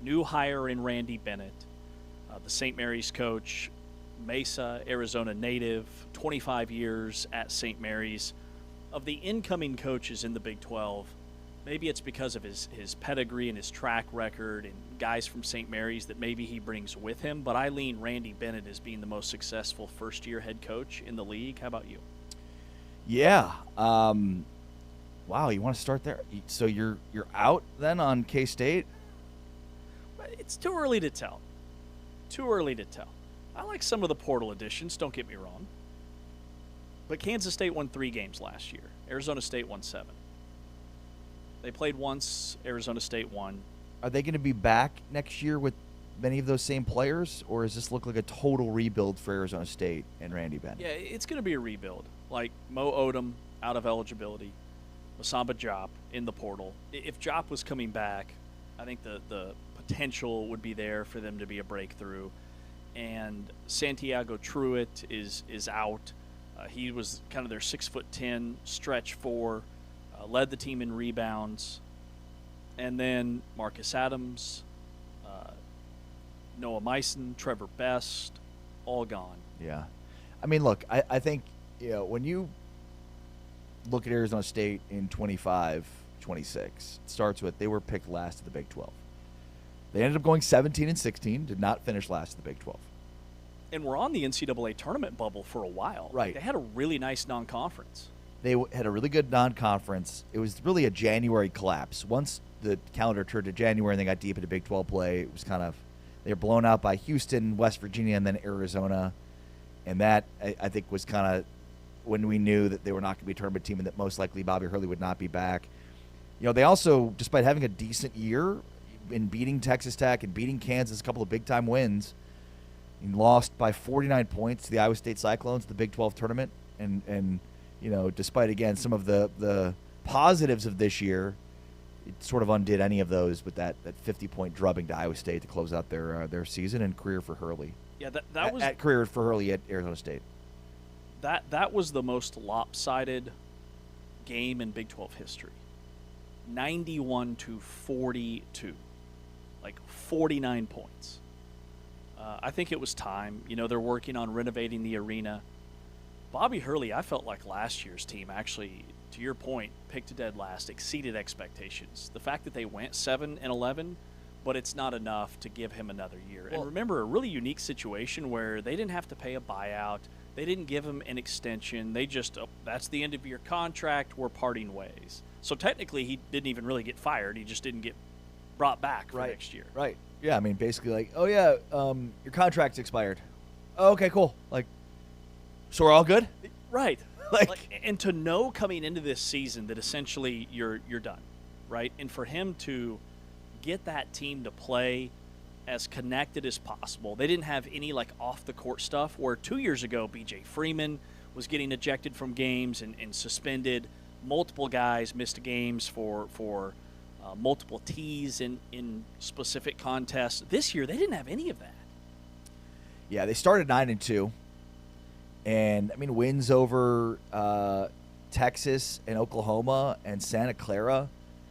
S2: New hire in Randy Bennett, the St. Mary's coach, Mesa, Arizona native, 25 years at St. Mary's. Of the incoming coaches in the Big 12, maybe it's because of his pedigree and his track record and guys from St. Mary's that maybe he brings with him, but I lean Randy Bennett as being the most successful first-year head coach in the league. How about you?
S3: Yeah. Wow, you want to start there? So you're out then on K-State?
S2: It's too early to tell. Too early to tell. I like some of the portal additions, don't get me wrong. But Kansas State won 3 games last year. Arizona State won 7. They played once, Arizona State won.
S3: Are they going to be back next year with many of those same players, or does this look like a total rebuild for Arizona State and Randy Bennett?
S2: Yeah, it's going to be a rebuild. Like Mo Odom out of eligibility, Basamba Diop in the portal. If Diop was coming back, I think the potential would be there for them to be a breakthrough. And Santiago Truitt is out. He was kind of their 6'10" stretch 4, led the team in rebounds. And then Marcus Adams, Noah Meissen, Trevor Best, all gone.
S3: Yeah. I mean, look, I think, when you look at Arizona State in 25-26, it starts with they were picked last in the Big 12. They ended up going 17-16, did not finish last in the Big 12.
S2: And we're on the NCAA tournament bubble for a while.
S3: Right.
S2: They had a really nice non-conference.
S3: They had a really good non-conference. It was really a January collapse. Once the calendar turned to January and they got deep into Big 12 play, it was kind of – they were blown out by Houston, West Virginia, and then Arizona. And that, I think, was kind of when we knew that they were not going to be a tournament team and that most likely Bobby Hurley would not be back. They also, despite having a decent year in beating Texas Tech and beating Kansas, a couple of big-time wins, and lost by 49 points to the Iowa State Cyclones, the Big 12 tournament. And despite, again, some of the positives of this year, it sort of undid any of those with that 50-point drubbing to Iowa State to close out their season and career for Hurley.
S2: Yeah, that was
S3: career for Hurley at Arizona State.
S2: That was the most lopsided game in Big 12 history. 91-42, like 49 points. I think it was time. They're working on renovating the arena. Bobby Hurley, I felt like last year's team actually, to your point, picked dead last, exceeded expectations. The fact that they went 7-11, but it's not enough to give him another year. And remember, a really unique situation where they didn't have to pay a buyout. They didn't give him an extension. They just, that's the end of your contract. We're parting ways. So technically, he didn't even really get fired. He just didn't get brought back for next year.
S3: Right. Yeah, I mean, basically like, oh, yeah, your contract's expired. Oh, okay, cool. Like, so we're all good?
S2: Right. Like, and to know coming into this season that essentially you're done, right? And for him to get that team to play as connected as possible. They didn't have any, like, off-the-court stuff where 2 years ago B.J. Freeman was getting ejected from games and suspended. Multiple guys missed games for multiple T's in specific contests. This year, they didn't have any of that.
S3: Yeah, they started 9-2. And, I mean, wins over Texas and Oklahoma and Santa Clara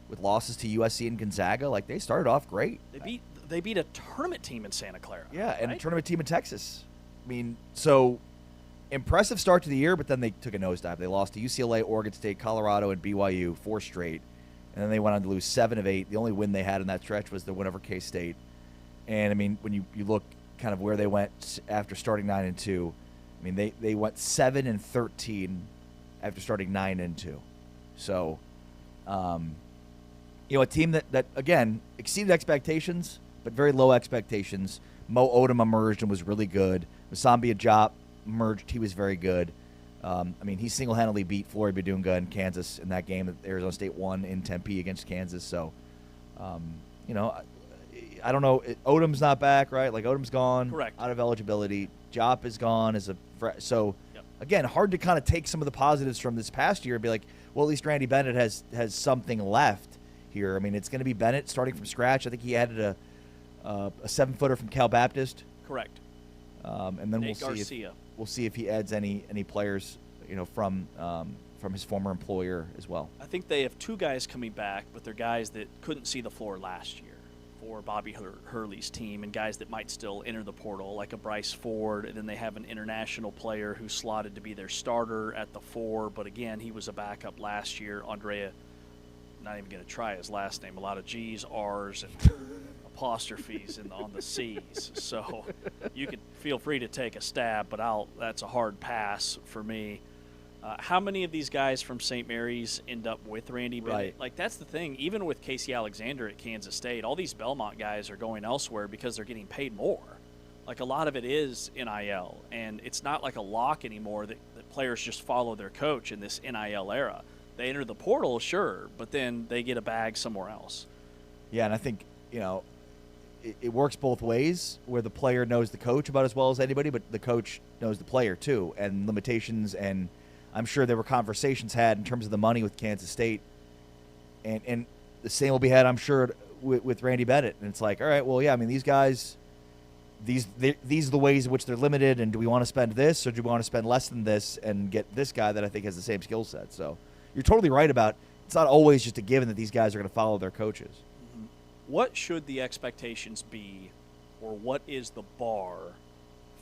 S3: with losses to USC and Gonzaga. Like, they started off great.
S2: They beat a tournament team in Santa Clara.
S3: Yeah, and a tournament team in Texas. I mean, so impressive start to the year, but then they took a nosedive. They lost to UCLA, Oregon State, Colorado, and BYU 4 straight. And then they went on to lose 7 of 8. The only win they had in that stretch was the win over K-State. And, I mean, when you look kind of where they went after starting 9-2, I mean, they went 7-13 after starting 9-2. So, a team that again exceeded expectations, but very low expectations. Mo Odom emerged and was really good. Musambi Ajop emerged; he was very good. He single-handedly beat Flory Badunga in Kansas in that game that Arizona State won in Tempe against Kansas. So, I don't know. Odom's not back, right? Like, Odom's gone.
S2: Correct.
S3: Out of eligibility. Jop is gone again, hard to kind of take some of the positives from this past year and be like, well, at least Randy Bennett has something left here. I mean, it's going to be Bennett starting from scratch. I think he added a 7-footer from Cal Baptist.
S2: Correct.
S3: And then we'll see if he adds any players, from his former employer as well.
S2: I think they have 2 guys coming back, but they're guys that couldn't see the floor last year for Bobby Hurley's team, and guys that might still enter the portal, like a Bryce Ford, and then they have an international player who's slotted to be their starter at the 4, but again, he was a backup last year. Andrea, not even going to try his last name, a lot of G's, R's, and apostrophes on the C's, so you could feel free to take a stab, but that's a hard pass for me. How many of these guys from St. Mary's end up with Randy Bennett?
S3: Right.
S2: Like, that's the thing. Even with Casey Alexander at Kansas State, all these Belmont guys are going elsewhere because they're getting paid more. Like, a lot of it is NIL, and it's not like a lock anymore that players just follow their coach in this NIL era. They enter the portal, sure, but then they get a bag somewhere else.
S3: Yeah, and I think, it works both ways, where the player knows the coach about as well as anybody, but the coach knows the player too, and limitations, and I'm sure there were conversations had in terms of the money with Kansas State, and the same will be had, I'm sure, with Randy Bennett. And it's like, all right, well, yeah, these guys, these are the ways in which they're limited, and do we want to spend this, or do we want to spend less than this and get this guy that I think has the same skill set? So you're totally right about it's not always just a given that these guys are going to follow their coaches.
S2: Mm-hmm. What should the expectations be, or what is the bar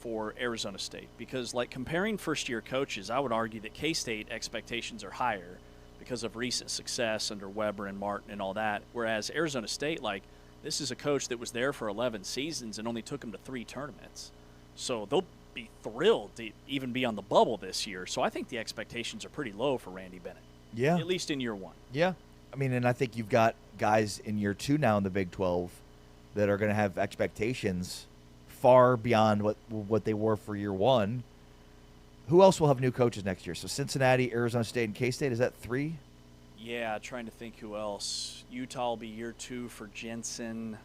S2: for Arizona State? Because, like, comparing first-year coaches, I would argue that K-State expectations are higher because of recent success under Weber and Martin and all that, whereas Arizona State, like, this is a coach that was there for 11 seasons and only took him to 3 tournaments. So they'll be thrilled to even be on the bubble this year. So I think the expectations are pretty low for Randy Bennett.
S3: Yeah.
S2: At least in year 1.
S3: Yeah. And I think you've got guys in year 2 now in the Big 12 that are going to have expectations far beyond what they were for year 1. Who else will have new coaches next year? So Cincinnati, Arizona State, and K-State, is that 3?
S2: Yeah, trying to think who else. Utah will be year 2 for Jensen,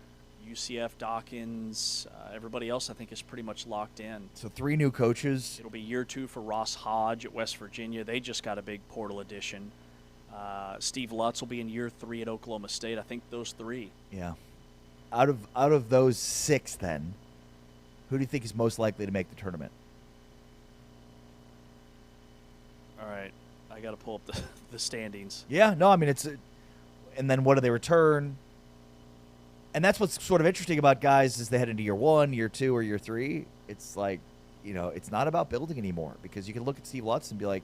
S2: UCF, Dawkins. Everybody else, I think, is pretty much locked in.
S3: So 3 new coaches.
S2: It'll be year 2 for Ross Hodge at West Virginia. They just got a big portal addition. Steve Lutz will be in year 3 at Oklahoma State. I think those 3.
S3: Yeah. Out of those 6, then, who do you think is most likely to make the tournament?
S2: All right. I got to pull up the standings.
S3: Yeah, no, it's and then what do they return? And that's what's sort of interesting about guys as they head into year 1, year 2, or year 3. It's like, it's not about building anymore, because you can look at Steve Lutz and be like,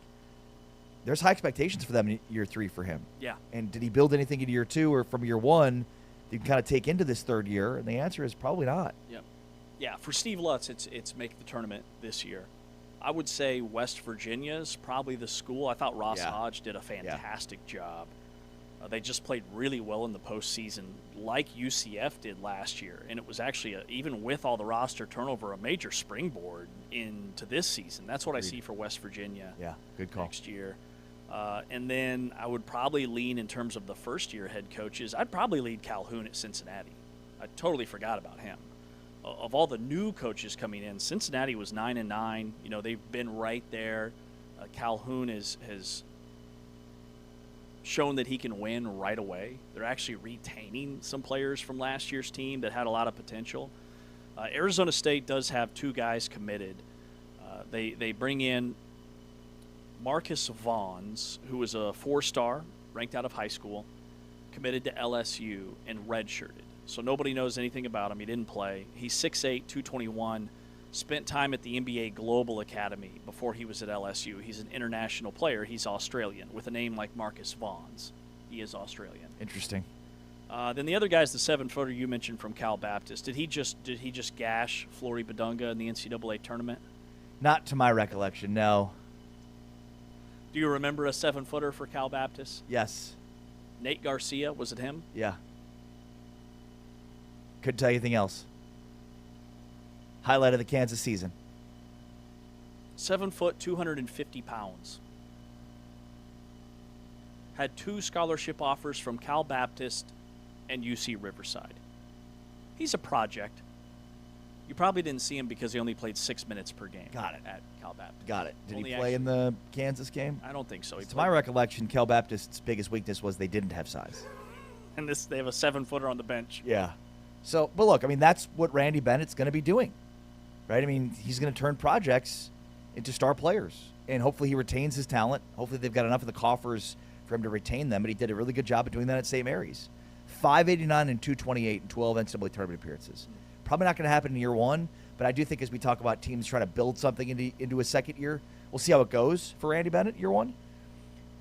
S3: there's high expectations for them in year 3 for him.
S2: Yeah.
S3: And did he build anything in year 2 or from year 1 you can kind of take into this 3rd year? And the answer is probably not.
S2: Yep. Yeah, for Steve Lutz, it's make the tournament this year. I would say West Virginia is probably the school. I thought Ross Hodge did a fantastic job. They just played really well in the postseason, like UCF did last year. And it was actually, even with all the roster turnover, a major springboard into this season. That's what I see for West Virginia.
S3: Yeah, good call.
S2: Next year. And then I would probably lean, in terms of the first-year head coaches, I'd probably lead Calhoun at Cincinnati. I totally forgot about him. Of all the new coaches coming in, Cincinnati was 9-9. They've been right there. Calhoun has shown that he can win right away. They're actually retaining some players from last year's team that had a lot of potential. Arizona State does have 2 guys committed. They bring in Marcus Vaughns, who was a 4-star, ranked out of high school, committed to LSU, and redshirted. So nobody knows anything about him. He didn't play. He's 6'8", 221, spent time at the NBA Global Academy before he was at LSU. He's an international player. He's Australian, with a name like Marcus Vaughns. He is Australian.
S3: Interesting.
S2: Then the other guy's the 7-footer you mentioned from Cal Baptist. Did he just gash Flory Badunga in the NCAA tournament?
S3: Not to my recollection, no.
S2: Do you remember a 7-footer for Cal Baptist?
S3: Yes.
S2: Nate Garcia, was it him?
S3: Yeah. Couldn't tell you anything else. Highlight of the Kansas season.
S2: 7 foot, 250 pounds. Had 2 scholarship offers from Cal Baptist and UC Riverside. He's a project. You probably didn't see him because he only played 6 minutes per game.
S3: Got it.
S2: At Cal Baptist.
S3: Got it. Did
S2: Only
S3: he play in the Kansas game?
S2: I don't think so.
S3: To my recollection, Cal Baptist's biggest weakness was they didn't have size.
S2: And they have a 7-footer on the bench.
S3: Yeah. So, but look, I mean, that's what Randy Bennett's going to be doing, right? I mean, he's going to turn projects into star players, and hopefully he retains his talent. Hopefully they've got enough of the coffers for him to retain them, but he did a really good job of doing that at St. Mary's. 589 and 228 and 12 NCAA tournament appearances. Probably not going to happen in year one, but I do think as we talk about teams trying to build something into a second year, we'll see how it goes for Randy Bennett year one.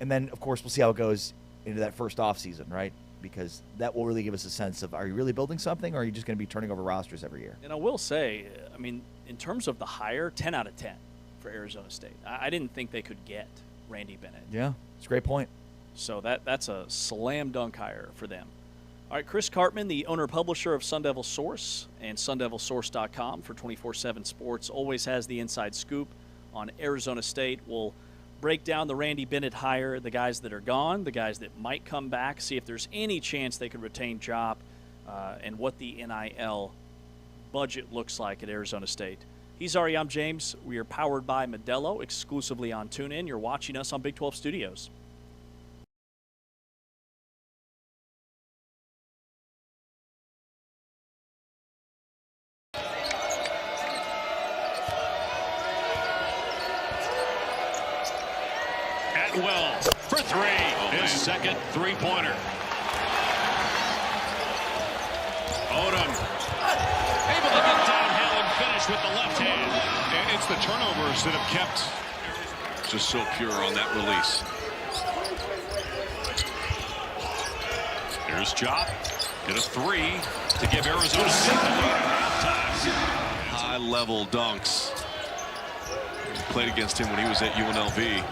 S3: And then, of course, we'll see how it goes into that first offseason, right? Because that will really give us a sense of, are you really building something, or are you just going to be turning over rosters every year?
S2: And I will say, I mean, in terms of the hire, 10 out of 10 for Arizona State. I didn't think they could get Randy Bennett.
S3: Yeah, it's a great point.
S2: So that's a slam dunk hire for them. All right, Chris Cartman, the owner-publisher of Sun Devil Source and sundevilsource.com for 24/7 Sports, always has the inside scoop on Arizona State. We'll break down the Randy Bennett hire, the guys that are gone, the guys that might come back, see if there's any chance they could retain Jop, and what the NIL budget looks like at Arizona State. He's Ari, I'm James. We are powered by Modelo, exclusively on TuneIn. You're watching us on Big 12 Studios.
S6: Atwell for 3. His second three-pointer. Odom able to get downhill and finish with the left hand.
S12: And it's the turnovers that have kept just so pure on that release.
S6: Here's Jop. Get a 3 to give Arizona State the lead at halftime.
S12: High-level dunks. Played against him when he was at UNLV.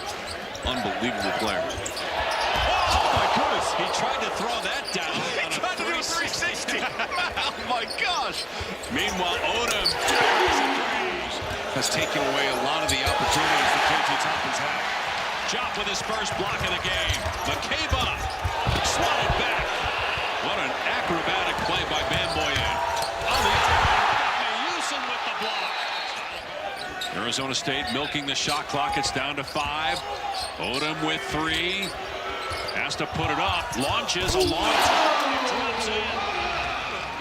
S12: Unbelievable player.
S6: Oh, my goodness. He tried to throw that down.
S12: He tried to do a 360. Oh, my gosh.
S6: Meanwhile, Odom
S12: has taken away a lot of the opportunities that KT Tompkins had.
S6: Jop with his first block of the game. McCabe swatted back. What an acrobatic play by Bamboyen. On the other, Houston with the block. Arizona State milking the shot clock. It's down to 5. Odom with 3. Has to put it up. Launches a long time. Drops in.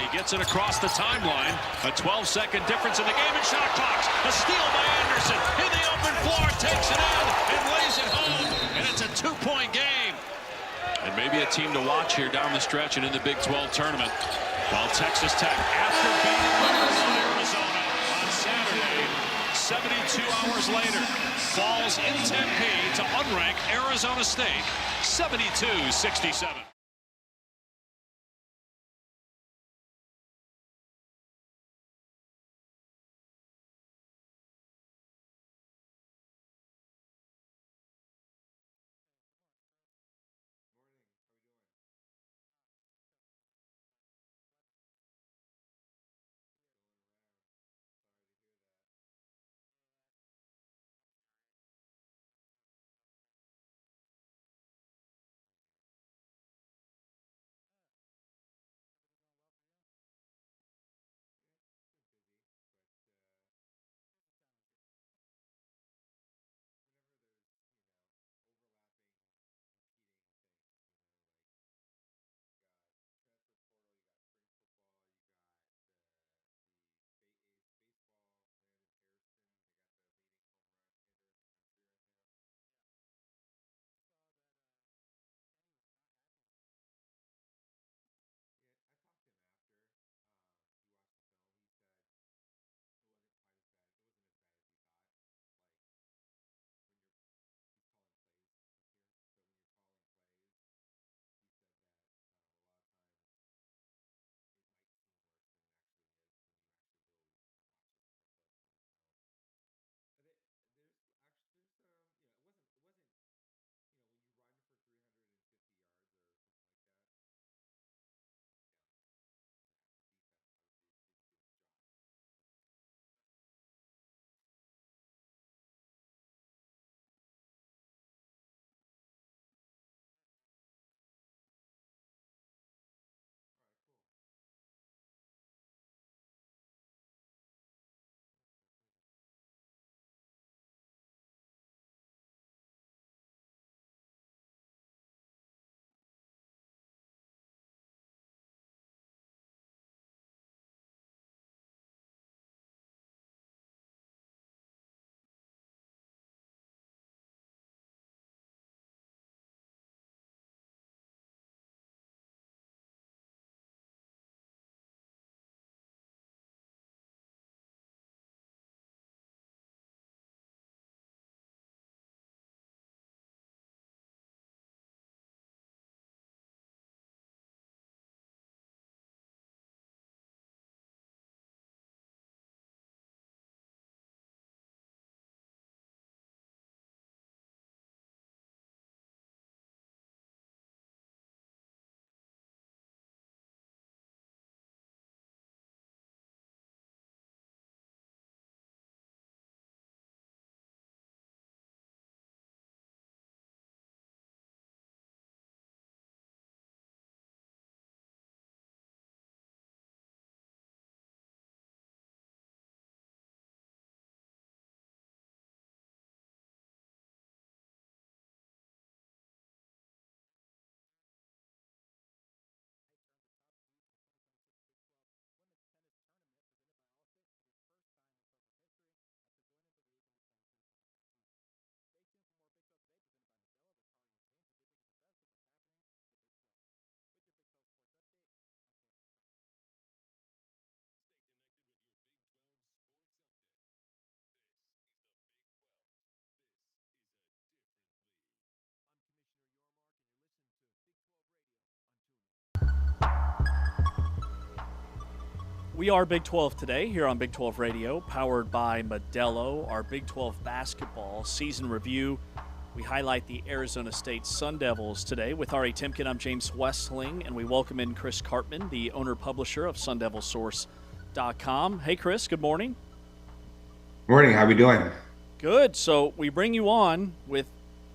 S6: He gets it across the timeline. A 12-second difference in the game and shot clocks. A steal by Anderson. In the open floor. Takes it in and lays it home. And it's a 2-point game. And maybe a team to watch here down the stretch and in the Big 12 tournament. While Texas Tech, after beating Arizona on Saturday, 72 hours later, falls in Tempe to unrank Arizona State, 72-67.
S2: We are Big 12 today here on Big 12 Radio, powered by Modelo, our Big 12 basketball season review. We highlight the Arizona State Sun Devils today. With Ari Timken, I'm James Westling, and we welcome in Chris Karpman, the owner-publisher of SunDevilSource.com. Hey, Chris, good morning.
S21: Morning, how we doing?
S2: Good. So we bring you on with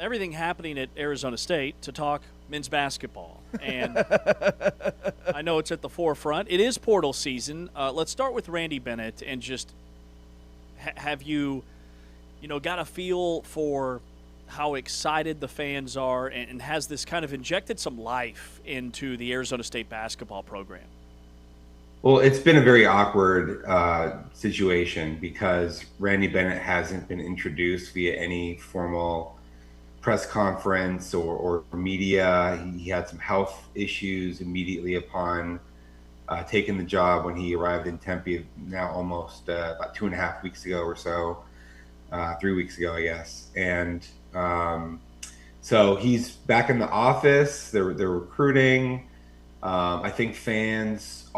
S2: everything happening at Arizona State to talk men's basketball. And I know it's at the forefront. It is portal season. Let's start with Randy Bennett and just have you got a feel for how excited the fans are, and has this kind of injected some life into the Arizona State basketball program?
S21: Well, it's been a very awkward situation because Randy Bennett hasn't been introduced via any formal press conference or media. He had some health issues immediately upon taking the job when he arrived in Tempe now almost about 2.5 weeks ago or so, 3 weeks ago, I guess. And so he's back in the office. They're recruiting. I think fans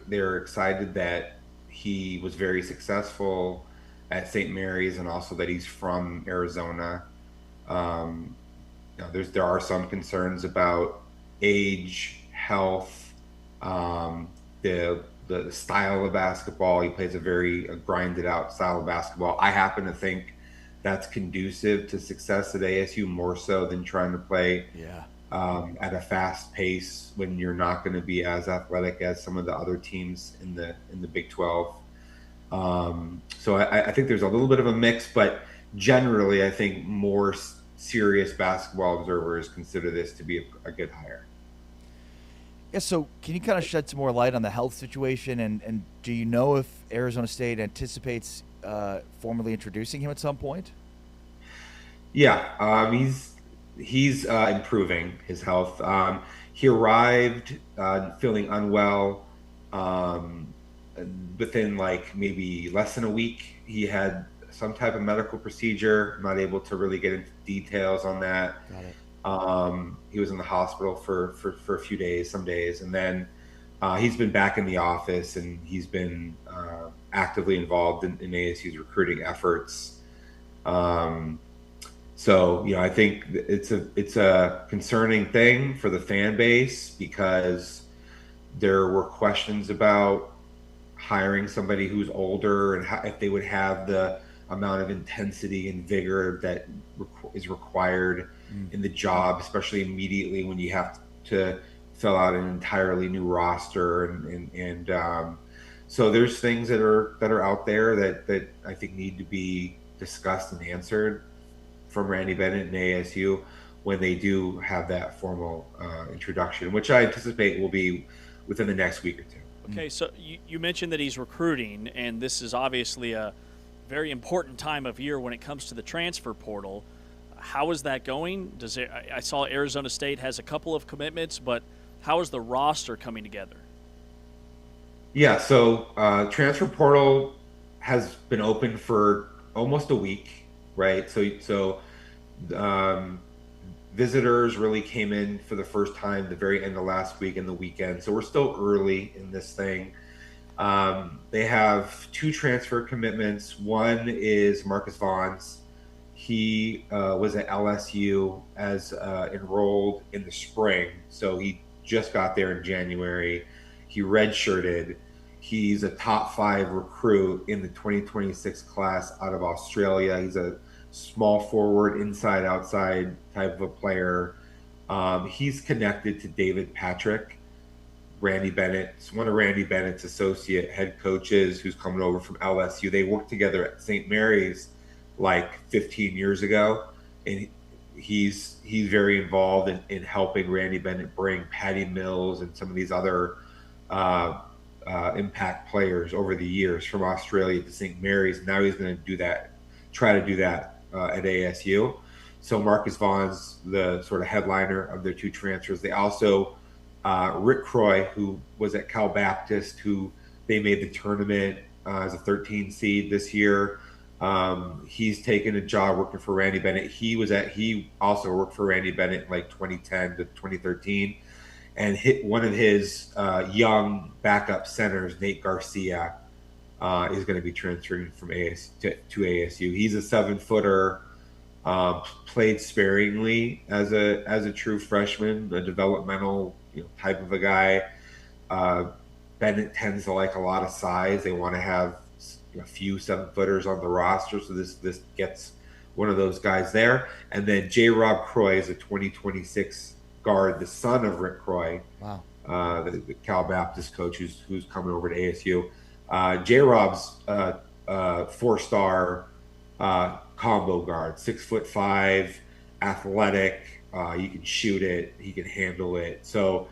S21: they're excited that he was very successful at St. Mary's and also that he's from Arizona. There are some concerns about age, health, the style of basketball. He plays a very grinded out style of basketball. I happen to think that's conducive to success at ASU more so than trying to play at a fast pace when you're not going to be as athletic as some of the other teams in the Big 12. So I think there's a little bit of a mix, but generally I think more serious basketball observers consider this to be a good hire.
S3: Yeah, so can you kind of shed some more light on the health situation, and do you know if Arizona State anticipates formally introducing him at some point?
S21: Yeah, he's improving his health. He arrived feeling unwell. Within maybe less than a week, he had some type of medical procedure. I'm not able to really get into details on that.
S3: Got it.
S21: He was in the hospital for a few days, some days, and then he's been back in the office, and he's been actively involved in ASU's recruiting efforts. So I think it's a concerning thing for the fan base because there were questions about hiring somebody who's older and if they would have the amount of intensity and vigor that is required in the job, especially immediately when you have to fill out an entirely new roster. And so there's things that are out there that I think need to be discussed and answered from Randy Bennett and ASU when they do have that formal introduction, which I anticipate will be within the next week or two.
S2: Okay, so you mentioned that he's recruiting, and this is obviously a very important time of year when it comes to the transfer portal. How is that going? I saw Arizona State has a couple of commitments, but how is the roster coming together? Yeah,
S21: so transfer portal has been open for almost a week, right? So visitors really came in for the first time the very end of last week and the weekend. So we're still early in this thing. They have 2 transfer commitments. One is Marcus Vaughn's. He was at LSU as enrolled in the spring. So he just got there in January. He redshirted. He's a top 5 recruit in the 2026 class out of Australia. He's a small forward, inside, outside type of a player. He's connected to David Patrick, Randy Bennett. It's one of Randy Bennett's associate head coaches who's coming over from LSU. They worked together at St. Mary's 15 years ago, and he's very involved in helping Randy Bennett bring Patty Mills and some of these other impact players over the years from Australia to St. Mary's. Now he's going to try to do that at ASU. So Marcus Vaughn's the sort of headliner of their 2 transfers. They also, Rick Croy, who was at Cal Baptist, who they made the tournament as a 13 seed this year. He's taken a job working for Randy Bennett. He also worked for Randy Bennett in 2010 to 2013. and hit one of his young backup centers, Nate Garcia, is going to be transferring from to ASU. He's a 7-footer, played sparingly as a true freshman, a developmental type of a guy. Bennett tends to like a lot of size. They want to have a few 7-footers on the roster, so this gets one of those guys there. And then J-Rob Croy is a 2026 guard, the son of Rick Croy,
S3: wow,
S21: the Cal Baptist coach who's coming over to ASU. J-Rob's 4-star combo guard, 6'5", athletic. He can shoot it, he can handle it. So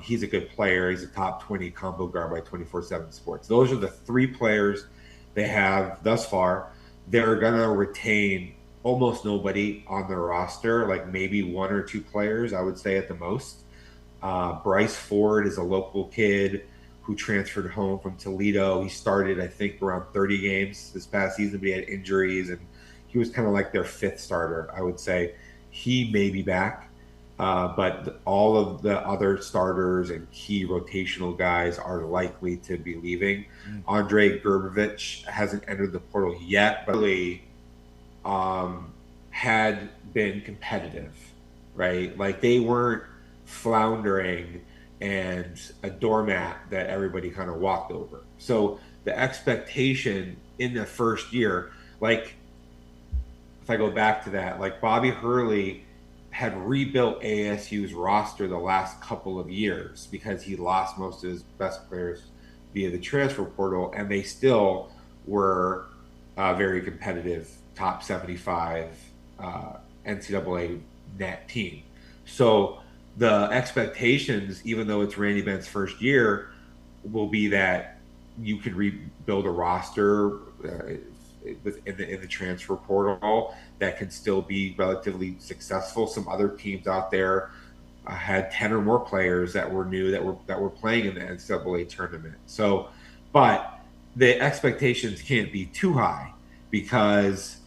S21: he's a good player. He's a top 20 combo guard by 24/7 Sports. Those are the 3 players they have thus far. They're gonna retain almost nobody on their roster, like maybe 1 or 2 players, I would say at the most. Bryce Ford is a local kid who transferred home from Toledo. He started, I think, around 30 games this past season, but he had injuries, and he was kind of like their 5th starter, I would say. He may be back, but all of the other starters and key rotational guys are likely to be leaving. Andre Gerbevich hasn't entered the portal yet, but really had been competitive, right? Like they weren't floundering and a doormat that everybody kind of walked over. So the expectation in the first year, like if I go back to that, like Bobby Hurley had rebuilt ASU's roster the last couple of years because he lost most of his best players via the transfer portal, and they still were very competitive, top 75 NCAA net team. So the expectations, even though it's Randy Bennett's first year, will be that you could rebuild a roster in the transfer portal that can still be relatively successful. Some other teams out there had 10 or more players that were new that were playing in the NCAA tournament. So, but the expectations can't be too high because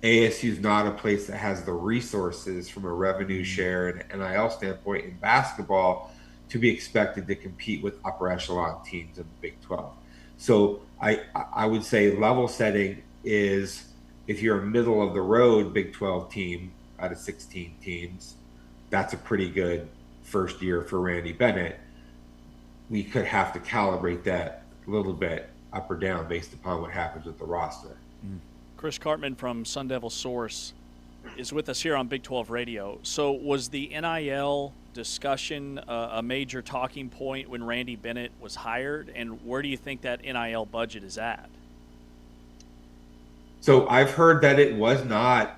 S21: ASU is not a place that has the resources from a revenue share and NIL standpoint in basketball to be expected to compete with upper echelon teams in the Big 12. So I would say level setting is if you're a middle of the road Big 12 team out of 16 teams, that's a pretty good first year for Randy Bennett. We could have to calibrate that a little bit up or down based upon what happens with the roster.
S2: Chris Cartman from Sun Devil Source is with us here on Big 12 Radio. So was the NIL discussion a major talking point when Randy Bennett was hired, and where do you think that NIL budget is at?
S21: So I've heard that it was not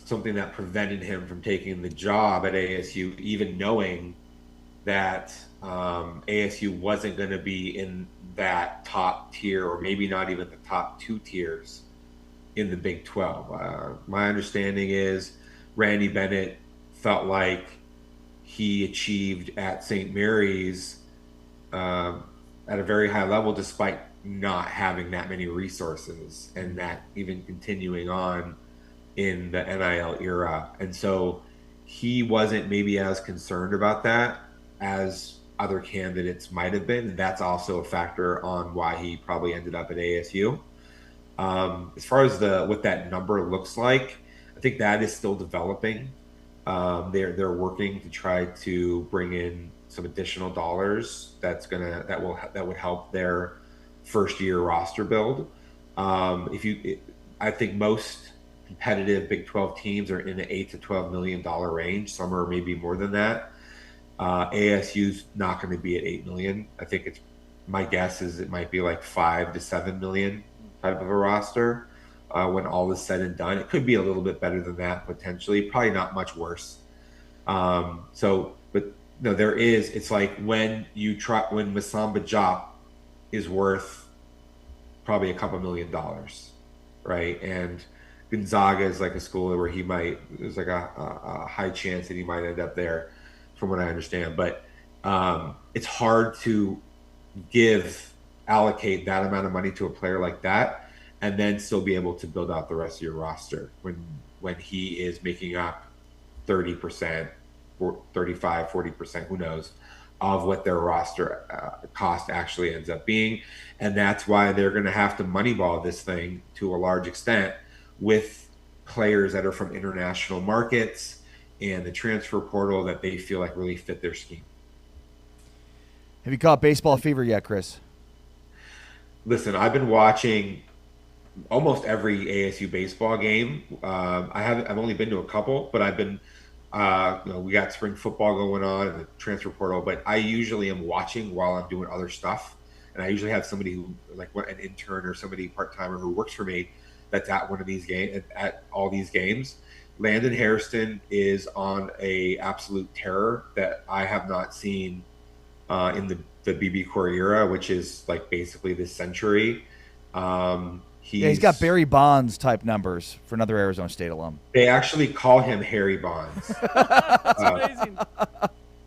S21: something that prevented him from taking the job at ASU, even knowing that ASU wasn't going to be in that top tier, or maybe not even the top 2 tiers in the Big 12. My understanding is Randy Bennett felt like he achieved at St. Mary's at a very high level despite not having that many resources, and that even continuing on in the NIL era. And so he wasn't maybe as concerned about that as other candidates might have been. And that's also a factor on why he probably ended up at ASU. As far as what that number looks like, I think that is still developing. They're working to try to bring in some additional dollars that would help their first year roster build. I think most competitive Big 12 teams are in the $8 to $12 million range. Some are maybe more than that. ASU's not going to be at $8 million. I think my guess is it might be like $5 to $7 million type of a roster when all is said and done. It could be a little bit better than that potentially, probably not much worse. But no, there is. It's like when Masamba Diop is worth probably a couple $1 million, right? And Gonzaga is like a school where there's like a high chance that he might end up there, from what I understand. But it's hard to allocate that amount of money to a player like that and then still be able to build out the rest of your roster when he is making up 30%, 35, 40%, who knows, of what their roster cost actually ends up being. And that's why they're going to have to moneyball this thing to a large extent with players that are from international markets and the transfer portal that they feel like really fit their scheme.
S3: Have you caught baseball fever yet, Chris?
S21: Listen, I've been watching almost every ASU baseball game. I've only been to a couple, but I've been, we got spring football going on and the transfer portal, but I usually am watching while I'm doing other stuff. And I usually have somebody who, like an intern or somebody part-timer who works for me that's at one of these games, at all these games. Landon Hairston is on a absolute terror that I have not seen in the BB Core era, which is like basically this century. He's
S3: got Barry Bonds type numbers for another Arizona State alum.
S21: They actually call him Harry Bonds.
S2: That's amazing.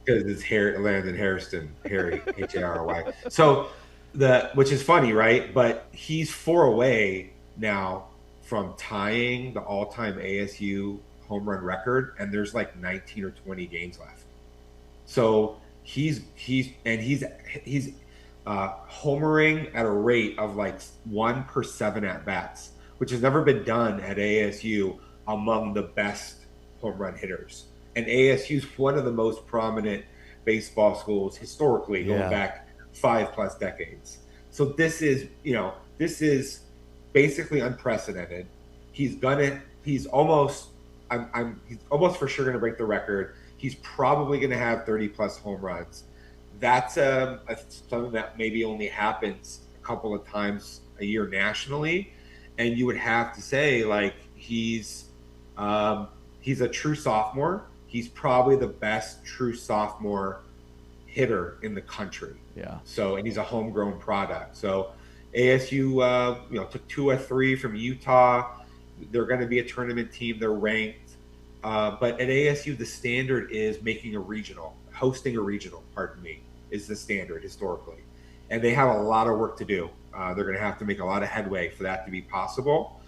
S21: Because it's Landon Hairston, Harry, H-A-R-Y. So which is funny, right? But he's 4 away now from tying the all-time ASU home run record, and there's like 19 or 20 games left. So he's homering at a rate of like 1 per 7 at bats, which has never been done at ASU among the best home run hitters. And ASU is one of the most prominent baseball schools historically, going back 5+ decades. So this is basically unprecedented. He's almost for sure going to break the record. He's probably going to have 30+ home runs. That's something that maybe only happens a couple of times a year nationally. And you would have to say, like, he's a true sophomore. He's probably the best true sophomore hitter in the country.
S3: Yeah.
S21: So, and he's a homegrown product. So ASU, took 2 or 3 from Utah. They're going to be a tournament team. They're ranked. But at ASU, the standard is hosting a regional, is the standard historically. And they have a lot of work to do. They're going to have to make a lot of headway for that to be possible.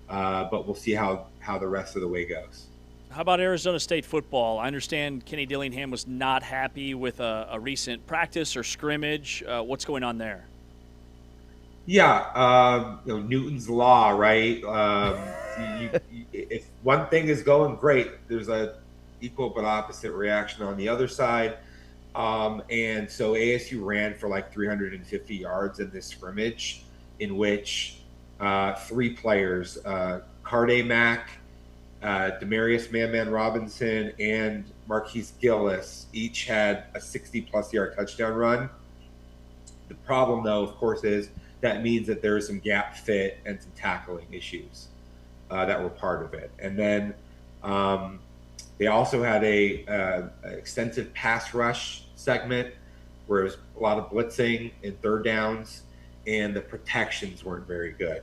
S21: But we'll see how the rest of the way goes.
S2: How about Arizona State football? I understand Kenny Dillingham was not happy with a recent practice or scrimmage. What's going on there?
S21: Yeah, Newton's law, right? If one thing is going great, there's a equal but opposite reaction on the other side. And so ASU ran for like 350 yards in this scrimmage, in which 3 players, Carde Mack, Demarius Man Robinson, and Marquise Gillis, each had a 60+ yard touchdown run. The problem, though, of course, is that means that there is some gap fit and some tackling issues that were part of it. And then they also had a extensive pass rush segment where it was a lot of blitzing and third downs, and the protections weren't very good.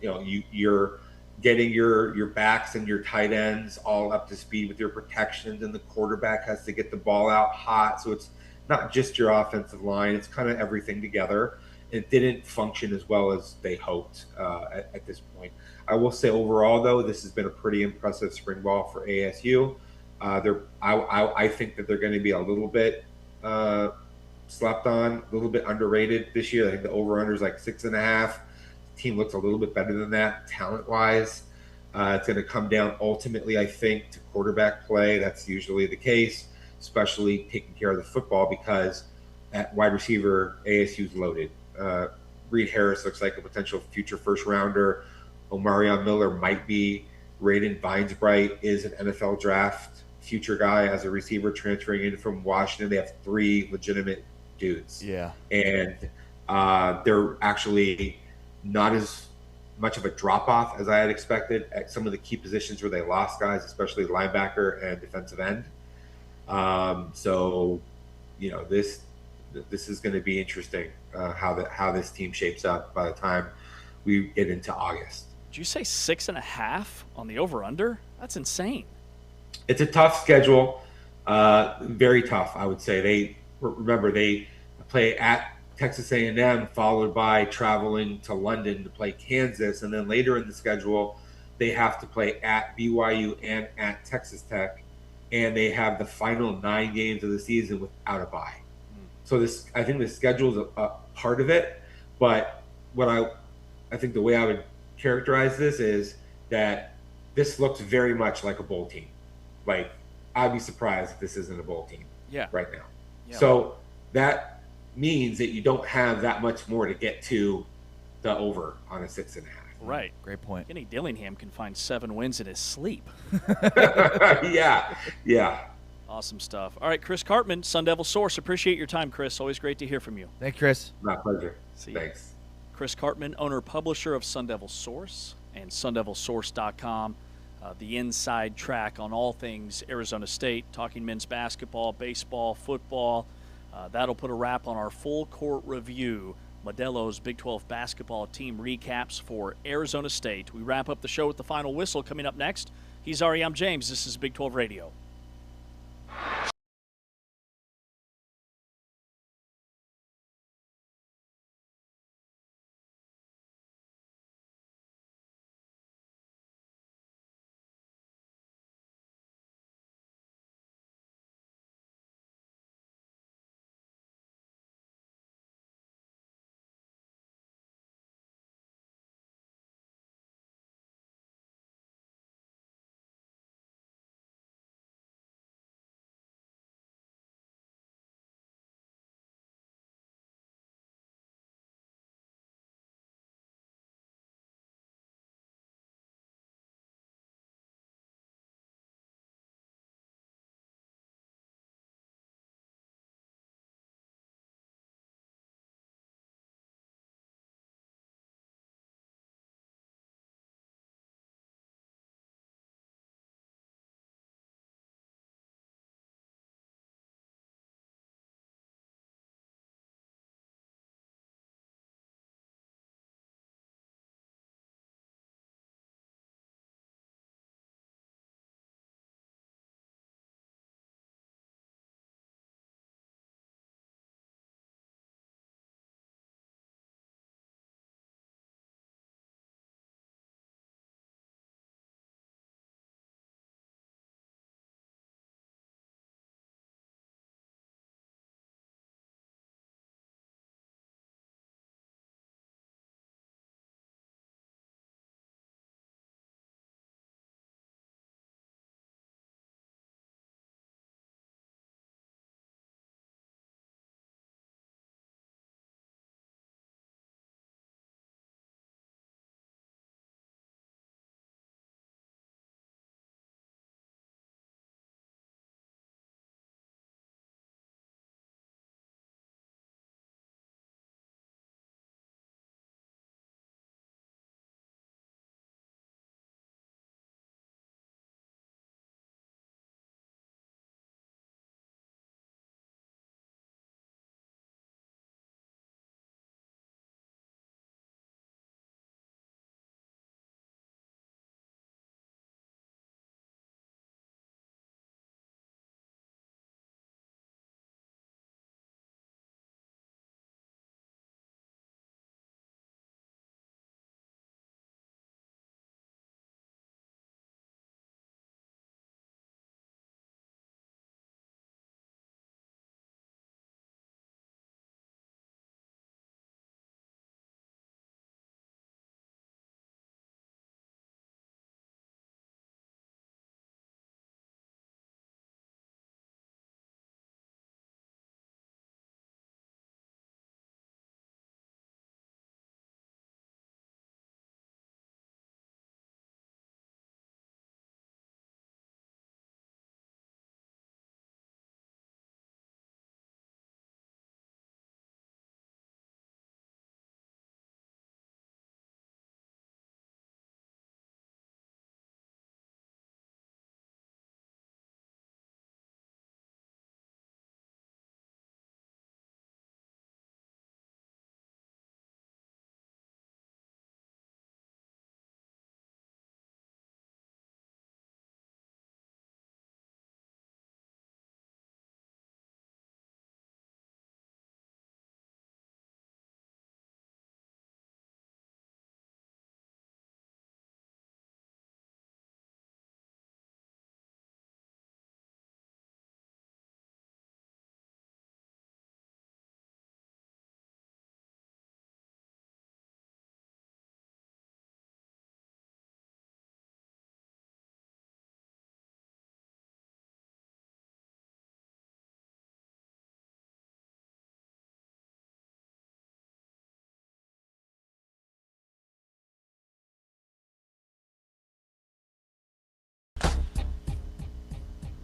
S21: You're getting your backs and your tight ends all up to speed with your protections, and the quarterback has to get the ball out hot. So it's not just your offensive line, it's kind of everything together. It didn't function as well as they hoped at this point. I will say overall, though, this has been a pretty impressive spring ball for ASU. I think that they're going to be a little bit slept on, a little bit underrated this year. I think the over-under is like 6.5. The team looks a little bit better than that talent-wise. It's going to come down ultimately, I think, to quarterback play. That's usually the case, especially taking care of the football, because at wide receiver, ASU's loaded. Reed Harris looks like a potential future first-rounder. Omarion Miller might be. Raiden Vinesbright is an NFL draft future guy as a receiver transferring in from Washington. They have 3 legitimate dudes.
S3: Yeah.
S21: And they're actually not as much of a drop-off as I had expected at some of the key positions where they lost guys, especially linebacker and defensive end. So, this is going to be interesting how this team shapes up by the time we get into August.
S2: Did you say 6.5 on the over-under? That's insane.
S21: It's a tough schedule, very tough, I would say. They play at Texas A&M, followed by traveling to London to play Kansas, and then later in the schedule, they have to play at BYU and at Texas Tech, and they have the final 9 games of the season without a bye. So I think the schedule is a part of it, but what I think the way I would characterize this is that this looks very much like a bowl team. Like, I'd be surprised if this isn't a bowl team right now. Yeah. So that means that you don't have that much more to get to the over on a 6.5.
S2: Right.
S3: Great point.
S2: Kenny Dillingham can find 7 wins in his sleep.
S21: Yeah.
S2: Awesome stuff. All right, Chris Cartman, Sun Devil Source. Appreciate your time, Chris. Always great to hear from you.
S3: Thanks, Chris.
S21: My pleasure.
S2: See you.
S21: Thanks.
S2: Chris Cartman, owner-publisher of Sun Devil Source and sundevilsource.com. The inside track on all things Arizona State, talking men's basketball, baseball, football. That'll put a wrap on our full court review. Modelo's Big 12 basketball team recaps for Arizona State. We wrap up the show with the final whistle coming up next. He's Ari, I'm James. This is Big 12 Radio.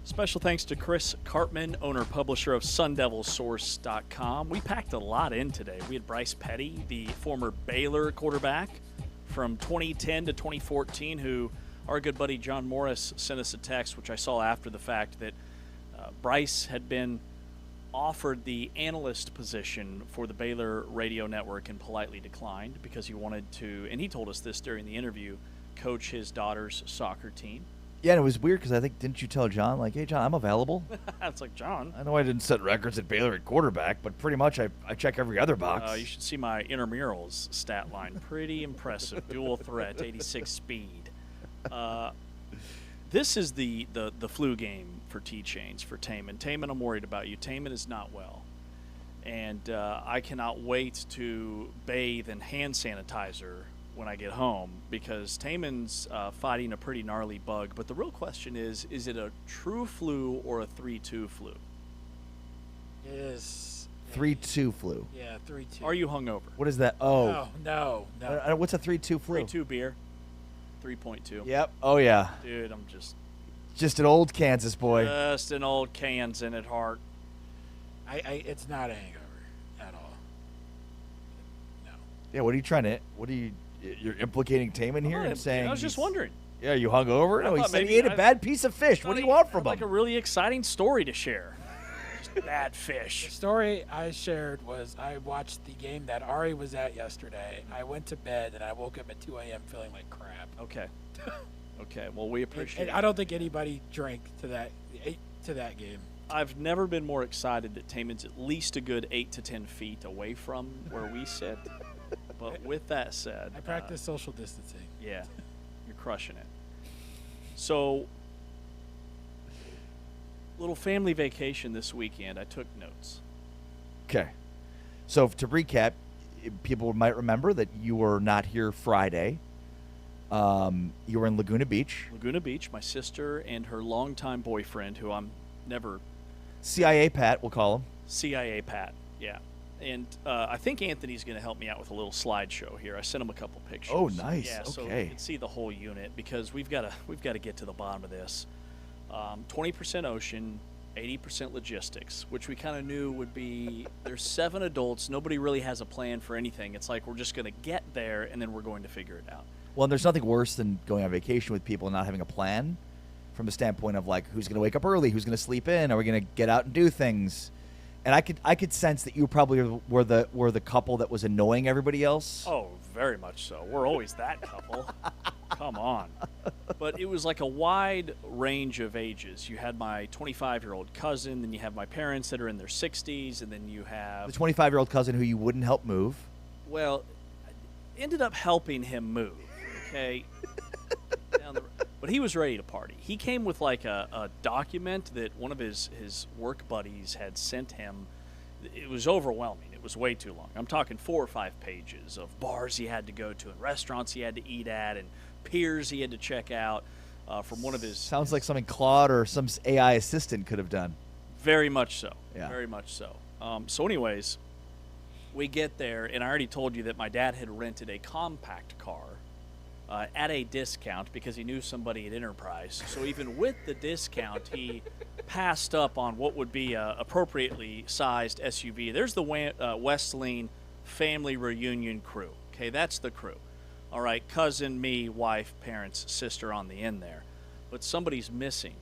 S2: Special thanks to Chris Cartman, owner-publisher of SunDevilSource.com. We packed a lot in today. We had Bryce Petty, the former Baylor quarterback from 2010 to 2014, who our good buddy John Morris sent us a text, which I saw after the fact, that Bryce had been offered the analyst position for the Baylor radio network and politely declined because he wanted to, and he told us this during the interview, coach his daughter's soccer team.
S3: Yeah, and it was weird because I think, didn't you tell John, like, hey, John, I'm available?
S2: It's like, John.
S3: I know I didn't set records at Baylor at quarterback, but pretty much I check every other box.
S2: You should see my intramurals stat line. Pretty impressive. Dual threat, 86 speed. This is the flu game for T-Chains, for Taman. Taman, I'm worried about you. Taman is not well. And I cannot wait to bathe in hand sanitizer when I get home because Taman's fighting a pretty gnarly bug. But the real question is it a true flu or a 3-2 flu?
S4: It is.
S3: 3-2 flu.
S4: Yeah, 3-2.
S2: Are you hungover?
S3: What is that? Oh.
S4: No.
S3: What's a 3-2 flu?
S2: 3-2 beer. 3.2.
S3: Yep. Oh, yeah.
S2: Dude, I'm
S3: just an old Kansas boy.
S2: Just an old Kansan at heart.
S4: It's not a hangover at all. No.
S3: Yeah, what are you trying to, you're implicating Taman here and saying.
S2: I was just wondering.
S3: Yeah, you hungover? No, he said he ate a
S2: I
S3: bad piece of fish. What do you want from him?
S2: Like a really exciting story to share. Just bad fish.
S4: The story I shared was I watched the game that Ari was at yesterday. I went to bed and I woke up at 2 a.m. feeling like crap.
S2: Okay. Okay. Well, we appreciate it.
S4: I don't think anybody drank to that game.
S2: I've never been more excited that Taman's at least a good 8 to 10 feet away from where we sit. But with that said,
S4: I practice social distancing.
S2: Yeah, you're crushing it. So, little family vacation this weekend. I took notes.
S3: Okay. So to recap, people might remember that you were not here Friday. You were in Laguna Beach.
S2: Laguna Beach, my sister and her longtime boyfriend, who I'm never...
S3: CIA Pat, we'll call him.
S2: CIA Pat, yeah. And I think Anthony's going to help me out with a little slideshow here. I sent him a couple pictures.
S3: Oh, nice.
S2: Yeah,
S3: okay.
S2: So you can see the whole unit because we've got to get to the bottom of this. 20% ocean, 80% logistics, which we kind of knew would be. There's 7 adults. Nobody really has a plan for anything. It's like we're just going to get there and then we're going to figure it out.
S3: Well, and there's nothing worse than going on vacation with people and not having a plan, from the standpoint of like who's going to wake up early, who's going to sleep in, are we going to get out and do things. And I could sense that you probably were the couple that was annoying everybody else.
S2: Oh, very much so. We're always that couple. Come on. But it was like a wide range of ages. You had my 25-year-old cousin, then you have my parents that are in their 60s, and then you have
S3: the 25-year-old cousin who you wouldn't help move.
S2: Well, I ended up helping him move. Okay. But he was ready to party. He came with like a document that one of his work buddies had sent him. It was overwhelming. It was way too long. I'm talking 4 or 5 pages of bars he had to go to and restaurants he had to eat at and piers he had to check out from one of his...
S3: Sounds like something Claude or some AI assistant could have done.
S2: Very much so.
S3: Yeah.
S2: Very much so. So anyways, we get there, and I already told you that my dad had rented a compact car at a discount because he knew somebody at Enterprise. So even with the discount, he passed up on what would be a appropriately sized SUV. There's the Westlean family reunion crew. Okay, that's the crew. All right, cousin, me, wife, parents, sister on the end there. But somebody's missing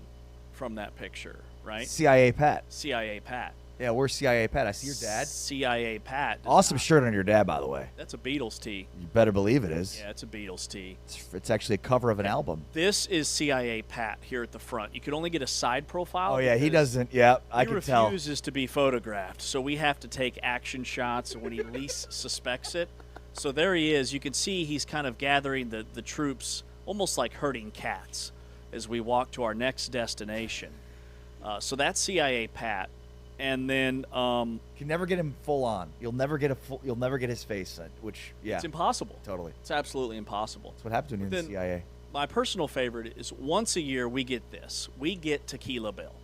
S2: from that picture, right?
S3: CIA Pat.
S2: CIA Pat.
S3: Yeah, where's CIA Pat? I see your dad.
S2: CIA Pat.
S3: Awesome shirt on your dad, by the way.
S2: That's a Beatles tee.
S3: You better believe it is.
S2: Yeah, it's a Beatles tee.
S3: It's actually a cover of an album.
S2: This is CIA Pat here at the front. You could only get a side profile.
S3: Oh, yeah, he doesn't. Yeah, I can tell.
S2: He refuses to be photographed, so we have to take action shots when he least suspects it. So there he is. You can see he's kind of gathering the troops, almost like herding cats, as we walk to our next destination. So that's CIA Pat. And then
S3: you can never get him full on. You'll never get his face, which
S2: it's impossible.
S3: Totally,
S2: it's absolutely impossible.
S3: That's what happens when you're in the CIA.
S2: My personal favorite is once a year we get this. We get Tequila Bill.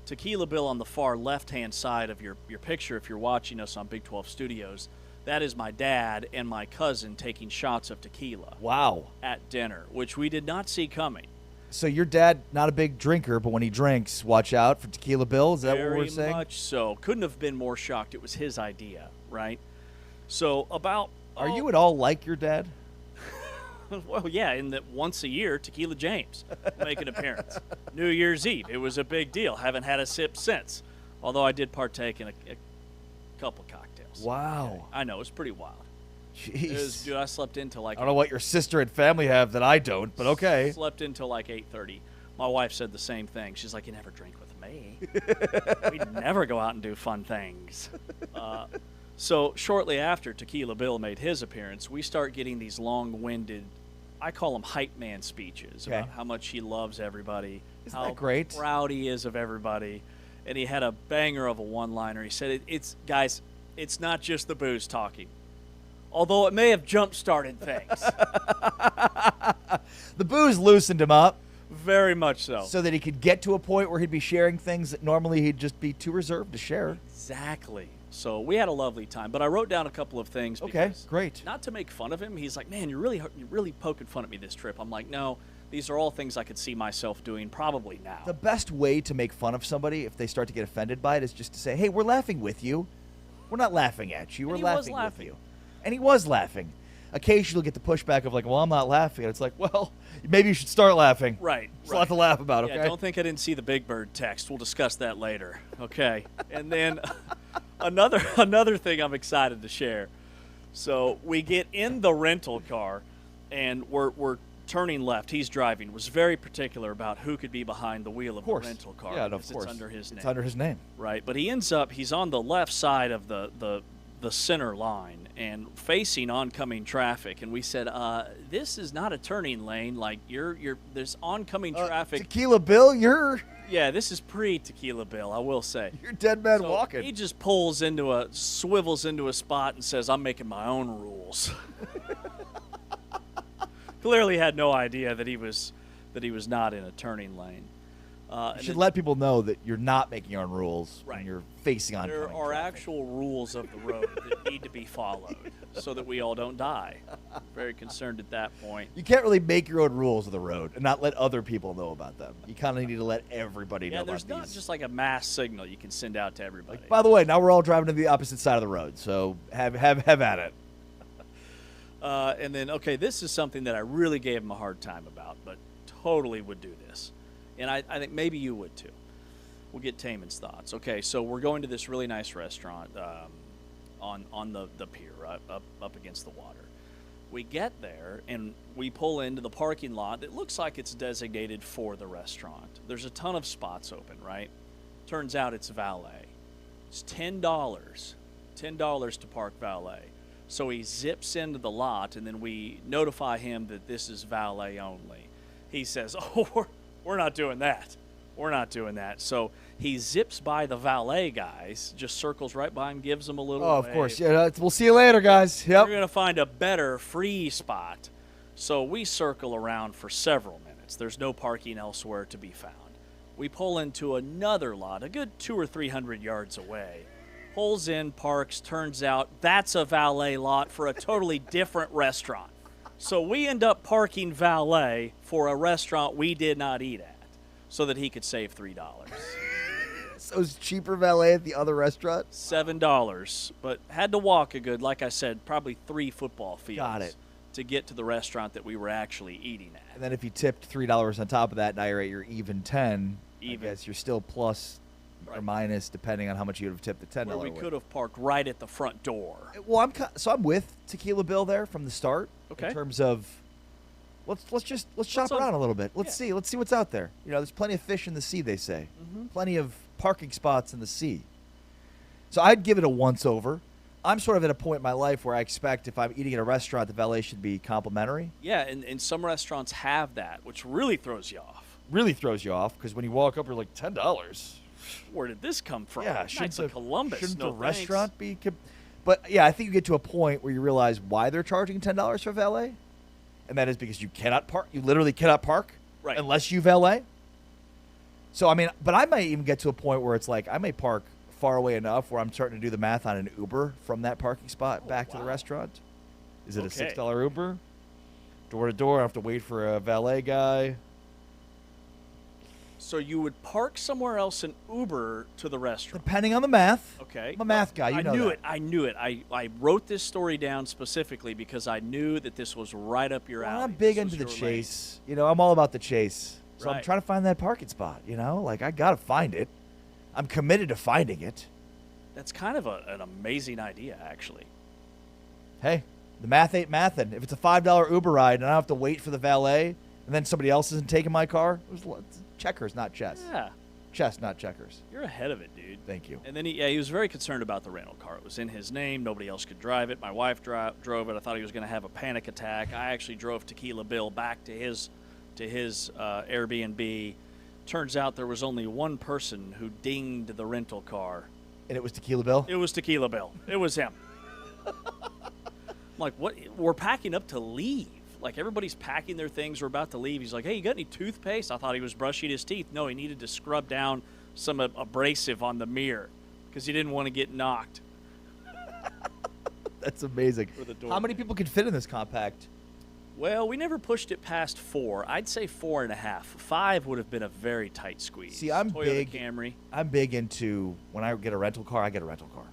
S2: Tequila Bill on the far left-hand side of your picture. If you're watching us on Big 12 Studios, that is my dad and my cousin taking shots of tequila.
S3: Wow!
S2: At dinner, which we did not see coming.
S3: So your dad, not a big drinker, but when he drinks, watch out for Tequila Bill. Is that what we're saying?
S2: Very much so. Couldn't have been more shocked. It was his idea, right? So about...
S3: Are you at all like your dad?
S2: Well, yeah, in that once a year, Tequila James make an appearance. New Year's Eve, it was a big deal. Haven't had a sip since. Although I did partake in a couple cocktails.
S3: Wow.
S2: Okay. I know, it was pretty wild.
S3: Jeez.
S2: Dude, I slept until like...
S3: I don't know what your sister and family have that I don't, but okay.
S2: Slept until like 8:30. My wife said the same thing. She's like, you never drink with me. We'd never go out and do fun things. So shortly after Tequila Bill made his appearance, we start getting these long-winded, I call them hype man speeches about how much he loves everybody,
S3: Isn't that great?
S2: Proud he is of everybody. And he had a banger of a one-liner. He said, guys, it's not just the booze talking. Although it may have jump-started things.
S3: The booze loosened him up.
S2: Very much so.
S3: So that he could get to a point where he'd be sharing things that normally he'd just be too reserved to share.
S2: Exactly. So we had a lovely time. But I wrote down a couple of things.
S3: Okay, great.
S2: Not to make fun of him. He's like, man, you're really poking fun at me this trip. I'm like, no, these are all things I could see myself doing probably now.
S3: The best way to make fun of somebody if they start to get offended by it is just to say, hey, we're laughing with you. We're not laughing at you. We're laughing with you. And he was laughing. Occasionally you'll get the pushback of like, well, I'm not laughing. And it's like, well, maybe you should start laughing.
S2: Right.
S3: There's a lot to laugh about, okay?
S2: Yeah, don't think I didn't see the Big Bird text. We'll discuss that later. Okay. And then another thing I'm excited to share. So we get in the rental car, and we're turning left. He's driving. Was very particular about who could be behind the wheel of the rental car.
S3: Yeah, of course.
S2: It's under his name.
S3: It's under his name.
S2: Right. But he's on the left side of the center line and facing oncoming traffic, and we said, this is not a turning lane. Like there's oncoming traffic.
S3: Tequila Bill,
S2: yeah, this is pre-Tequila Bill, I will say.
S3: You're dead man walking.
S2: He just swivels into a spot and says, I'm making my own rules. Clearly had no idea that he was not in a turning lane.
S3: You should let people know that you're not making your own rules when you're facing oncoming
S2: There are
S3: traffic.
S2: actual rules of the road that need to be followed so that we all don't die. Very concerned at that point.
S3: You can't really make your own rules of the road and not let other people know about them. You kind of need to let everybody know about
S2: there's
S3: these.
S2: not just like a mass signal you can send out to everybody.
S3: By the way, now we're all driving to the opposite side of the road, so have at it.
S2: And then, okay, this is something that I really gave him a hard time about, but totally would do this. And I think maybe you would too. We'll get Taman's thoughts. Okay, so we're going to this really nice restaurant on the pier up against the water. We get there, and we pull into the parking lot that looks like it's designated for the restaurant. There's a ton of spots open, right? Turns out it's valet. It's $10 to park valet. So he zips into the lot, and then we notify him that this is valet only. He says, oh, we're not doing that. We're not doing that. So he zips by the valet guys, just circles right by him, gives them a little
S3: Oh, of
S2: wave.
S3: course. Yeah, we'll see you later, guys. Yep.
S2: We're going to find a better free spot. So we circle around for several minutes. There's no parking elsewhere to be found. We pull into another lot, a good 200 or 300 yards away. Pulls in, parks, turns out that's a valet lot for a totally different restaurant. So we end up parking valet for a restaurant we did not eat at so that he could save $3.
S3: So it's cheaper valet at the other restaurant?
S2: $7, but had to walk a good, like I said, probably 3 football fields.
S3: Got it.
S2: To get to the restaurant that we were actually eating at.
S3: And then if you tipped $3 on top of that, now you're at your even 10.
S2: Even.
S3: I guess you're still plus or minus depending on how much you would have tipped the $10.
S2: Where we could have parked right at the front door.
S3: Well, I'm with Tequila Bill there from the start.
S2: Okay.
S3: In terms of let's shop around a little bit. Let's see what's out there. You know, there's plenty of fish in the sea, they say.
S2: Mm-hmm.
S3: Plenty of parking spots in the sea. So I'd give it a once over. I'm sort of at a point in my life where I expect if I'm eating at a restaurant, the valet should be complimentary.
S2: Yeah, and some restaurants have that, which really throws you off.
S3: Really throws you off because when you walk up, you're like, $10.
S2: Where did this come from?
S3: Yeah,
S2: Knights of Columbus.
S3: Shouldn't
S2: no
S3: the
S2: thanks.
S3: restaurant be? But yeah, I think you get to a point where you realize why they're charging $10 for valet, and that is because you cannot park. You literally cannot park unless you valet. So I mean, but I might even get to a point where it's like I may park far away enough where I'm starting to do the math on an Uber from that parking spot back to the restaurant. Is it a $6 Uber? Door to door, I have to wait for a valet guy.
S2: So you would park somewhere else and Uber to the restaurant.
S3: Depending on the math.
S2: Okay.
S3: I'm a math guy. You know that.
S2: I knew it. I wrote this story down specifically because I knew that this was right up your alley.
S3: I'm big into the chase. You know, I'm all about the chase. So I'm
S2: Right.
S3: trying to find that parking spot, you know? Like, I got to find it. I'm committed to finding it.
S2: That's kind of an amazing idea, actually.
S3: Hey, the math ain't mathin'. If it's a $5 Uber ride and I don't have to wait for the valet and then somebody else isn't taking my car, it's checkers, not chess.
S2: Yeah.
S3: Chess, not checkers.
S2: You're ahead of it, dude.
S3: Thank you.
S2: And then he was very concerned about the rental car. It was in his name. Nobody else could drive it. My wife drove it. I thought he was going to have a panic attack. I actually drove Tequila Bill back to his Airbnb. Turns out there was only one person who dinged the rental car.
S3: And it was Tequila Bill?
S2: It was Tequila Bill. It was him. I'm like, what? We're packing up to leave. Like, everybody's packing their things. We're about to leave. He's like, hey, you got any toothpaste? I thought he was brushing his teeth. No, he needed to scrub down some abrasive on the mirror because he didn't want to get knocked.
S3: That's amazing.
S2: For the door.
S3: How many people can fit in this compact?
S2: Well, we never pushed it past 4. I'd say 4.5. 5 would have been a very tight squeeze.
S3: See, I'm
S2: Toyota
S3: big.
S2: Camry.
S3: I'm big into when I get a rental car, I get a rental car.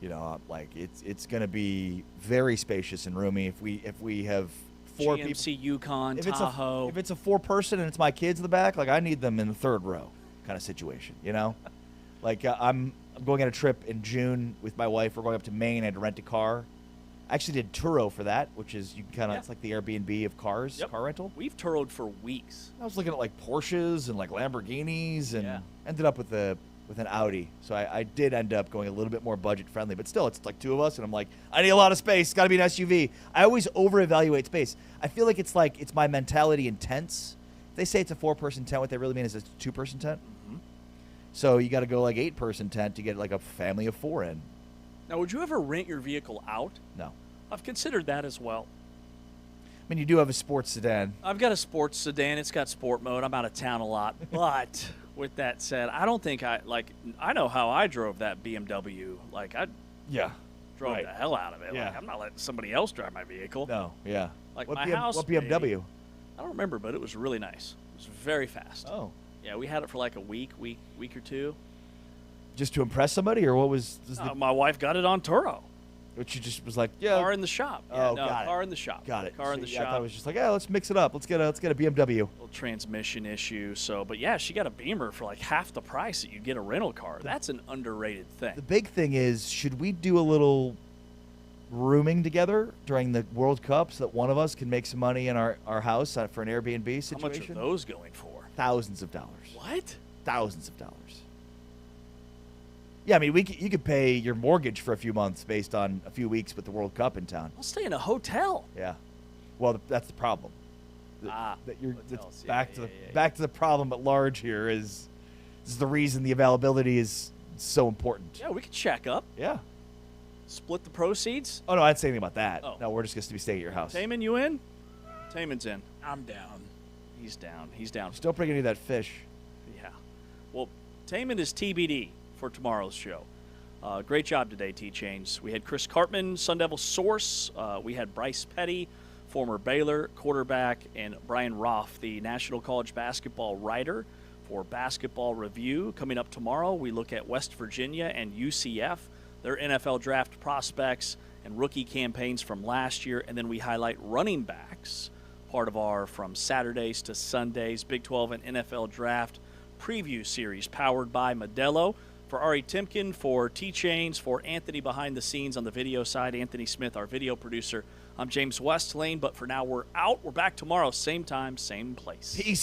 S3: You know, like it's going to be very spacious and roomy. If we have 4 people,
S2: GMC Yukon,
S3: if
S2: Tahoe.
S3: if it's a 4-person and it's my kids in the back, like I need them in the 3rd row, kind of situation. You know, like I'm going on a trip in June with my wife. We're going up to Maine. I had to rent a car. I actually did Turo for that, which is you kind of it's like the Airbnb of cars, car rental.
S2: We've Turoed for weeks.
S3: I was looking at like Porsches and like Lamborghinis and ended up with an Audi. So I did end up going a little bit more budget friendly, but still it's like 2 of us and I'm like, I need a lot of space. It's got to be an SUV. I always over evaluate space. I feel like it's my mentality in tents. If they say it's a 4-person tent, what they really mean is it's a 2-person tent.
S2: Mm-hmm.
S3: So you got to go like 8-person tent to get like a family of 4 in.
S2: Now, would you ever rent your vehicle out?
S3: No.
S2: I've considered that as well.
S3: I mean, you do have a sports sedan.
S2: I've got a sports sedan. It's got sport mode. I'm out of town a lot. But with that said, I don't think I know how I drove that BMW. Like, I drove the hell out of it.
S3: Yeah.
S2: Like, I'm not letting somebody else drive my vehicle.
S3: No, yeah.
S2: Like
S3: what
S2: my house.
S3: What BMW?
S2: Maybe. I don't remember, but it was really nice. It was very fast.
S3: Oh.
S2: Yeah, we had it for like a week or two.
S3: Just to impress somebody, or what was
S2: My wife got it on Turo.
S3: Which you just was like, yeah.
S2: Car in the shop. Yeah,
S3: Oh,
S2: no,
S3: got it.
S2: car in the shop.
S3: Got it.
S2: Car in the
S3: See,
S2: shop.
S3: I thought it was just like, yeah, let's mix it up. Let's get a BMW.
S2: Little transmission issue. So, but yeah, she got a Beamer for like half the price that you get a rental car. That's an underrated thing.
S3: The big thing is, should we do a little rooming together during the World Cup so that one of us can make some money in our house for an Airbnb situation?
S2: How much are those going for?
S3: Thousands of dollars.
S2: What?
S3: Thousands of dollars. Yeah, I mean, you could pay your mortgage for a few months based on a few weeks with the World Cup in town.
S2: I'll stay in a hotel.
S3: Yeah. Well, that's the problem. That you're
S2: hotels.
S3: back to the problem at large here is the reason the availability is so important.
S2: Yeah, we could check up.
S3: Yeah.
S2: Split the proceeds.
S3: Oh no, I didn't say anything about that.
S2: Oh.
S3: No, we're just going to be staying at your house.
S2: Taman, you in? Taman's in.
S4: I'm down.
S2: He's down. He's down.
S3: Just don't bring any of that fish.
S2: Yeah. Well, Taman is TBD for tomorrow's show. Great job today, T-Chains. We had Chris Cartman, Sun Devil source. We had Bryce Petty, former Baylor quarterback, and Brian Rauf, the National College Basketball writer, for Basketball Review. Coming up tomorrow, we look at West Virginia and UCF, their NFL draft prospects and rookie campaigns from last year, and then we highlight running backs, part of our From Saturdays to Sundays Big 12 and NFL Draft preview series powered by Modelo. For Ari Timken, for T-Chains, for Anthony behind the scenes on the video side, Anthony Smith, our video producer, I'm James Westlane, but for now we're out. We're back tomorrow, same time, same place.
S3: Peace.